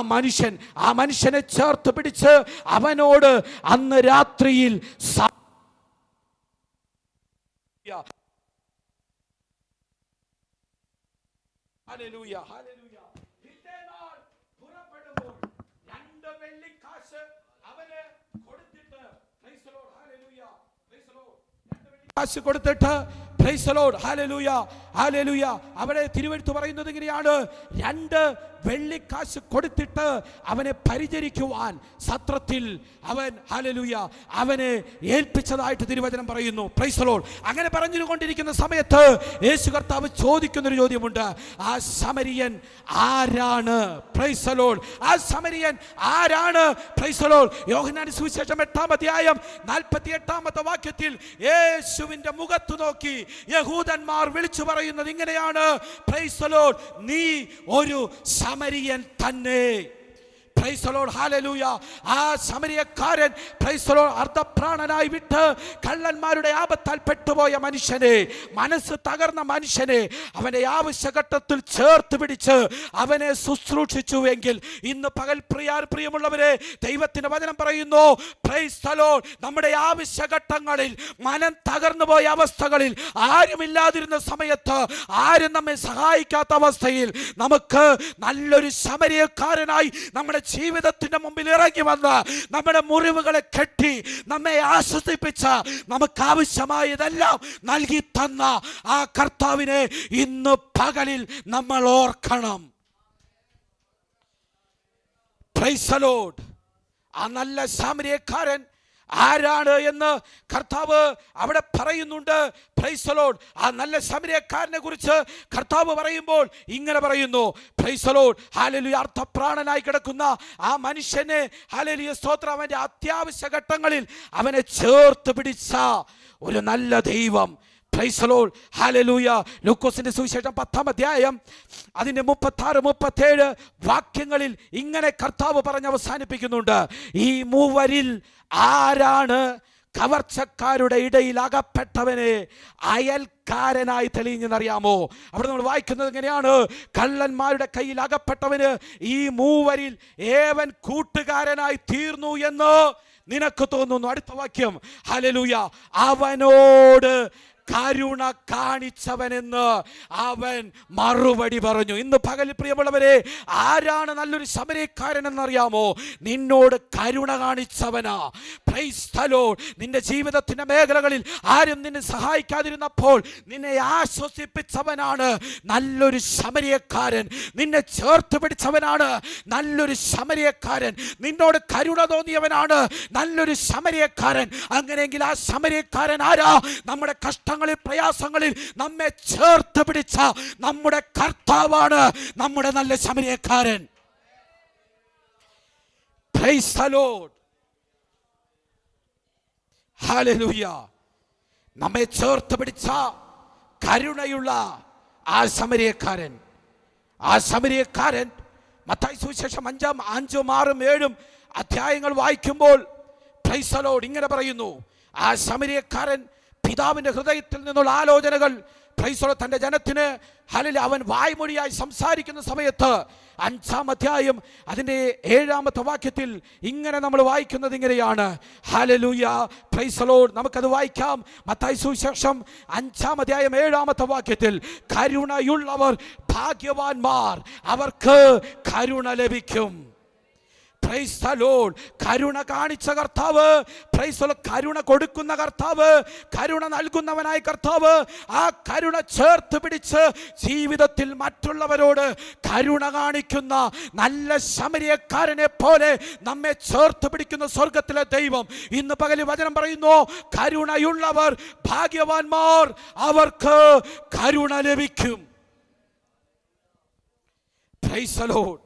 മനുഷ്യനെ ചേർത്ത് പിടിച്ച് അവനോട് അന്ന് രാത്രിയിൽ കാശ് കൊടുത്തിട്ട് price the Lord hallelujah hallelujah അവിടെ തിരുവെഴുത്ത് പറയുന്നത് ഇങ്ങനെയാണ്, 2 വെള്ളിക്കാശ് കൊടുത്തിട്ട് അവനെ പരിചരിക്കുവാൻ സത്രത്തിൽ അവൻ ഹല്ലേലൂയ അവനെ ഏൽപ്പിച്ചതായിട്ട് തിരുവചനം പറയുന്നു. Price the Lord. അങ്ങനെ പറഞ്ഞുകൊണ്ടിരിക്കുന്ന സമയത്ത് യേശു കർത്താവ് ചോദിക്കുന്നൊരു ചോദ്യമുണ്ട്, ആ സമരിയൻ ആരാണ്? Price the Lord. ആ സമരിയൻ ആരാണ്? Price the Lord. യോഹന്നാന്റെ സുവിശേഷം 8-ാം അധ്യായം 48-ാമത്തെ വാക്യത്തിൽ യേശുവിന്റെ മുഖത്ത് നോക്കി യഹൂദന്മാർ വിളിച്ചു പറയുന്നത് ഇങ്ങനെയാണ്, പ്രൈസ് ദി ലോർഡ്, നീ ഒരു സമരിയൻ തന്നെ. Price the Lord hallelujah. ആ സമരിയക്കാരൻ പ്രൈസ് ദി ലോർഡ് അർദ്ധപ്രാണനായി വിട്ട് കള്ളന്മാരുടെ ആപത്താൽ പെട്ടുപോയ മനുഷ്യനെ, മനസ്സ് തകർന്ന മനുഷ്യനെ അവന്റെ ആവശ്യഘട്ടത്തിൽ ചേർത്ത് പിടിച്ച് അവനെ ശുശ്രൂഷിച്ചുവെങ്കിൽ ഇന്ന് പകൽ പ്രിയമുള്ളവരെ, ദൈവത്തിന്റെ വചനം പറയുന്നു, പ്രൈസ് ദി ലോർഡ്, നമ്മുടെ ആവശ്യഘട്ടങ്ങളിൽ മനം തകർന്നു പോയ അവസ്ഥകളിൽ, ആരുമില്ലാതിരുന്ന സമയത്ത്, ആരും നമ്മെ സഹായിക്കാത്ത അവസ്ഥയിൽ നമുക്ക് നല്ലൊരു സമരിയക്കാരനായി നമ്മുടെ ജീവിതത്തിന്റെ മുമ്പിൽ ഇറങ്ങി വന്ന് നമ്മുടെ മുറിവുകളെ കെട്ടി നമ്മെ ആശ്വസിപ്പിച്ച നമുക്ക് ആവശ്യമായതെല്ലാം നൽകി തന്ന ആ കർത്താവിനെ ഇന്ന് പകലിൽ നമ്മൾ ഓർക്കണം. Price the Lord. ആ നല്ല സാമരിയക്കാരൻ ആരാണ് എന്ന് കർത്താവ് അവിടെ പറയുന്നുണ്ട്. Price the Lord. ആ നല്ല സമരിയക്കാരനെ കുറിച്ച് കർത്താവ് പറയുമ്പോൾ ഇങ്ങനെ പറയുന്നു, പ്രൈസ് ദി ലോർഡ് ഹല്ലേലൂയ. അർത്ഥപ്രാണനായി കിടക്കുന്ന ആ മനുഷ്യനെ ഹല്ലേലൂയ സ്തോത്രം, അവന്റെ അത്യാവശ്യ ഘട്ടങ്ങളിൽ അവനെ ചേർത്ത് പിടിച്ച ഒരു നല്ല ദൈവം. Praise the Lord hallelujah. ലൂക്കോസിന്റെ സുവിശേഷം 10-ാം അധ്യായം അതിന്റെ 36-37 വാക്യങ്ങളിൽ ഇങ്ങനെ കർത്താവ് പറഞ്ഞ് അവസാനിപ്പിക്കുന്നുണ്ട്, ഈ മൂവരിൽ ആരാണ് കവർച്ചക്കാരുടെ ഇടയിൽ അകപ്പെട്ടവനെ അയൽക്കാരനായി തെളിഞ്ഞെന്നറിയാമോ? അവിടെ നമ്മൾ വായിക്കുന്നത് എങ്ങനെയാണ്, കള്ളന്മാരുടെ കയ്യിൽ അകപ്പെട്ടവന് ഈ മൂവരിൽ ഏവൻ കൂട്ടുകാരനായി തീർന്നു എന്ന് നിനക്ക് തോന്നുന്നു. അടുത്ത വാക്യം ഹല്ലേലൂയ, അവനോട് കരുണ കാണിച്ചവനെന്ന് അവൻ മറുപടി പറഞ്ഞു. ഇന്ന് പകൽ പ്രിയമുള്ളവരെ, ആരാണ് നല്ലൊരു സമരിയക്കാരൻ എന്നറിയാമോ? നിന്നോട് കരുണ കാണിച്ചവനാ. Praise the lord. നിന്റെ ജീവിതത്തിന്റെ മേഖലകളിൽ ആരും നിന്നെ സഹായിക്കാതിരുന്നപ്പോൾ നിന്നെ ആശ്വസിപ്പിച്ചവനാണ് നല്ലൊരു സമരിയക്കാരൻ. നിന്നെ ചേർത്ത് പിടിച്ചവനാണ് നല്ലൊരു സമരിയക്കാരൻ. നിന്നോട് കരുണ തോന്നിയവനാണ് നല്ലൊരു സമരിയക്കാരൻ. അങ്ങനെയെങ്കിൽ ആ സമരിയക്കാരൻ ആരാ? നമ്മുടെ കഷ്ടങ്ങളിൽ, പ്രയാസങ്ങളിൽ നമ്മെ ചേർത്ത് പിടിച്ച നമ്മുടെ കർത്താവാണ് നമ്മുടെ നല്ല സമരിയക്കാരൻ. പ്രൈസ് ദി ലോർഡ് ഹല്ലേലൂയ. നമ്മെ ചേർത്ത് പിടിച്ച കരുണയുള്ള ആ സമരിയക്കാരൻ, ആ സമരിയക്കാരൻ മത്തായി സുവിശേഷം 5-ാം 5-ഉം 6-ഉം 7-ഉം അധ്യായങ്ങൾ വായിക്കുമ്പോൾ പ്രൈസ് ദി ലോർഡ് ഇങ്ങനെ പറയുന്നു, ആ സമരിയക്കാരൻ പിതാവിന്റെ ഹൃദയത്തിൽ നിന്നുള്ള ആലോചനകൾ പ്രൈസ് ദി ലോർഡ് തന്റെ ജനത്തിന് ഹല്ലേലൂയ അവൻ വായ്മൊഴിയായി സംസാരിക്കുന്ന സമയത്ത് 5-ാം അധ്യായം അതിന്റെ 7-ാമത്തെ വാക്യത്തിൽ ഇങ്ങനെ നമ്മൾ വായിക്കുന്നത് ഇങ്ങനെയാണ്, ഹല്ലേലൂയ പ്രൈസ് ദി ലോർഡ്. നമുക്കത് വായിക്കാം. മത്തായി സുവിശേഷം 5-ാം അധ്യായം 7-ാമത്തെ വാക്യത്തിൽ, കരുണയുള്ളവർ ഭാഗ്യവാന്മാർ, അവർക്ക് കരുണ ലഭിക്കും. Praise the Lord. കരുണ കാണിച്ച കർത്താവ്, പ്രൈസ് ദി ലോർഡ്, കരുണ കൊടുക്കുന്ന കർത്താവ്, കരുണ നൽകുന്നവനായ കർത്താവ്, ആ കരുണ ചേർത്ത് പിടിച്ച് ജീവിതത്തിൽ മറ്റുള്ളവരോട് കരുണ കാണിക്കുന്ന നല്ല സമരിയക്കാരനെ പോലെ നമ്മെ ചേർത്ത് പിടിക്കുന്ന സ്വർഗത്തിലെ ദൈവം ഇന്ന് പകൽ വചനം പറയുന്നു, കരുണയുള്ളവർ ഭാഗ്യവാന്മാർ, അവർക്ക് കരുണ ലഭിക്കും. പ്രൈസ് ദി ലോർഡ്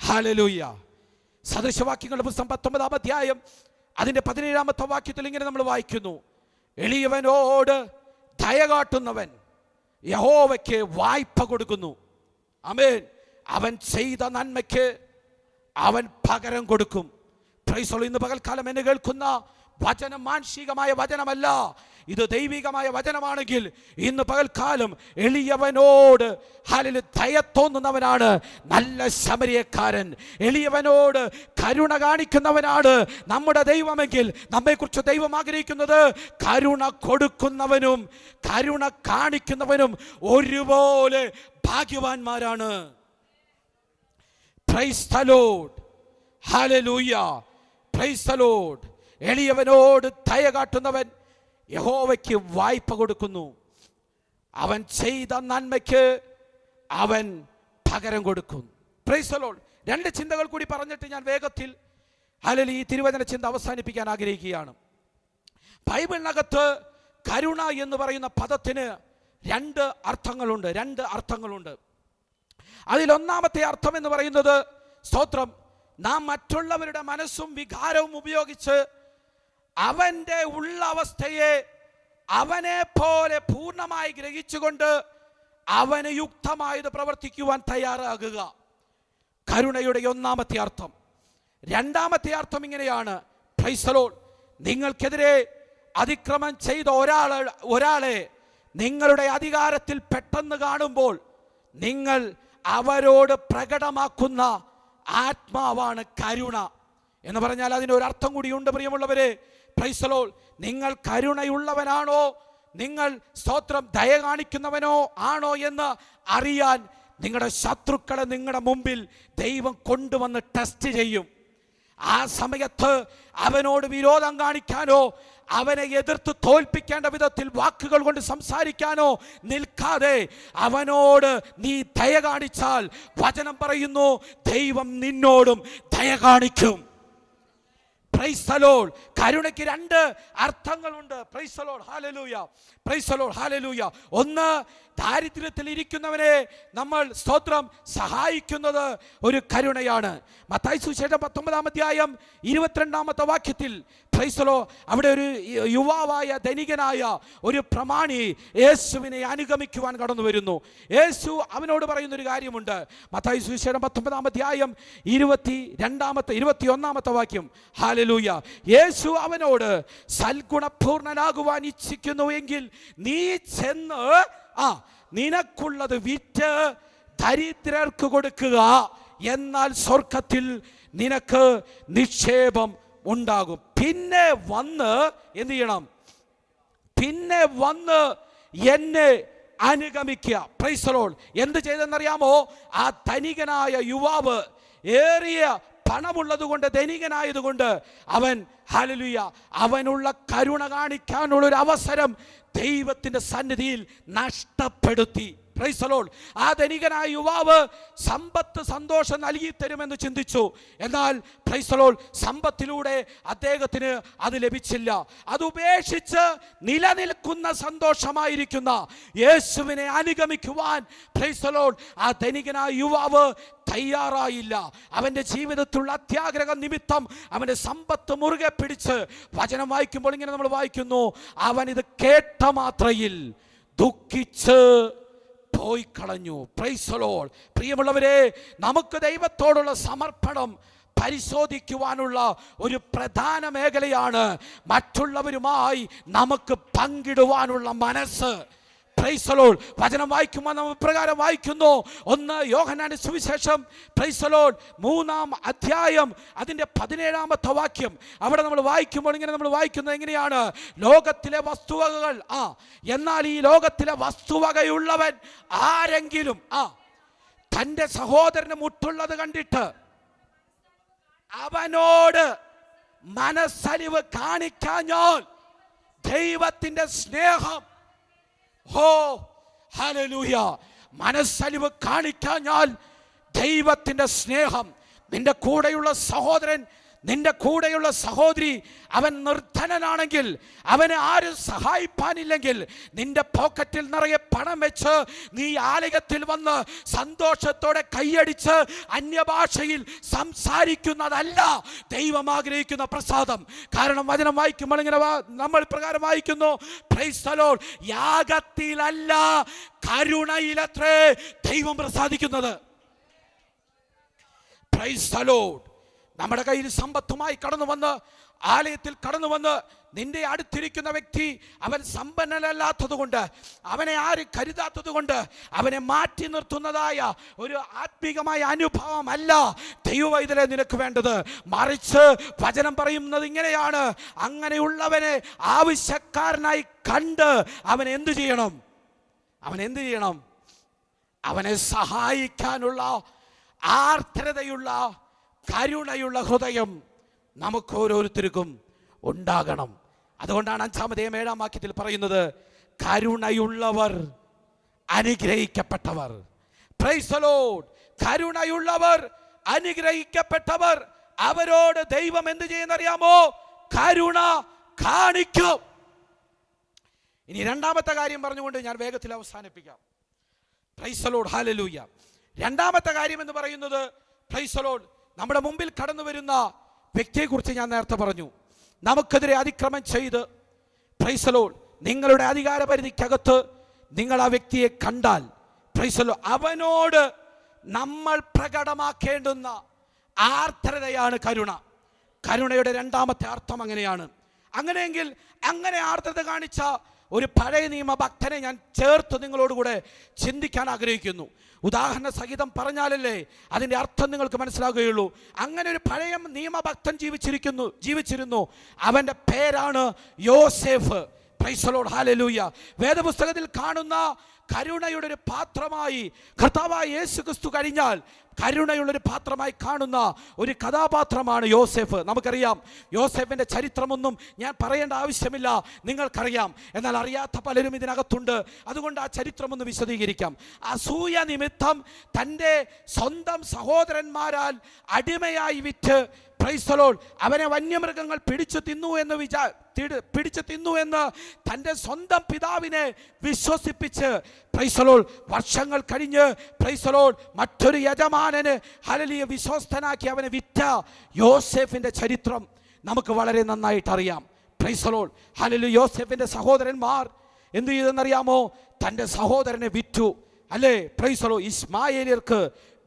ഹല്ലേലൂയ. സദൃശവാക്യങ്ങളുടെ പുസ്തകം 19-ാം അധ്യായം അതിന്റെ 17-ാമത്തെ വാക്യത്തിൽ ഇങ്ങനെ നമ്മൾ വായിക്കുന്നു, എളിയവനോട് ദയ കാട്ടുന്നവൻ യഹോവയ്ക്ക് വായ്പ കൊടുക്കുന്നു. ആമേൻ. അവൻ ചെയ്ത നന്മയ്ക്ക് അവൻ പകരം കൊടുക്കും. Price the Lord. ഇന്ന് പകൽക്കാലം എന്നെ കേൾക്കുന്ന വചനം മാനുഷികമായ വചനമല്ല, ഇത് ദൈവികമായ വചനമാണെങ്കിൽ ഇന്ന് പകൽക്കാലം എളിയവനോട് ഹല്ലേലൂയ ദയ തോന്നുന്നവനാണ് നല്ല സമരിയക്കാരൻ. എളിയവനോട് കരുണ കാണിക്കുന്നവനാണ് നമ്മുടെ ദൈവമെങ്കിൽ നമ്മെക്കുറിച്ച് ദൈവം ആഗ്രഹിക്കുന്നത് കരുണ കൊടുക്കുന്നവനും കരുണ കാണിക്കുന്നവനും ഒരുപോലെ ഭാഗ്യവാന്മാരാണ്. Praise the Lord hallelujah praise the Lord. എളിയവനോട് ദയ കാട്ടുന്നവൻ യഹോവയ്ക്ക് വായ്പ കൊടുക്കുന്നു. അവൻ ചെയ്ത നന്മയ്ക്ക് അവൻ പകരം കൊടുക്കും. Price the lord. രണ്ട് ചിന്തകൾ കൂടി പറഞ്ഞിട്ട് ഞാൻ വേഗത്തിൽ ഈ തിരുവചന ചിന്ത അവസാനിപ്പിക്കാൻ ആഗ്രഹിക്കുകയാണ്. ബൈബിളിനകത്ത് കരുണ എന്ന് പറയുന്ന പദത്തിന് രണ്ട് അർത്ഥങ്ങളുണ്ട്. അതിലൊന്നാമത്തെ അർത്ഥം എന്ന് പറയുന്നത്, സ്തോത്രം, നാം മറ്റുള്ളവരുടെ മനസ്സും വികാരവും ഉപയോഗിച്ച് അവൻ്റെ ഉള്ള അവസ്ഥയെ അവനെ പോലെ പൂർണ്ണമായി ഗ്രഹിച്ചുകൊണ്ട് അവന് യുക്തമായത് പ്രവർത്തിക്കുവാൻ തയ്യാറാകുക. കരുണയുടെ ഒന്നാമത്തെ അർത്ഥം. രണ്ടാമത്തെ അർത്ഥം ഇങ്ങനെയാണ്, പ്രൈസ് ദി ലോർഡ്, നിങ്ങൾക്കെതിരെ അതിക്രമം ചെയ്ത ഒരാളെ നിങ്ങളുടെ അധികാരത്തിൽ പെട്ടെന്ന് കാണുമ്പോൾ നിങ്ങൾ അവരോട് പ്രകടമാക്കുന്ന ആത്മാവാണ് കരുണ എന്ന് പറഞ്ഞാൽ അതിനൊരർത്ഥം കൂടിയുണ്ട് പ്രിയമുള്ളവരെ. Price the Lord. നിങ്ങൾ കരുണയുള്ളവനാണോ, നിങ്ങൾ സ്തോത്രം ദയ കാണിക്കുന്നവനോ ആണോ എന്ന് അറിയാൻ നിങ്ങളുടെ ശത്രുക്കളെ നിങ്ങളുടെ മുമ്പിൽ ദൈവം കൊണ്ടുവന്ന് ടെസ്റ്റ് ചെയ്യും. ആ സമയത്ത് അവനോട് വിരോധം കാണിക്കാനോ അവനെ എതിർത്ത് തോൽപ്പിക്കേണ്ട വിധത്തിൽ വാക്കുകൾ കൊണ്ട് സംസാരിക്കാനോ നിൽക്കാതെ അവനോട് നീ ദയ കാണിച്ചാൽ വചനം പറയുന്നു, ദൈവം നിന്നോടും ദയ കാണിക്കും. Price the Lord. കരുണയ്ക്ക് രണ്ട് അർത്ഥങ്ങളുണ്ട്. Price the Lord, hallelujah. Praise the Lord, hallelujah. ഒന്ന്, ദാരിദ്ര്യത്തിൽ ഇരിക്കുന്നവനെ നമ്മൾ സ്തോത്രം സഹായിക്കുന്നത് ഒരു കരുണയാണ്. മത്തായി സുവിശേഷം 19-ാം അധ്യായം 22-ാമത്തെ വാക്യത്തിൽ പ്രൈസ് ദി ലോർഡ്, അവിടെ ഒരു യുവാവായ ധനികനായ ഒരു പ്രമാണി യേശുവിനെ അനുഗമിക്കുവാൻ കടന്നു വരുന്നു. യേശു അവനോട് പറയുന്ന ഒരു കാര്യമുണ്ട്. മത്തായി സുവിശേഷം 19-ാം അധ്യായം 21-ാമത്തെ വാക്യം. ഹല്ലേലൂയ. യേശു അവനോട്, സൽഗുണപൂർണനാകുവാൻ ഇച്ഛിക്കുന്നു എങ്കിൽ നീ ചെന്ന് നിനക്കുള്ളത് വിറ്റ് ദരിദ്രർക്ക് കൊടുക്കുക, എന്നാൽ സ്വർഗത്തിൽ നിനക്ക് നിക്ഷേപം ഉണ്ടാകും. പിന്നെ വന്ന് എന്ത് ചെയ്യണം? പിന്നെ വന്ന് എന്നെ അനുഗമിക്കുക. Price the Lord. എന്ത് ചെയ്തെന്നറിയാമോ? ആ ധനികനായ യുവാവ് ഏറിയ പണമുള്ളത് കൊണ്ട്, ധനികനായതുകൊണ്ട് അവൻ, ഹല്ലേലൂയ, അവനുള്ള കരുണ കാണിക്കാനുള്ളൊരു അവസരം ദൈവത്തിൻ്റെ സന്നിധിയിൽ നഷ്ടപ്പെടുത്തി. Price the Lord. ആ ധനികനായ യുവാവ് സമ്പത്ത് സന്തോഷം നൽകി തരുമെന്ന് ചിന്തിച്ചു. എന്നാൽ പ്രൈസ് ദി ലോർഡ്, സമ്പത്തിലൂടെ അദ്ദേഹത്തിന് അത് ലഭിച്ചില്ല. അത് ഉപേക്ഷിച്ച് നിലനിൽക്കുന്ന സന്തോഷമായിരിക്കുന്ന യേശുവിനെ അനുഗമിക്കുവാൻ പ്രൈസ് ദി ലോർഡ് ആ ധനികനായ യുവാവ് തയ്യാറായില്ല. അവൻ്റെ ജീവിതത്തിലുള്ള അത്യാഗ്രഹം നിമിത്തം അവൻ്റെ സമ്പത്ത് മുറുകെ പിടിച്ച്, വചനം വായിക്കുമ്പോൾ ഇങ്ങനെ നമ്മൾ വായിക്കുന്നു, അവൻ ഇത് കേട്ട മാത്രയിൽ ദുഃഖിച്ച് പോയി കളഞ്ഞു. Price the Lord. പ്രിയമുള്ളവരെ, നമുക്ക് ദൈവത്തോടുള്ള സമർപ്പണം പരിശോധിക്കുവാനുള്ള ഒരു പ്രധാന മേഖലയാണ് മറ്റുള്ളവരുമായി നമുക്ക് പങ്കിടുവാനുള്ള മനസ്സ്. Price the Lord. വചനം വായിക്കുമ്പോൾ നമ്മൾ പ്രകാരം വായിക്കുന്നു. 1 യോഹന്നാന്റെ സുവിശേഷം പ്രൈസ് ദി ലോർഡ് 3-ാം അധ്യായം അതിൻ്റെ 17-ാമത്തെ വാക്യം. അവിടെ നമ്മൾ വായിക്കുമ്പോൾ ഇങ്ങനെ നമ്മൾ വായിക്കുന്നത് എങ്ങനെയാണ്? ലോകത്തിലെ വസ്തുവകകൾ എന്നാൽ ഈ ലോകത്തിലെ വസ്തുവകയുള്ളവൻ ആരെങ്കിലും തൻ്റെ സഹോദരന് മുട്ടുള്ളത് കണ്ടിട്ട് അവനോട് മനസ്സലിവ് കാണിക്കാഞ്ഞാൽ ദൈവത്തിൻ്റെ സ്നേഹം, ഹല്ലേലൂയ, മനസ്സലിവ് കാണിക്കാഞ്ഞാൽ ദൈവത്തിൻ്റെ സ്നേഹം, നിന്റെ കൂടെയുള്ള സഹോദരൻ, നിന്റെ കൂടെയുള്ള സഹോദരി അവൻ നിർധനനാണെങ്കിൽ, അവനെ ആരും സഹായിപ്പാനില്ലെങ്കിൽ, നിന്റെ പോക്കറ്റിൽ നിറയെ പണം വെച്ച് നീ ആലയത്തിൽ വന്ന് സന്തോഷത്തോടെ കൈയടിച്ച് അന്യഭാഷയിൽ സംസാരിക്കുന്നതല്ല ദൈവം ആഗ്രഹിക്കുന്ന പ്രസാദം. കാരണം വചനം വായിക്കുമ്പോൾ ഇങ്ങനെ നമ്മൾ പ്രകാരം വായിക്കുന്നു, പ്രൈസ് ദി ലോർഡ്, യാഗത്തിലല്ല കരുണയിലത്രേ ദൈവം പ്രസാദിക്കുന്നത്. Price the Lord. നമ്മുടെ കയ്യിൽ സമ്പത്തുമായി കടന്നു വന്ന്, ആലയത്തിൽ കടന്നു വന്ന്, നിന്റെ അടുത്തിരിക്കുന്ന വ്യക്തി അവൻ സമ്പന്നനല്ലാത്തത് കൊണ്ട്, അവനെ ആരും കരുതാത്തത് കൊണ്ട് അവനെ മാറ്റി നിർത്തുന്നതായ ഒരു ആത്മീകമായ അനുഭവമല്ല ദൈവവൈതലേ നിനക്ക് വേണ്ടത്. മറിച്ച് വചനം പറയുന്നത് ഇങ്ങനെയാണ്, അങ്ങനെയുള്ളവനെ ആവശ്യക്കാരനായി കണ്ട് അവൻ എന്തു ചെയ്യണം? അവനെ സഹായിക്കാനുള്ള ആർദ്രതയുള്ള കരുണയുള്ള ഹൃദയം നമുക്ക് ഓരോരുത്തർക്കും ഉണ്ടാകണം. അതുകൊണ്ടാണ് 5-ാം 7-ാം വാക്യത്തിൽ പറയുന്നത്, കരുണയുള്ളവർ അനുഗ്രഹിക്കപ്പെട്ടവർ. Praise the Lord. കരുണയുള്ളവർ അനുഗ്രഹിക്കപ്പെട്ടവർ. അവരോട് ദൈവം എന്ത് ചെയ്യുന്നറിയാമോ? കരുണ കാണിക്കും. ഇനി രണ്ടാമത്തെ കാര്യം പറഞ്ഞുകൊണ്ട് ഞാൻ വേഗത്തിൽ അവസാനിപ്പിക്കാം. Price the Lord. ഹല്ലേലൂയ. രണ്ടാമത്തെ കാര്യം എന്ന് പറയുന്നത്, പ്രൈസ് ദി ലോർഡ്, നമ്മുടെ മുമ്പിൽ കടന്നു വരുന്ന വ്യക്തിയെക്കുറിച്ച് ഞാൻ നേരത്തെ പറഞ്ഞു. നമുക്കെതിരെ അതിക്രമം ചെയ്ത്, പ്രൈസ് ദി ലോർഡ്, നിങ്ങളുടെ അധികാര പരിധിക്കകത്ത് നിങ്ങൾ ആ വ്യക്തിയെ കണ്ടാൽ, പ്രൈസ് ദി ലോർഡ്, അവനോട് നമ്മൾ പ്രകടമാക്കേണ്ടുന്ന ആർദ്രതയാണ് കരുണ. കരുണയുടെ രണ്ടാമത്തെ അർത്ഥം അങ്ങനെയാണ്. അങ്ങനെയെങ്കിൽ അങ്ങനെ ആർദ്രത കാണിച്ച ഒരു പഴയ നിയമ ഭക്തനെ ഞാൻ ചേർത്ത് നിങ്ങളോട് കൂടെ ചിന്തിക്കാൻ ആഗ്രഹിക്കുന്നു. ഉദാഹരണ സഹിതം പറഞ്ഞാലല്ലേ അതിൻ്റെ അർത്ഥം നിങ്ങൾക്ക് മനസ്സിലാകുകയുള്ളൂ. അങ്ങനെ ഒരു പഴയ നിയമഭക്തൻ ജീവിച്ചിരുന്നു. അവൻ്റെ പേരാണ് യോസേഫ്. Price the Lord. ഹല്ലേലൂയ. വേദപുസ്തകത്തിൽ കാണുന്ന കരുണയുടെ ഒരു പാത്രമായി കർത്താവായ യേശു ക്രിസ്തു കഴിഞ്ഞാൽ കരുണയുള്ളൊരു പാത്രമായി കാണുന്ന ഒരു കഥാപാത്രമാണ് യോസേഫ്. നമുക്കറിയാം യോസേഫിൻ്റെ ചരിത്രമൊന്നും ഞാൻ പറയേണ്ട ആവശ്യമില്ല, നിങ്ങൾക്കറിയാം. എന്നാൽ അറിയാത്ത പലരും ഇതിനകത്തുണ്ട്. അതുകൊണ്ട് ആ ചരിത്രമൊന്ന് വിശദീകരിക്കാം. അസൂയ നിമിത്തം തൻ്റെ സ്വന്തം സഹോദരന്മാരാൽ അടിമയായി വിറ്റ്, പ്രൈസ് ദി ലോർഡ്, അവനെ വന്യമൃഗങ്ങൾ പിടിച്ചു തിന്നു എന്ന് തൻ്റെ സ്വന്തം പിതാവിനെ വിശ്വസിപ്പിച്ച്, പ്രൈസ് ദി ലോർഡ്, വർഷങ്ങൾ കഴിഞ്ഞ്, പ്രൈസ് ദി ലോർഡ്, മറ്റൊരു യജമാനന് ഹല്ലേലൂയ വിശ്വസ്തനാക്കി അവനെ വിറ്റ യോസേഫിൻ്റെ ചരിത്രം നമുക്ക് വളരെ നന്നായിട്ട് അറിയാം. Price the Lord. ഹല്ലേലൂയ. യോസേഫിൻ്റെ സഹോദരന്മാർ എന്ത് ചെയ്തെന്നറിയാമോ? തൻ്റെ സഹോദരനെ വിറ്റു, അല്ലേ? Price the Lord. ഇസ്മായേലിയർക്ക്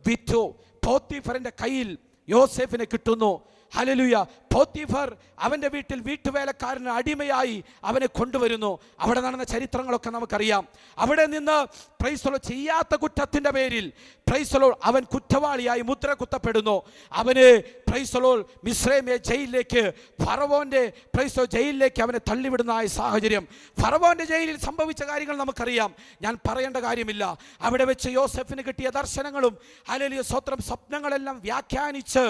വിറ്റു. പോത്തിഫറിൻ്റെ കയ്യിൽ യോസേഫിനെ കിട്ടുന്നു. ഹല്ലേലൂയ. പോത്തിഫർ അവൻ്റെ വീട്ടിൽ വീട്ടുവേലക്കാരന് അടിമയായി അവനെ കൊണ്ടുവരുന്നു. അവിടെ നടന്ന ചരിത്രങ്ങളൊക്കെ നമുക്കറിയാം. അവിടെ നിന്ന്, പ്രൈസ് ദി ലോർഡ്, ചെയ്യാത്ത കുറ്റത്തിൻ്റെ പേരിൽ, പ്രൈസ് ദി ലോർഡ്, അവൻ കുറ്റവാളിയായി മുദ്ര കുത്തപ്പെടുന്നു. അവന്, പ്രൈസ് ദി ലോർഡ്, മിസ്രൈമിലെ ജയിലിലേക്ക്, ഫറവോൻ്റെ, പ്രൈസ് ദി ലോർഡ്, ജയിലിലേക്ക് അവനെ തള്ളിവിടുന്ന സാഹചര്യം. ഫറവോൻ്റെ ജയിലിൽ സംഭവിച്ച കാര്യങ്ങൾ നമുക്കറിയാം, ഞാൻ പറയേണ്ട കാര്യമില്ല. അവിടെ വെച്ച് യോസേഫിന് കിട്ടിയ ദർശനങ്ങളും, ഹല്ലേലൂയ, സ്തോത്രം, സ്വപ്നങ്ങളെല്ലാം വ്യാഖ്യാനിച്ച്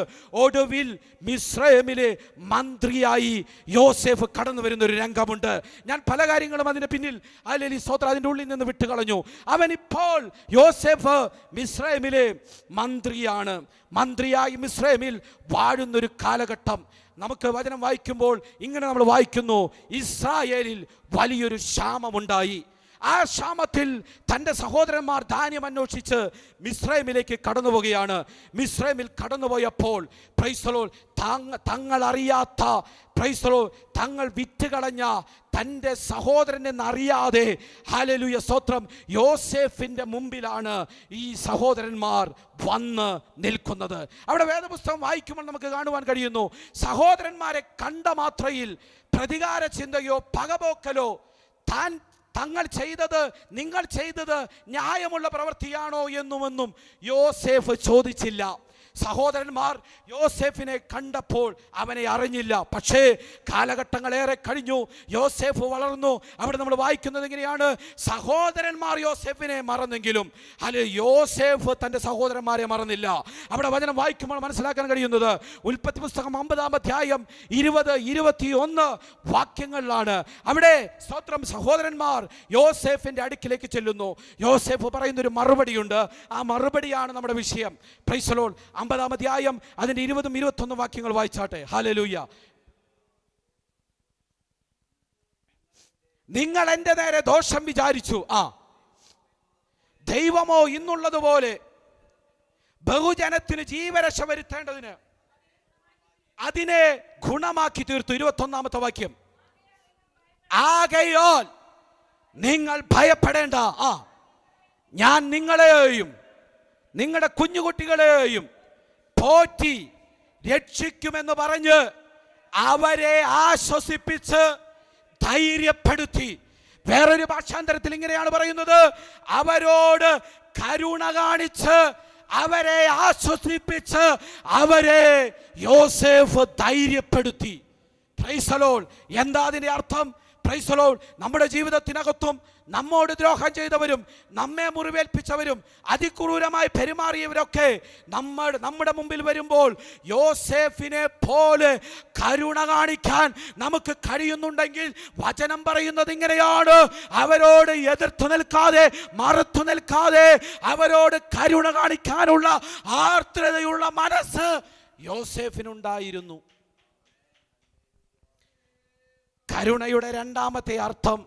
ഒടുവിൽ മിസ്രൈമിലെ മന്ത്രിയായി യോസേഫ് കടന്നു വരുന്ന ഒരു രംഗമുണ്ട്. ഞാൻ പല കാര്യങ്ങളും അതിൻ്റെ പിന്നിൽ, ഹല്ലേലൂയ, സ്തോത്രം, അതിൻ്റെ ഉള്ളിൽ നിന്ന് വിട്ടുകളഞ്ഞു. അവൻ ഇപ്പോൾ യോസേഫ് മിസ്രൈമിലെ മന്ത്രിയാണ്. മന്ത്രിയായി മിസ്രൈമിൽ വാഴുന്നൊരു കാലഘട്ടം. നമുക്ക് വചനം വായിക്കുമ്പോൾ ഇങ്ങനെ നമ്മൾ വായിക്കുന്നു, ഇസ്രായേലിൽ വലിയൊരു ക്ഷാമമുണ്ടായി. ആ ക്ഷാമത്തിൽ തൻ്റെ സഹോദരന്മാർ ധാന്യം അന്വേഷിച്ച് മിസ്രൈമിലേക്ക് കടന്നു പോവുകയാണ്. മിസ്രൈമിൽ കടന്നുപോയപ്പോൾ, പ്രൈസ് ദി ലോർഡ്, തങ്ങൾ അറിയാത്ത, പ്രൈസ് ദി ലോർഡ്, തങ്ങൾ വിറ്റുകളഞ്ഞ തൻ്റെ സഹോദരനെന്നറിയാതെ, ഹല്ലേലൂയ, സ്തോത്രം, യോസേഫിൻ്റെ മുമ്പിലാണ് ഈ സഹോദരന്മാർ വന്ന് നിൽക്കുന്നത്. അവിടെ വേദപുസ്തകം വായിക്കുമ്പോൾ നമുക്ക് കാണുവാൻ കഴിയുന്നു, സഹോദരന്മാരെ കണ്ട മാത്രയിൽ പ്രതികാര ചിന്തയോ പകപോക്കലോ, നിങ്ങൾ ചെയ്തത് ന്യായമുള്ള പ്രവൃത്തിയാണോ എന്നുമൊന്നും യോസേഫ് ചോദിച്ചില്ല. സഹോദരന്മാർ യോസേഫിനെ കണ്ടപ്പോൾ അവനെ അറിഞ്ഞില്ല. പക്ഷേ കാലഘട്ടങ്ങളേറെ കഴിഞ്ഞു, യോസേഫ് വളർന്നു. അവിടെ നമ്മൾ വായിക്കുന്നത് എങ്ങനെയാണ്? സഹോദരന്മാർ യോസേഫിനെ മറന്നെങ്കിലും അല്ലെ, യോസേഫ് തൻ്റെ സഹോദരന്മാരെ മറന്നില്ല. അവിടെ വചനം വായിക്കുമ്പോൾ മനസ്സിലാക്കാൻ കഴിയുന്നത്, ഉൽപ്പത്തി പുസ്തകം 50-ാം അധ്യായം 20-21 വാക്യങ്ങളിലാണ്. അവിടെ, സ്തോത്രം, സഹോദരന്മാർ യോസേഫിൻ്റെ അടുക്കിലേക്ക് ചെല്ലുന്നു. യോസേഫ് പറയുന്നൊരു മറുപടിയുണ്ട്. ആ മറുപടിയാണ് നമ്മുടെ വിഷയം. Price the Lord. 50-ാം അധ്യായം അതിന്റെ 20-21 വാക്യങ്ങൾ വായിച്ചാട്ടെ. ഹല്ലേലൂയ. നിങ്ങൾ എൻ്റെ നേരെ ദോഷം വിചാരിച്ചു, ദൈവമോ ഇന്നുള്ളതുപോലെ ബഹുജനത്തിന് ജീവരക്ഷ വരുത്തേണ്ടതിന് അതിനെ ഗുണമാക്കി തീർത്തു. 21-ാമത്തെ വാക്യം, ആകയാൽ നിങ്ങൾ ഭയപ്പെടേണ്ട, ഞാൻ നിങ്ങളെയും നിങ്ങളുടെ കുഞ്ഞുകുട്ടികളെയും പോറ്റി രക്ഷിക്കുമെന്ന് പറഞ്ഞ് അവരെ ആശ്വസിപ്പിച്ച് ധൈര്യപ്പെടുത്തി. വേറൊരു ഭാഷാന്തരത്തിൽ ഇങ്ങനെയാണ് പറയുന്നത്, അവരോട് കരുണ കാണിച്ച് അവരെ ആശ്വസിപ്പിച്ച് അവരെ യോസേഫ് ധൈര്യപ്പെടുത്തി. Price the Lord. എന്താ അതിൻ്റെ അർത്ഥം? Price the Lord. നമ്മുടെ ജീവിതത്തിനകത്തും നമ്മോട് ദ്രോഹം ചെയ്തവരും നമ്മെ മുറിവേൽപ്പിച്ചവരും അതിക്രൂരമായി പെരുമാറിയവരൊക്കെ നമ്മുടെ മുമ്പിൽ വരുമ്പോൾ യോസേഫിനെ പോലെ കരുണ കാണിക്കാൻ നമുക്ക് കഴിയുന്നുണ്ടെങ്കിൽ വചനം പറയുന്നത് ഇങ്ങനെയാണ്: അവരോട് എതിർത്തു നിൽക്കാതെ, മറുത്തു നിൽക്കാതെ, അവരോട് കരുണ കാണിക്കാനുള്ള ആർദ്രതയുള്ള മനസ്സ് യോസേഫിനുണ്ടായിരുന്നു. കരുണയുടെ രണ്ടാമത്തെ അർത്ഥം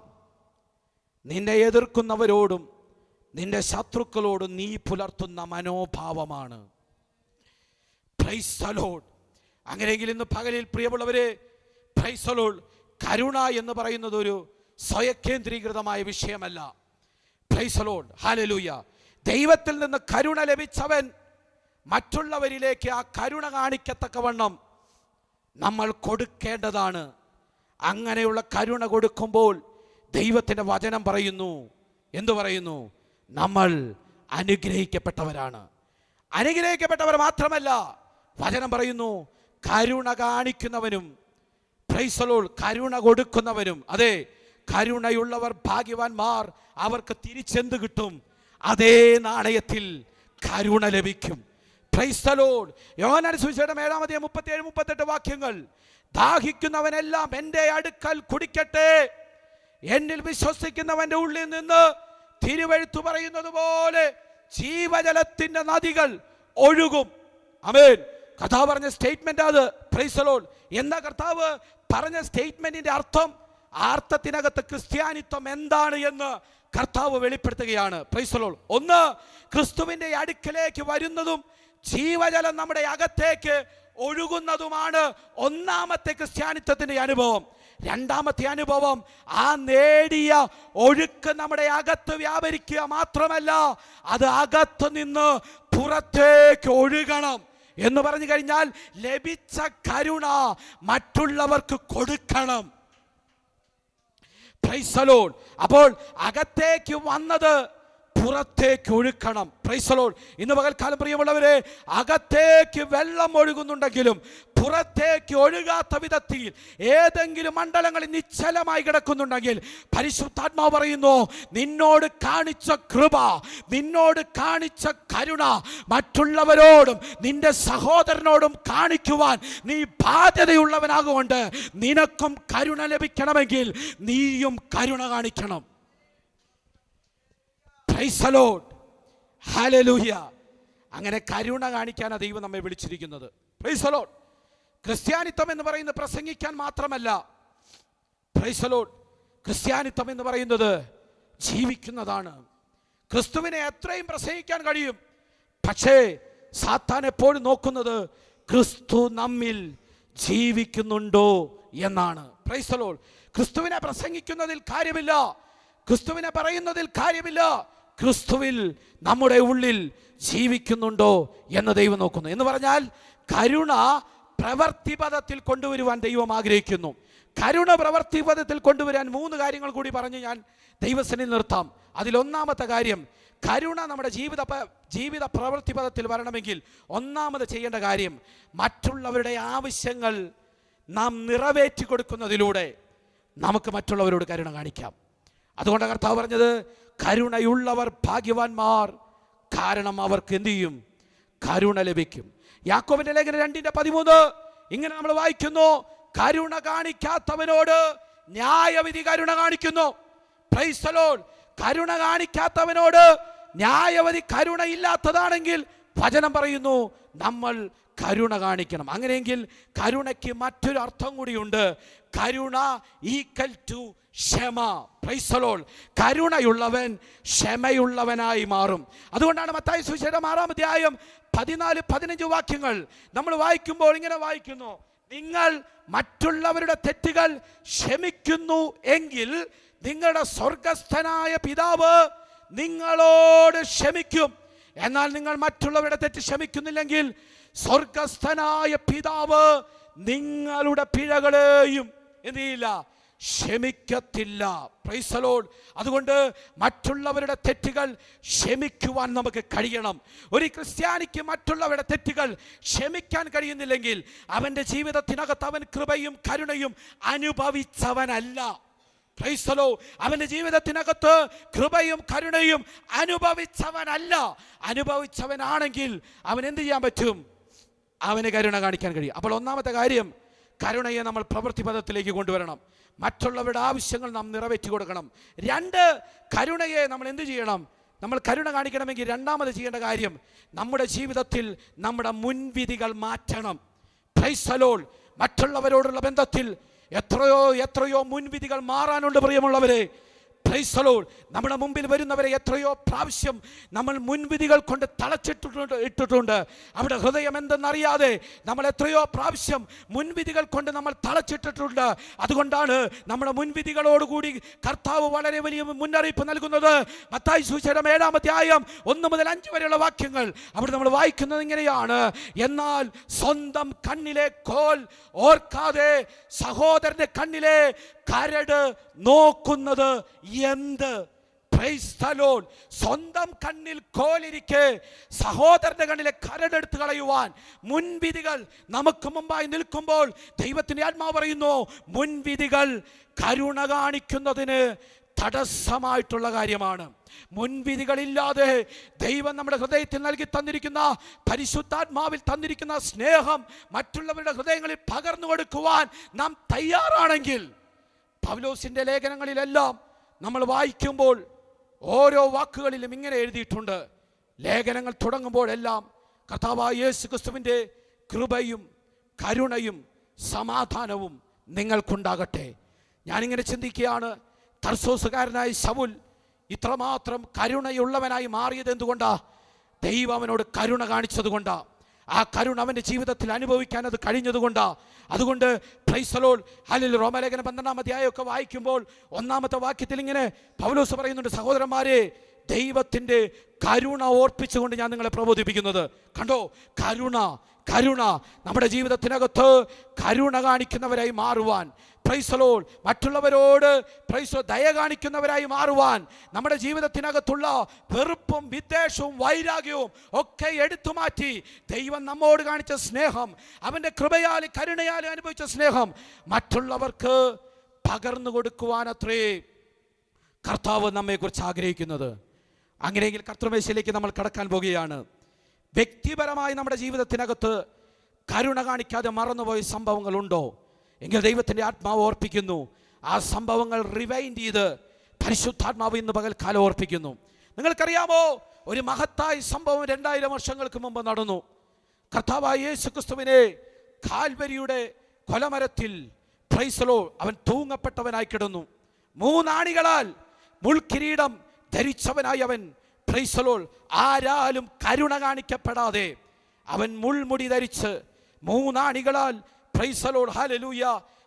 നിന്നെ എതിർക്കുന്നവരോടും നിന്റെ ശത്രുക്കളോടും നീ പുലർത്തുന്ന മനോഭാവമാണ്. Price the Lord. അങ്ങനെയെങ്കിൽ ഇന്ന് പകലിൽ പ്രിയമുള്ളവരെ, പ്രൈസ് ദി ലോർഡ്, കരുണ എന്ന് പറയുന്നത് ഒരു സ്വയകേന്ദ്രീകൃതമായ വിഷയമല്ല. Price the Lord, hallelujah. ദൈവത്തിൽ നിന്ന് കരുണ ലഭിച്ചവൻ മറ്റുള്ളവരിലേക്ക് ആ കരുണ കാണിക്കത്തക്കവണ്ണം നമ്മൾ കൊടുക്കേണ്ടതാണ്. അങ്ങനെയുള്ള കരുണ കൊടുക്കുമ്പോൾ ദൈവത്തിൻ്റെ വചനം പറയുന്നു, എന്തു പറയുന്നു? നമ്മൾ അനുഗ്രഹിക്കപ്പെട്ടവരാണ്. അനുഗ്രഹിക്കപ്പെട്ടവർ മാത്രമല്ല, വചനം പറയുന്നു കരുണ കാണിക്കുന്നവനും, പ്രൈസ് ദി ലോർഡ്, കരുണ കൊടുക്കുന്നവനും. അതെ, കരുണയുള്ളവർ ഭാഗ്യവാന്മാർ, അവർക്ക് തിരിച്ചെന്ത് കിട്ടും? അതേ നാണയത്തിൽ കരുണ ലഭിക്കും. Praise the Lord. യോഹന്നാന്റെ സുവിശേഷം 7:37-38 വാക്യങ്ങൾ: ദാഹിക്കുന്നവനെല്ലാം എൻ്റെ അടുക്കൽ കുടിക്കട്ടെ, എന്നിൽ വിശ്വസിക്കുന്നവന്റെ ഉള്ളിൽ നിന്ന് തിരുവെഴുത്തു പറയുന്നത് പോലെ ജീവജലത്തിന്റെ നദികൾ ഒഴുകും. ആമേൻ. കർത്താവ് പറഞ്ഞ സ്റ്റേറ്റ്മെന്റ് അത്. Price the Lord. എന്താ കർത്താവ് പറഞ്ഞ സ്റ്റേറ്റ്മെന്റിന്റെ അർത്ഥം? അർത്ഥത്തിനകത്ത് ക്രിസ്ത്യാനിത്വം എന്താണ് എന്ന് കർത്താവ് വെളിപ്പെടുത്തുകയാണ്. Praise the Lord. ഒന്ന്, ക്രിസ്തുവിന്റെ അടുക്കലേക്ക് വരുന്നതും ജീവജലം നമ്മുടെ അകത്തേക്ക് ഒഴുകുന്നതുമാണ് ഒന്നാമത്തെ ക്രിസ്ത്യാനിത്വത്തിന്റെ അനുഭവം. രണ്ടാമത്തെ അനുഭവം, ആ നേടിയ ഒഴുക്ക് നമ്മുടെ അകത്ത് വ്യാപരിക്കുക മാത്രമല്ല, അത് അകത്ത് നിന്ന് പുറത്തേക്ക് ഒഴുകണം. എന്ന് പറഞ്ഞു കഴിഞ്ഞാൽ ലഭിച്ച കരുണ മറ്റുള്ളവർക്ക് കൊടുക്കണം. Price the Lord. അപ്പോൾ അകത്തേക്ക് വന്നത് പുറത്തേക്ക് ഒഴുക്കണം. Price the Lord. ഇന്ന് പകൽക്കാലം പ്രിയമുള്ളവരെ, അകത്തേക്ക് വെള്ളം ഒഴുകുന്നുണ്ടെങ്കിലും പുറത്തേക്ക് ഒഴുകാത്ത വിധത്തിൽ ഏതെങ്കിലും മണ്ഡലങ്ങളിൽ നിശ്ചലമായി കിടക്കുന്നുണ്ടെങ്കിൽ പരിശുദ്ധാത്മാവ് പറയുന്നു, നിന്നോട് കാണിച്ച കൃപ, നിന്നോട് കാണിച്ച കരുണ മറ്റുള്ളവരോടും നിന്റെ സഹോദരനോടും കാണിക്കുവാൻ നീ ബാധ്യതയുള്ളവനാകൊണ്ട് നിനക്കും കരുണ ലഭിക്കണമെങ്കിൽ നീയും കരുണ കാണിക്കണം. Price the Lord, hallelujah. അങ്ങനെ കരുണ കാണിക്കാനാണ് ദൈവം നമ്മെ വിളിച്ചിരിക്കുന്നത്. Price the Lord. ക്രിസ്ത്യാനിത്വം എന്ന് പറയുന്നത് പ്രസംഗിക്കാൻ മാത്രമല്ല. Price the Lord. ക്രിസ്ത്യാനിത്വം എന്ന് പറയുന്നത് ജീവിക്കുന്നതാണ്. ക്രിസ്തുവിനെ എത്രയും പ്രസംഗിക്കാൻ കഴിയും, പക്ഷേ സാത്താൻ എപ്പോഴും നോക്കുന്നത് ക്രിസ്തു നമ്മിൽ ജീവിക്കുന്നുണ്ടോ എന്നാണ്. Price the Lord. ക്രിസ്തുവിനെ പ്രസംഗിക്കുന്നതിൽ കാര്യമില്ല, ക്രിസ്തുവിനെ പറയുന്നതിൽ കാര്യമില്ല, ക്രിസ്തുവിൽ നമ്മുടെ ഉള്ളിൽ ജീവിക്കുന്നുണ്ടോ എന്ന് ദൈവം നോക്കുന്നു. എന്ന് പറഞ്ഞാൽ കരുണ പ്രവൃത്തിപദത്തിൽ കൊണ്ടുവരുവാൻ ദൈവം ആഗ്രഹിക്കുന്നു. കരുണ പ്രവൃത്തിപദത്തിൽ കൊണ്ടുവരാൻ 3 കാര്യങ്ങൾ കൂടി പറഞ്ഞ് ഞാൻ ദൈവസന്നിധിയിൽ നിർത്താം. അതിലൊന്നാമത്തെ കാര്യം, കരുണ നമ്മുടെ ജീവിത പ്രവൃത്തിപദത്തിൽ വരണമെങ്കിൽ ഒന്നാമത് ചെയ്യേണ്ട കാര്യം, മറ്റുള്ളവരുടെ ആവശ്യങ്ങൾ നാം നിറവേറ്റി കൊടുക്കുന്നതിലൂടെ നമുക്ക് മറ്റുള്ളവരോട് കരുണ കാണിക്കാം. അതുകൊണ്ട് കർത്താവ് പറഞ്ഞത്, കരുണയുള്ളവർ ഭാഗ്യവാന്മാർ, കാരണം അവർക്ക് എന്ത് ചെയ്യും? കരുണ ലഭിക്കും. യാക്കോബിന്റെ ലേഖനം 2:13 ഇങ്ങനെ നമ്മൾ വായിക്കുന്നു, കരുണ കാണിക്കാത്തവനോട് ന്യായവിധി കരുണ കാണിക്കുന്നു. Praise the Lord. കരുണ കാണിക്കാത്തവനോട് ന്യായവിധി കരുണ ഇല്ലാത്തതാണെങ്കിൽ വചനം പറയുന്നു നമ്മൾ കരുണ കാണിക്കണം. അങ്ങനെയെങ്കിൽ കരുണയ്ക്ക് മറ്റൊരു അർത്ഥം കൂടിയുണ്ട്. കരുണ ഈക്വൽ ടു ക്ഷമ. Praise the Lord. കരുണയുള്ളവൻ ക്ഷമയുള്ളവനായി മാറും. അതുകൊണ്ടാണ് മത്തായി സുവിശേഷം 6:14-15 വാക്യങ്ങൾ നമ്മൾ വായിക്കുമ്പോൾ ഇങ്ങനെ വായിക്കുന്നു, നിങ്ങൾ മറ്റുള്ളവരുടെ തെറ്റുകൾ ക്ഷമിക്കുന്നു എങ്കിൽ നിങ്ങളുടെ സ്വർഗസ്ഥനായ പിതാവ് നിങ്ങളോട് ക്ഷമിക്കും. എന്നാൽ നിങ്ങൾ മറ്റുള്ളവരുടെ തെറ്റ് ക്ഷമിക്കുന്നില്ലെങ്കിൽ സ്വർഗസ്ഥനായ പിതാവ് നിങ്ങളുടെ പിഴകളെയും എന്ത് ചെയ്യില്ല? ക്ഷമിക്കത്തില്ല. Praise the Lord. അതുകൊണ്ട് മറ്റുള്ളവരുടെ തെറ്റുകൾ ക്ഷമിക്കുവാൻ നമുക്ക് കഴിയണം. ഒരു ക്രിസ്ത്യാനിക്ക് മറ്റുള്ളവരുടെ തെറ്റുകൾ ക്ഷമിക്കാൻ കഴിയുന്നില്ലെങ്കിൽ അവൻ്റെ ജീവിതത്തിനകത്ത് അവൻ കൃപയും കരുണയും അനുഭവിച്ചവനല്ല. Price the Lord. അവന്റെ ജീവിതത്തിനകത്ത് കൃപയും കരുണയും അനുഭവിച്ചവനല്ല. അനുഭവിച്ചവനാണെങ്കിൽ അവൻ എന്ത് ചെയ്യാൻ പറ്റും? അവന് കരുണ കാണിക്കാൻ കഴിയും. അപ്പോൾ ഒന്നാമത്തെ കാര്യം, കരുണയെ നമ്മൾ പ്രവൃത്തിപഥത്തിലേക്ക് കൊണ്ടുവരണം. മറ്റുള്ളവരുടെ ആവശ്യങ്ങൾ നാം നിറവേറ്റി കൊടുക്കണം. രണ്ട്, കരുണയെ നമ്മൾ എന്ത് ചെയ്യണം? നമ്മൾ കരുണ കാണിക്കണമെങ്കിൽ രണ്ടാമത് ചെയ്യേണ്ട കാര്യം, നമ്മുടെ ജീവിതത്തിൽ നമ്മുടെ മുൻവിധികൾ മാറ്റണം. Price the Lord. മറ്റുള്ളവരോടുള്ള ബന്ധത്തിൽ എത്രയോ മുൻവിധികൾ മാറാനുണ്ട് പ്രിയമുള്ളവരെ. Price the Lord. നമ്മുടെ മുമ്പിൽ വരുന്നവരെ എത്രയോ പ്രാവശ്യം നമ്മൾ മുൻവിധികൾ കൊണ്ട് ഇട്ടിട്ടുണ്ട്. അവിടെ ഹൃദയം എന്തെന്നറിയാതെ നമ്മൾ എത്രയോ പ്രാവശ്യം മുൻവിധികൾ കൊണ്ട് നമ്മൾ തളച്ചിട്ടിട്ടുണ്ട്. അതുകൊണ്ടാണ് നമ്മുടെ മുൻവിധികളോടുകൂടി കർത്താവ് വളരെ വലിയ മുന്നറിയിപ്പ് നൽകുന്നത്. മത്തായി സുവിശേഷം 7-ാം അധ്യായം 1 മുതൽ 5 വരെയുള്ള വാക്യങ്ങൾ അവിടെ നമ്മൾ വായിക്കുന്നത് ഇങ്ങനെയാണ്: എന്നാൽ സ്വന്തം കണ്ണിലെ കോൽ ഓർക്കാതെ സഹോദരന്റെ കണ്ണിലെ കരട് നോക്കുന്നത് എന്ത്? Price the Lord. സ്വന്തം കണ്ണിൽ കോലിരിക്കെ സഹോദരന്റെ കണ്ണിലെ കരടെടുത്ത് കളയുവാൻ മുൻവിധികൾ നമുക്ക് മുമ്പായി നിൽക്കുമ്പോൾ ദൈവത്തിന്റെ ആത്മാവ് പറയുന്നു, മുൻവിധികൾ കരുണ കാണിക്കുന്നതിന് തടസ്സമായിട്ടുള്ള കാര്യമാണ്. മുൻവിധികളില്ലാതെ ദൈവം നമ്മുടെ ഹൃദയത്തിൽ നൽകി തന്നിരിക്കുന്ന, പരിശുദ്ധാത്മാവിൽ തന്നിരിക്കുന്ന സ്നേഹം മറ്റുള്ളവരുടെ ഹൃദയങ്ങളിൽ പകർന്നു കൊടുക്കുവാൻ നാം തയ്യാറാണെങ്കിൽ, പൗലോസിന്റെ ലേഖനങ്ങളിലെല്ലാം നമ്മൾ വായിക്കുമ്പോൾ ഓരോ വാക്കുകളിലും ഇങ്ങനെ എഴുതിയിട്ടുണ്ട്. ലേഖനങ്ങൾ തുടങ്ങുമ്പോഴെല്ലാം കർത്താവായ യേശു ക്രിസ്തുവിൻ്റെ കൃപയും കരുണയും സമാധാനവും നിങ്ങൾക്കുണ്ടാകട്ടെ. ഞാനിങ്ങനെ ചിന്തിക്കുകയാണ്, തർസോസുകാരനായ ശൗൽ ഇത്രമാത്രം കരുണയുള്ളവനായി മാറിയത് എന്തുകൊണ്ടാ? ദൈവം അവനോട് കരുണ കാണിച്ചത് കൊണ്ടാ. ആ കരുണ അവൻ്റെ ജീവിതത്തിൽ അനുഭവിക്കാൻ അത് കഴിഞ്ഞതുകൊണ്ടാ. അതുകൊണ്ട് പ്രൈസ് ദി ലോർഡ്. ഹല്ലേലൂയ. റോമാലേഖനം 12-ാം അധ്യായമൊക്കെ വായിക്കുമ്പോൾ 1-ാമത്തെ വാക്യത്തിൽ ഇങ്ങനെ പൗലോസ് പറയുന്നുണ്ട്, സഹോദരന്മാരെ, ദൈവത്തിൻ്റെ കരുണ ഓർപ്പിച്ചുകൊണ്ട് ഞാൻ നിങ്ങളെ പ്രബോധിപ്പിക്കുന്നത്. കണ്ടോ, കരുണ കരുണ നമ്മുടെ ജീവിതത്തിനകത്ത് കരുണ കാണിക്കുന്നവരായി മാറുവാൻ, പ്രൈസ് ദി ലോർഡ്, മറ്റുള്ളവരോട് പ്രൈസ് ദയ കാണിക്കുന്നവരായി മാറുവാൻ, നമ്മുടെ ജീവിതത്തിനകത്തുള്ള വെറുപ്പും വിദ്വേഷവും വൈരാഗ്യവും ഒക്കെ എടുത്തു മാറ്റി ദൈവം നമ്മോട് കാണിച്ച സ്നേഹം, അവൻ്റെ കൃപയാൽ കരുണയാൽ അനുഭവിച്ച സ്നേഹം മറ്റുള്ളവർക്ക് പകർന്നു കൊടുക്കുവാൻ അത്രേ കർത്താവ് നമ്മെക്കുറിച്ച് ആഗ്രഹിക്കുന്നത്. അങ്ങനെയെങ്കിൽ കർത്തൃമേശയിലേക്ക് നമ്മൾ കടക്കാൻ പോകുകയാണ്. വ്യക്തിപരമായി നമ്മുടെ ജീവിതത്തിനകത്ത് കരുണ കാണിക്കാതെ മറന്നുപോയ സംഭവങ്ങളുണ്ടോ എങ്കിൽ ദൈവത്തിൻ്റെ ആത്മാവ് ഓർപ്പിക്കുന്നു. ആ സംഭവങ്ങൾ റിവൈൻഡ് ചെയ്ത് പരിശുദ്ധാത്മാവ് ഇന്ന് പകൽക്കാലം ഓർപ്പിക്കുന്നു. നിങ്ങൾക്കറിയാമോ, ഒരു മഹത്തായ സംഭവം 2000 വർഷങ്ങൾക്ക് മുമ്പ് നടന്നു. കർത്താവായ യേശു ക്രിസ്തുവിനെ കാൽവരിയുടെ കൊലമരത്തിൽ പ്രൈസ് ദി ലോർഡ് അവൻ തൂങ്ങപ്പെട്ടവനായി കിടന്നു. 3 ആണികളാൽ മുൾക്കിരീടം ധരിച്ചവനായി അവൻ പ്രൈസ് ദി ലോർഡ് ആരാലും കരുണ കാണിക്കപ്പെടാതെ അവൻ മുൾമുടി ധരിച്ച് 3 ആണികളാൽ praise the Lord hallelujah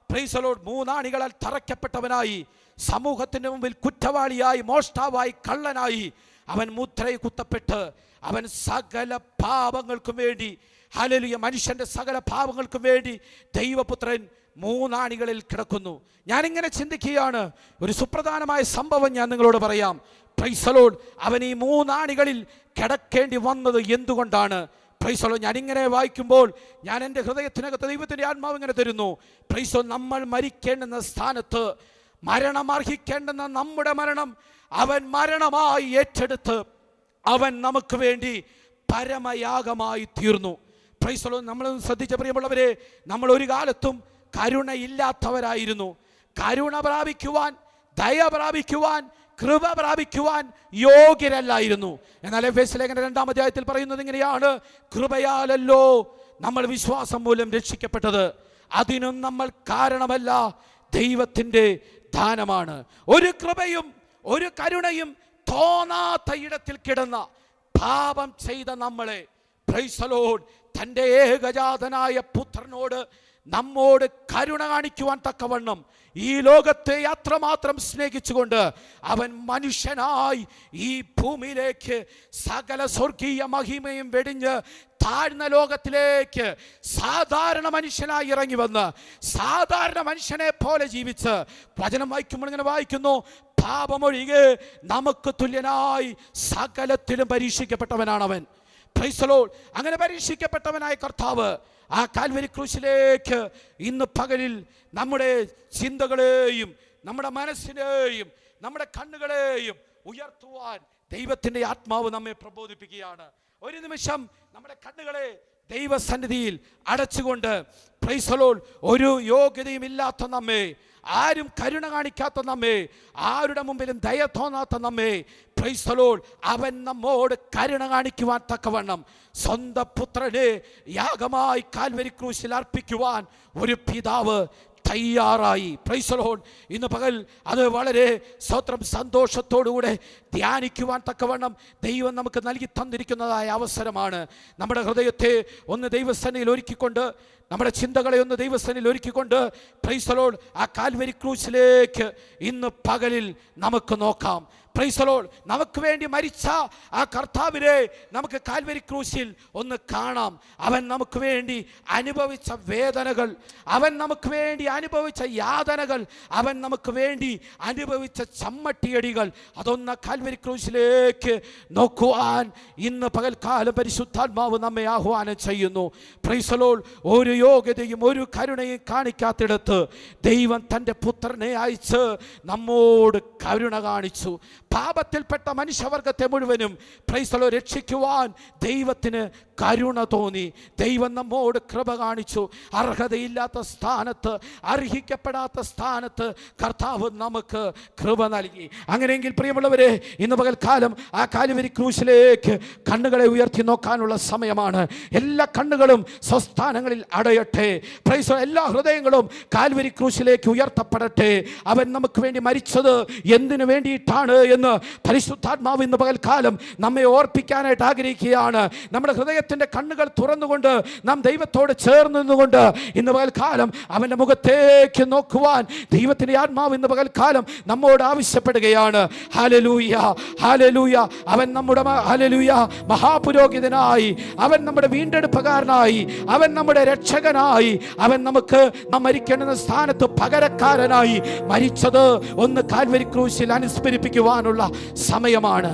praise the Lord 3 ആണികളാൽ തറയ്ക്കപ്പെട്ടവനായി സമൂഹത്തിൻ്റെ മുമ്പിൽ കുറ്റവാളിയായി, മോഷ്ടാവായി, കള്ളനായി അവൻ മുദ്രയെ കുത്തപ്പെട്ട് അവൻ സകല പാപങ്ങൾക്കും വേണ്ടി, ഹല്ലേലൂയ, മനുഷ്യൻ്റെ സകല പാപങ്ങൾക്കും വേണ്ടി ദൈവപുത്രൻ 3 ആണികളിൽ കിടക്കുന്നു. ഞാനിങ്ങനെ ചിന്തിക്കുകയാണ്, ഒരു സുപ്രധാനമായ സംഭവം ഞാൻ നിങ്ങളോട് പറയാം. പ്രൈസ് ദി ലോർഡ് അവൻ ഈ 3 ആണികളിൽ കിടക്കേണ്ടി വന്നത് എന്തുകൊണ്ടാണ്? പ്രൈസ് ദി ലോർഡ് ഞാനിങ്ങനെ വായിക്കുമ്പോൾ ഞാൻ എൻ്റെ ഹൃദയത്തിനകത്ത് ദൈവത്തിൻ്റെ ആത്മാവ് ഇങ്ങനെ തരുന്നു. പ്രൈസ് ദി ലോർഡ് നമ്മൾ മരിക്കേണ്ടുന്ന സ്ഥാനത്ത്, മരണം അർഹിക്കേണ്ടുന്ന നമ്മുടെ മരണം അവൻ മരണമായി ഏറ്റെടുത്ത് അവൻ നമുക്ക് വേണ്ടി പരമയാഗമായി തീർന്നു. പ്രൈസ് ദി ലോർഡ് നമ്മൾ ശ്രദ്ധിച്ച പ്രിയമുള്ളവരെ, നമ്മൾ ഒരു കാലത്തും കരുണയില്ലാത്തവരായിരുന്നു. കരുണ പ്രാപിക്കുവാൻ, ദയ പ്രാപിക്കുവാൻ, കൃപ പ്രാപിക്കുവാൻ യോഗ്യരല്ലായിരുന്നു. എന്നാൽ എഫേസ്യ ലേഖനം 2-ാം അധ്യായത്തിൽ പറയുന്നത് ഇങ്ങനെയാണ്: കൃപയാലല്ലോ നമ്മൾ വിശ്വാസം മൂലം രക്ഷിക്കപ്പെട്ടത്, അതിനും നമ്മൾ കാരണമല്ല, ദൈവത്തിൻ്റെ ദാനമാണ്. ഒരു കൃപയും ഒരു കരുണയും തോന്നാത്ത ഇടത്തിൽ കിടന്ന പാപം ചെയ്ത നമ്മളെ പ്രൈസ് ദി ലോർഡ് തൻ്റെ ഏകജാതനായ പുത്രനോട് നമ്മോട് കരുണ കാണിക്കുവാൻ തക്കവണ്ണം ഈ ലോകത്തെ അത്രമാത്രം സ്നേഹിച്ചുകൊണ്ട് അവൻ മനുഷ്യനായി ഈ ഭൂമിയിലേക്ക് സകല സ്വർഗീയ മഹിമയും വെടിഞ്ഞ് താഴ്ന്ന ലോകത്തിലേക്ക് സാധാരണ മനുഷ്യനായി ഇറങ്ങി വന്ന് സാധാരണ മനുഷ്യനെ പോലെ ജീവിച്ച്, വചനം വായിക്കുമ്പോൾ ഇങ്ങനെ വായിക്കുന്നു, പാപമൊഴികെ നമുക്ക് തുല്യനായി സകലത്തിലും പരീക്ഷിക്കപ്പെട്ടവനാണ് അവൻ. പ്രൈസ് ദി ലോർഡ് അങ്ങനെ പരീക്ഷിക്കപ്പെട്ടവനായ കർത്താവ് ആ കാൽവരി ക്രൂശിലേക്ക് ഇന്ന് പകലിൽ നമ്മുടെ ചിന്തകളെയും നമ്മുടെ മനസ്സിനെയും നമ്മുടെ കണ്ണുകളെയും ഉയർത്തുവാൻ ദൈവത്തിൻ്റെ ആത്മാവ് നമ്മെ പ്രബോധിപ്പിക്കുകയാണ്. ഒരു നിമിഷം നമ്മുടെ കണ്ണുകളെ ദൈവസന്നിധിയിൽ അടച്ചുകൊണ്ട്, പ്രൈസ് ദി ലോർഡ്, ഒരു യോഗ്യതയും ഇല്ലാത്ത നമ്മെ, ആരും കരുണ കാണിക്കാത്ത നമ്മെ, ആരുടെ മുമ്പിലും ദയ തോന്നാത്ത നമ്മെ, പ്രൈസ് ദി ലോർഡ്, അവൻ നമ്മോട് കരുണ കാണിക്കുവാൻ തക്കവണ്ണം സ്വന്തം പുത്രനെ യാഗമായി കാൽവരി ക്രൂശിൽ അർപ്പിക്കുവാൻ ഒരു പിതാവ് തയ്യാറായി. പ്രൈസ് ദി ലോർഡ്, ഇന്ന് പകൽ അത് വളരെ സ്തോത്രം സന്തോഷത്തോടുകൂടെ ധ്യാനിക്കുവാൻ തക്കവണ്ണം ദൈവം നമുക്ക് നൽകി തന്നിരിക്കുന്നതായ അവസരമാണ്. നമ്മുടെ ഹൃദയത്തെ ഒന്ന് ദൈവസന്നിധിയിൽ ഒരുക്കിക്കൊണ്ട്, നമ്മുടെ ചിന്തകളെ ഒന്ന് ദൈവസന്നിധിയിൽ ഒരുക്കിക്കൊണ്ട്, പ്രൈസ് ദി ലോർഡ്, ആ കാൽവരി ക്രൂശിലേക്ക് ഇന്ന് പകലിൽ നമുക്ക് നോക്കാം. പ്രൈസ് ദി ലോർഡ്, നമുക്ക് വേണ്ടി മരിച്ച ആ കർത്താവിനെ നമുക്ക് കാൽവരി ക്രൂശിൽ ഒന്ന് കാണാം. അവൻ നമുക്ക് വേണ്ടി അനുഭവിച്ച വേദനകൾ, അവൻ നമുക്ക് വേണ്ടി അനുഭവിച്ച യാതനകൾ, അവൻ നമുക്ക് വേണ്ടി അനുഭവിച്ച ചമ്മട്ടിയടികൾ, അതൊന്ന് കാൽവരി ക്രൂശിലേക്ക് നോക്കുവാൻ ഇന്ന് പകൽക്കാലം പരിശുദ്ധാത്മാവ് നമ്മെ ആഹ്വാനം ചെയ്യുന്നു. പ്രൈസ് ദി ലോർഡ്, ഒരു യോഗ്യതയും ഒരു കരുണയും കാണിക്കാത്തിടത്ത് ദൈവം തൻ്റെ പുത്രനെ അയച്ച് നമ്മോട് കരുണ കാണിച്ചു. പാപത്തിൽപ്പെട്ട മനുഷ്യവർഗത്തെ മുഴുവനും പ്രൈസ് ദി ലോർഡ് രക്ഷിക്കുവാൻ ദൈവത്തിന് കരുണ തോന്നി. ദൈവം നമ്മോട് കൃപ കാണിച്ചു. അർഹതയില്ലാത്ത സ്ഥാനത്ത്, അർഹിക്കപ്പെടാത്ത സ്ഥാനത്ത് കർത്താവ് നമുക്ക് കൃപ നൽകി. അങ്ങനെയെങ്കിൽ പ്രിയമുള്ളവരെ, ഇന്ന് പകൽക്കാലം ആ കാൽവരി ക്രൂശിലേക്ക് കണ്ണുകളെ ഉയർത്തി നോക്കാനുള്ള സമയമാണ്. എല്ലാ കണ്ണുകളും സ്വസ്ഥാനങ്ങളിൽ അടയട്ടെ. പ്രൈസ് ദി ലോർഡ്, എല്ലാ ഹൃദയങ്ങളും കാൽവരി ക്രൂശിലേക്ക് ഉയർത്തപ്പെടട്ടെ. അവൻ നമുക്ക് വേണ്ടി മരിച്ചത് എന്തിനു വേണ്ടിയിട്ടാണ് എന്ന് പരിശുദ്ധാത്മാവ് ഇന്ന് പകൽക്കാലം നമ്മെ ഓർപ്പിക്കാനായിട്ട് ആഗ്രഹിക്കുകയാണ്. നമ്മുടെ ഹൃദയത്തിൻ്റെ കണ്ണുകൾ തുറന്നുകൊണ്ട് നാം ദൈവത്തോട് ചേർന്ന് നിന്നുകൊണ്ട് ഇന്ന് പകൽക്കാലം അവൻ്റെ മുഖത്തേക്ക് നോക്കുവാൻ ദൈവത്തിൻ്റെ ആത്മാവ് ഇന്ന് പകൽക്കാലം നമ്മോട് ആവശ്യപ്പെടുകയാണ്. Hallelujah, hallelujah. അവൻ നമ്മുടെ ഹല്ലേലൂയ മഹാപുരോഹിതനായി, അവൻ നമ്മുടെ വീണ്ടെടുപ്പുകാരനായി, അവൻ നമ്മുടെ രക്ഷകനായി, അവൻ നമുക്ക് നാം മരിക്കേണ്ടുന്ന സ്ഥാനത്ത് പകരക്കാരനായി മരിച്ചത് ഒന്ന് കാൽവരി ക്രൂശിൽ അനുസ്മരിപ്പിക്കുവാനുള്ള സമയമാണ്.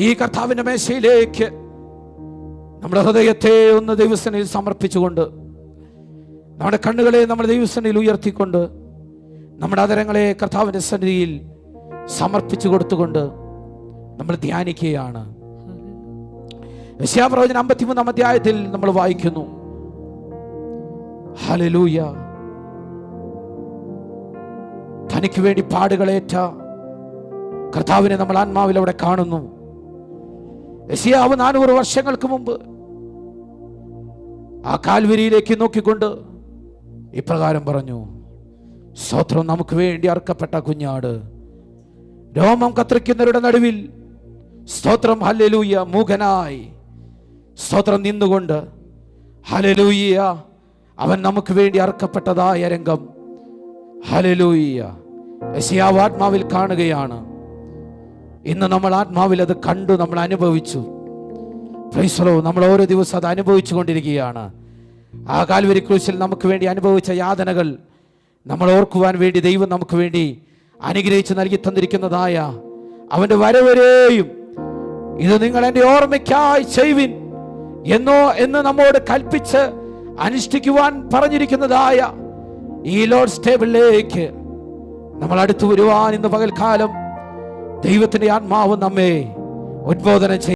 ഈ കർത്താവിൻ്റെ മേശയിലേക്ക് നമ്മുടെ ഹൃദയത്തെ ഒന്ന് ദൈവസന്നിധിയിൽ സമർപ്പിച്ചുകൊണ്ട്, നമ്മുടെ കണ്ണുകളെ നമ്മുടെ ദൈവസന്നിധിയിൽ ഉയർത്തിക്കൊണ്ട്, നമ്മുടെ അതരങ്ങളെ കർത്താവിൻ്റെ സന്നിധിയിൽ സമർപ്പിച്ചു കൊടുത്തുകൊണ്ട് നമ്മൾ ധ്യാനിക്കുകയാണ്. യെശയ്യാപ്രവചനം 53-ാം അധ്യായത്തിൽ നമ്മൾ വായിക്കുന്നു, ഹല്ലേലൂയ, തനിക്ക് വേണ്ടി പാടുകളേറ്റ കർത്താവിനെ നമ്മൾ ആത്മാവിൽ അവിടെ കാണുന്നു. യെശയ്യാവ് 400 വർഷങ്ങൾക്ക് മുമ്പ് ആ കാൽവരിയിലേക്ക് നോക്കിക്കൊണ്ട് ഇപ്രകാരം പറഞ്ഞു, സ്തോത്രം, നമുക്ക് വേണ്ടി അറുക്കപ്പെട്ട കുഞ്ഞാട്, രോമം കത്രിക്കുന്നവരുടെ നടുവിൽ സ്തോത്രം, ഹല്ലേലൂയ, മൂകനായി സ്തോത്രം നിന്നുകൊണ്ട്, ഹല്ലേലൂയ, അവൻ നമുക്ക് വേണ്ടി അറുക്കപ്പെട്ടതായ രംഗം, ഹല്ലേലൂയ, യെശയ്യാവ് ആത്മാവിൽ കാണുകയാണ്. ഇന്ന് നമ്മൾ ആത്മാവിൽ അത് കണ്ടു, നമ്മൾ അനുഭവിച്ചു. പ്രൈസ് ദി ലോർഡ്, നമ്മൾ ഓരോ ദിവസം അത് അനുഭവിച്ചു കൊണ്ടിരിക്കുകയാണ്. ആ കാൽവരി ക്രൂശിൽ നമുക്ക് വേണ്ടി അനുഭവിച്ച യാതനകൾ നമ്മൾ ഓർക്കുവാൻ വേണ്ടി ദൈവം നമുക്ക് വേണ്ടി അനുഗ്രഹിച്ച് നൽകി തന്നിരിക്കുന്നതായ അവൻ്റെ വരവരെയും ഇത് നിങ്ങൾ എൻ്റെ ഓർമ്മയ്ക്കായി ചെയ്യുവിൻ എന്ന് നമ്മോട് കൽപ്പിച്ച് അനുഷ്ഠിക്കുവാൻ പറഞ്ഞിരിക്കുന്നതായ ഈ ലോർഡ്സ് ടേബിളിലേക്ക് നമ്മൾ അടുത്തു വരുവാൻ ഇന്ന് പകൽക്കാലം ദൈവത്തിൻ്റെ ആത്മാവ് നമ്മെ ഉദ്ബോധനം ചെയ്യും.